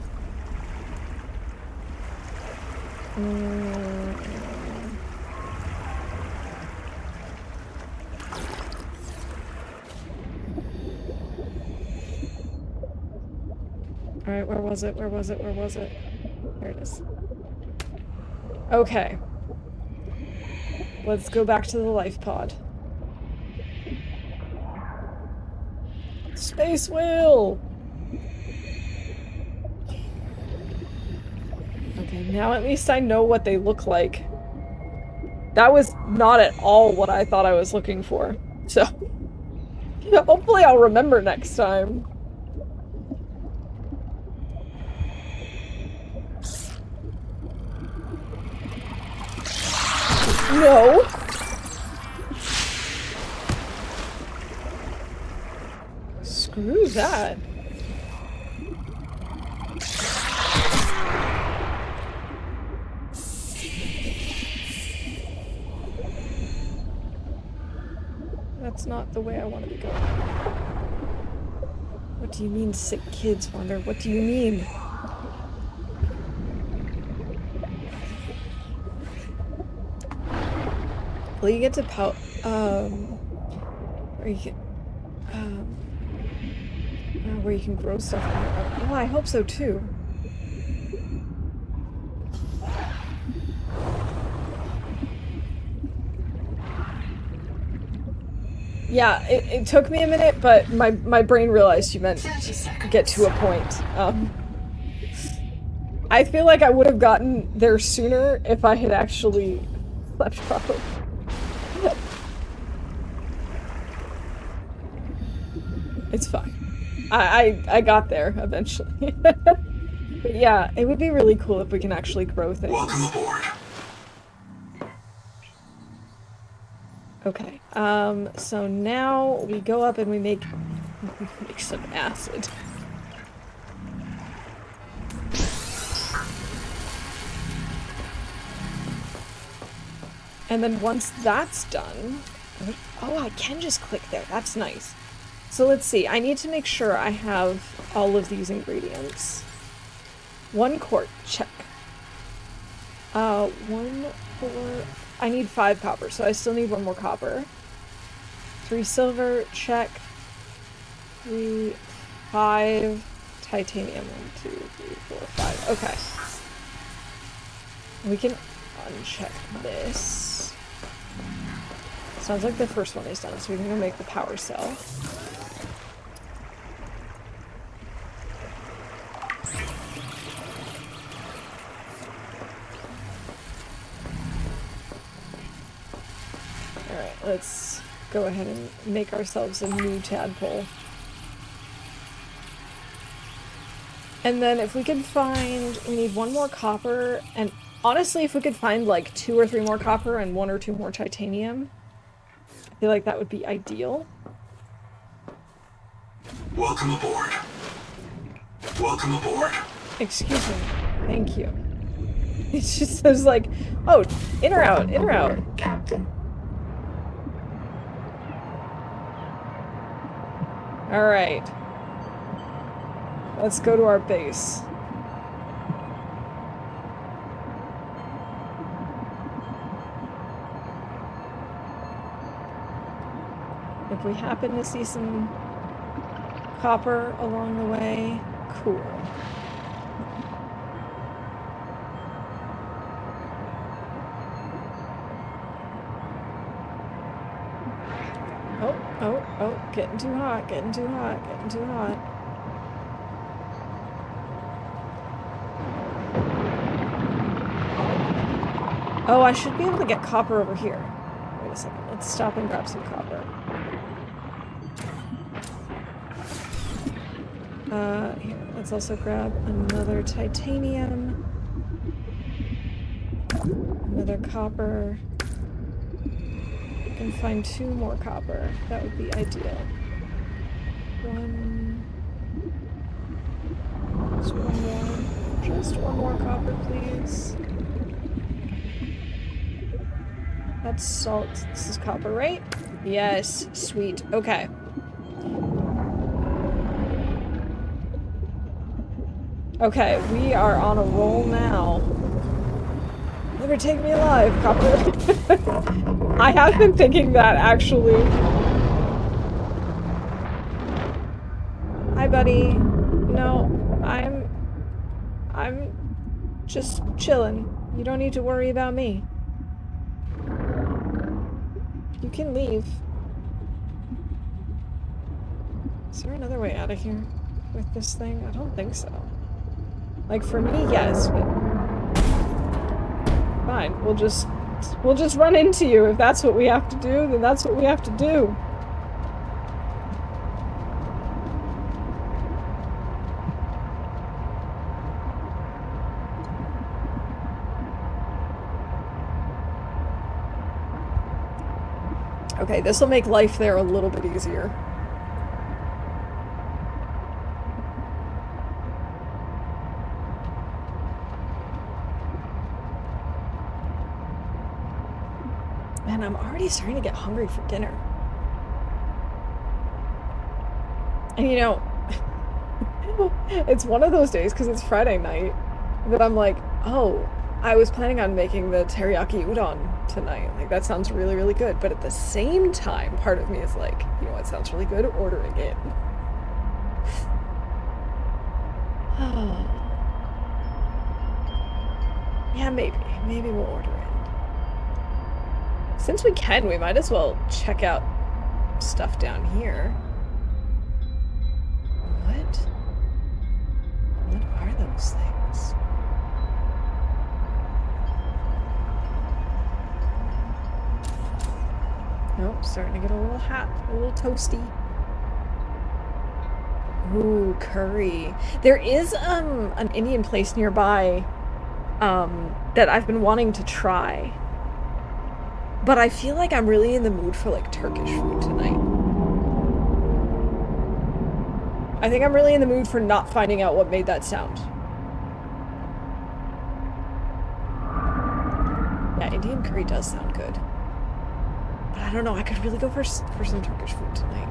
Alright, where was it? Where was it? Where was it? There it is. Okay. let's go back to the life pod. Space whale! Okay, now at least I know what they look like. That was not at all what I thought I was looking for. So, hopefully I'll remember next time. No! Screw that. That's not the way I want to be going. What do you mean, sick kids, Wonder? What do you mean? Will you get to where you can grow stuff in there? Oh, I hope so too. Yeah, it took me a minute, but my brain realized you meant get to a point. I feel like I would have gotten there sooner if I had actually slept properly. It's fine. I got there eventually. But yeah, it would be really cool if we can actually grow things. Welcome aboard. Okay, so now we go up and we make some acid. And then once that's done... Oh, I can just click there. That's nice. So let's see. I need to make sure I have all of these ingredients. 1 quart, check. 1, 4... I need 5 copper, so I still need 1 more copper. 3 silver, check. 3, 5 titanium. 1, 2, 3, 4, 5. Okay. We can uncheck this. Sounds like the first one is done, so we can go make the power cell. Alright, let's go ahead and make ourselves a new tadpole. And then if we could find... We need 1 more copper, and honestly, if we could find like 2 or 3 more copper and 1 or 2 more titanium, I feel like that would be ideal. Welcome aboard. Welcome aboard. Excuse me. Thank you. It just says like, oh, in or out, in or out. Captain. Alright. Let's go to our base. If we happen to see some copper along the way, cool. Oh, getting too hot, getting too hot, getting too hot. Oh, I should be able to get copper over here. Wait a second, let's stop and grab some copper. Here, let's also grab another titanium. Another copper. We can find 2 more copper. That would be ideal. 1... Just 1 more. Just 1 more copper, please. That's salt. This is copper, right? Yes. Sweet. Okay. Okay, we are on a roll now. Never take me alive, copper. I have been thinking that, actually. Hi, buddy. No, I'm just chilling. You don't need to worry about me. You can leave. Is there another way out of here with this thing? I don't think so. Like, for me, yes, but... Fine, we'll just run into you. If that's what we have to do, then that's what we have to do. Okay, this will make life there a little bit easier. Man, I'm already starting to get hungry for dinner. And you know, it's one of those days, because it's Friday night, that I'm like, oh, I was planning on making the teriyaki udon tonight. Like, that sounds really, really good. But at the same time, part of me is like, you know what sounds really good? Ordering it. Yeah, maybe we'll order it. Since we can, we might as well check out stuff down here. What are those things? Nope, starting to get a little hot, a little toasty. Ooh, curry. There is an Indian place nearby that I've been wanting to try. But I feel like I'm really in the mood for like Turkish food tonight. I think I'm really in the mood for not finding out what made that sound. Yeah, Indian curry does sound good. But I don't know, I could really go for some Turkish food tonight.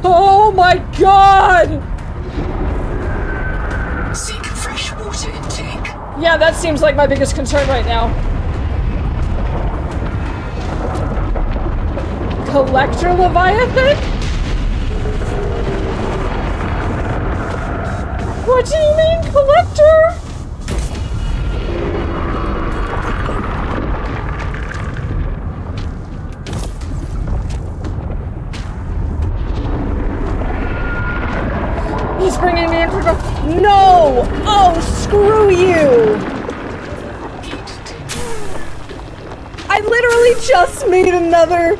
Oh my god! Seek fresh water intake. Yeah, that seems like my biggest concern right now. Collector Leviathan? What do you mean, collector? He's bringing me into the... No! Oh, screw you! I literally just made another...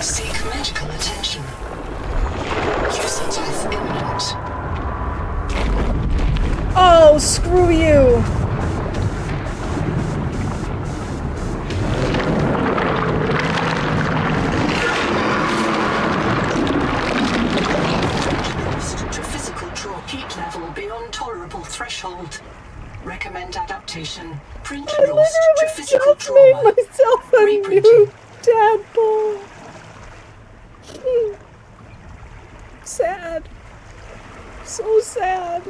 Seek medical attention. User death imminent. Oh, screw you! Threshold. Recommend adaptation. Print I lost to literally physical just trauma. made myself a new tadpole. Sad. So sad.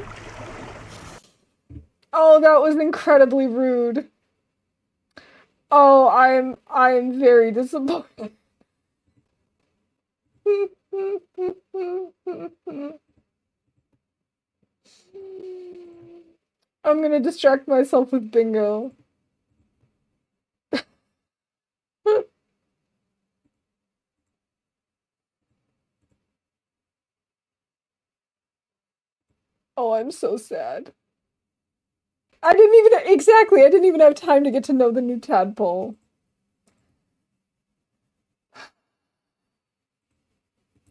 Oh, that was incredibly rude. Oh, I'm very disappointed. I'm gonna distract myself with bingo. Oh, I'm so sad. I didn't even have time to get to know the new tadpole.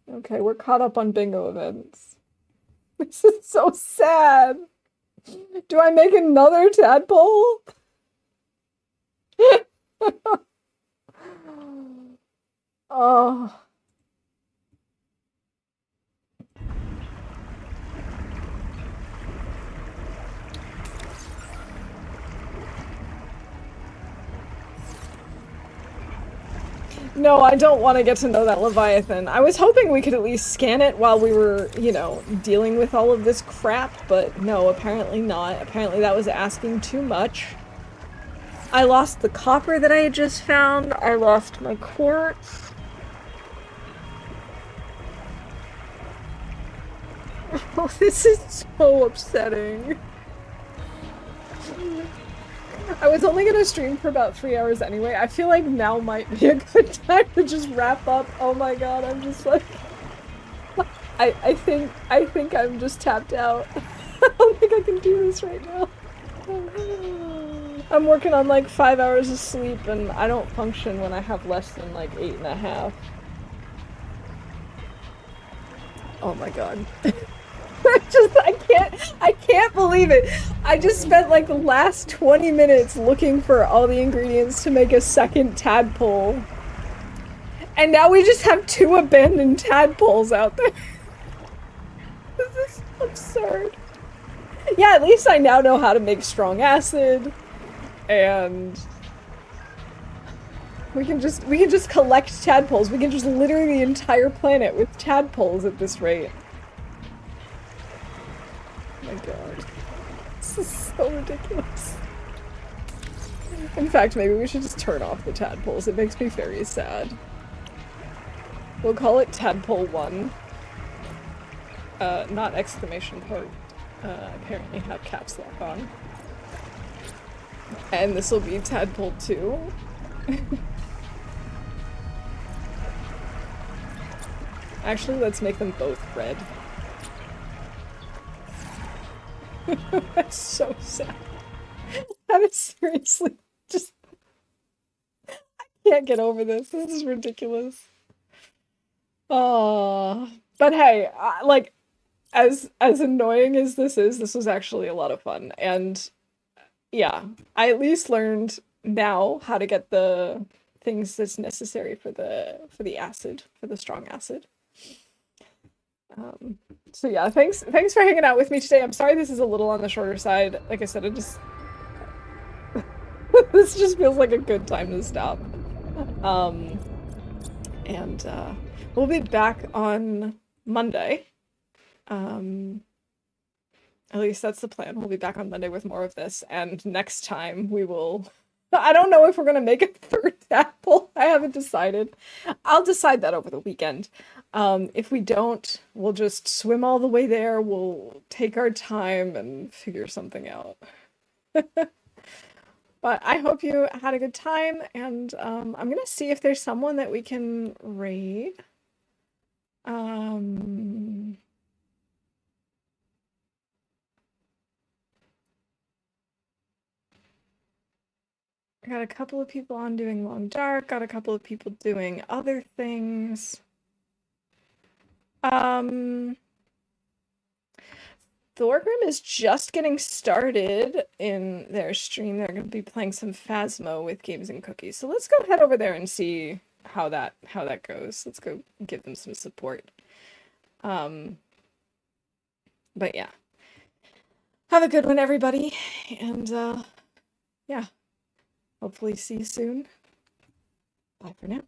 Okay, we're caught up on bingo events. This is so sad. Do I make another tadpole? Oh. No, I don't want to get to know that Leviathan. I was hoping we could at least scan it while we were, you know, dealing with all of this crap, but no, apparently not. Apparently that was asking too much. I lost the copper that I had just found. I lost my quartz. Oh, this is so upsetting. I was only gonna stream for about 3 hours anyway. I feel like now might be a good time to just wrap up. Oh my god, I'm just like... I think I'm just tapped out. I don't think I can do this right now. I'm working on like 5 hours of sleep and I don't function when I have less than like 8.5. Oh my god. I can't believe it. I just spent like the last 20 minutes looking for all the ingredients to make a second tadpole. And now we just have 2 abandoned tadpoles out there. This is absurd. Yeah, at least I now know how to make strong acid. And we can just collect tadpoles. We can just litter the entire planet with tadpoles at this rate. Oh my god. This is so ridiculous. In fact, maybe we should just turn off the tadpoles. It makes me very sad. We'll call it Tadpole 1. Not exclamation point. Apparently have caps lock on. And this will be Tadpole 2. Actually, let's make them both red. That's so sad. That is seriously just... I can't get over this. This is ridiculous. Oh, but hey, like, as annoying as this was actually a lot of fun. And yeah, I at least learned now how to get the things that's necessary for the acid, for the strong acid. So yeah, thanks for hanging out with me today. I'm sorry this is a little on the shorter side. Like I said, it just this just feels like a good time to stop. And we'll be back on Monday. At least that's the plan. We'll be back on Monday with more of this, and next time we will... I don't know if we're gonna make a third tadpole. I haven't decided. I'll decide that over the weekend. If we don't, we'll just swim all the way there. We'll take our time and figure something out. But I hope you had a good time, and I'm gonna see if there's someone that we can raid. I got a couple of people on doing Long Dark, got a couple of people doing other things. Thorgrim is just getting started in their stream. They're going to be playing some Phasmo with Games and Cookies. So let's go head over there and see how that goes. Let's go give them some support. But yeah. Have a good one, everybody. And yeah. Hopefully see you soon. Bye for now.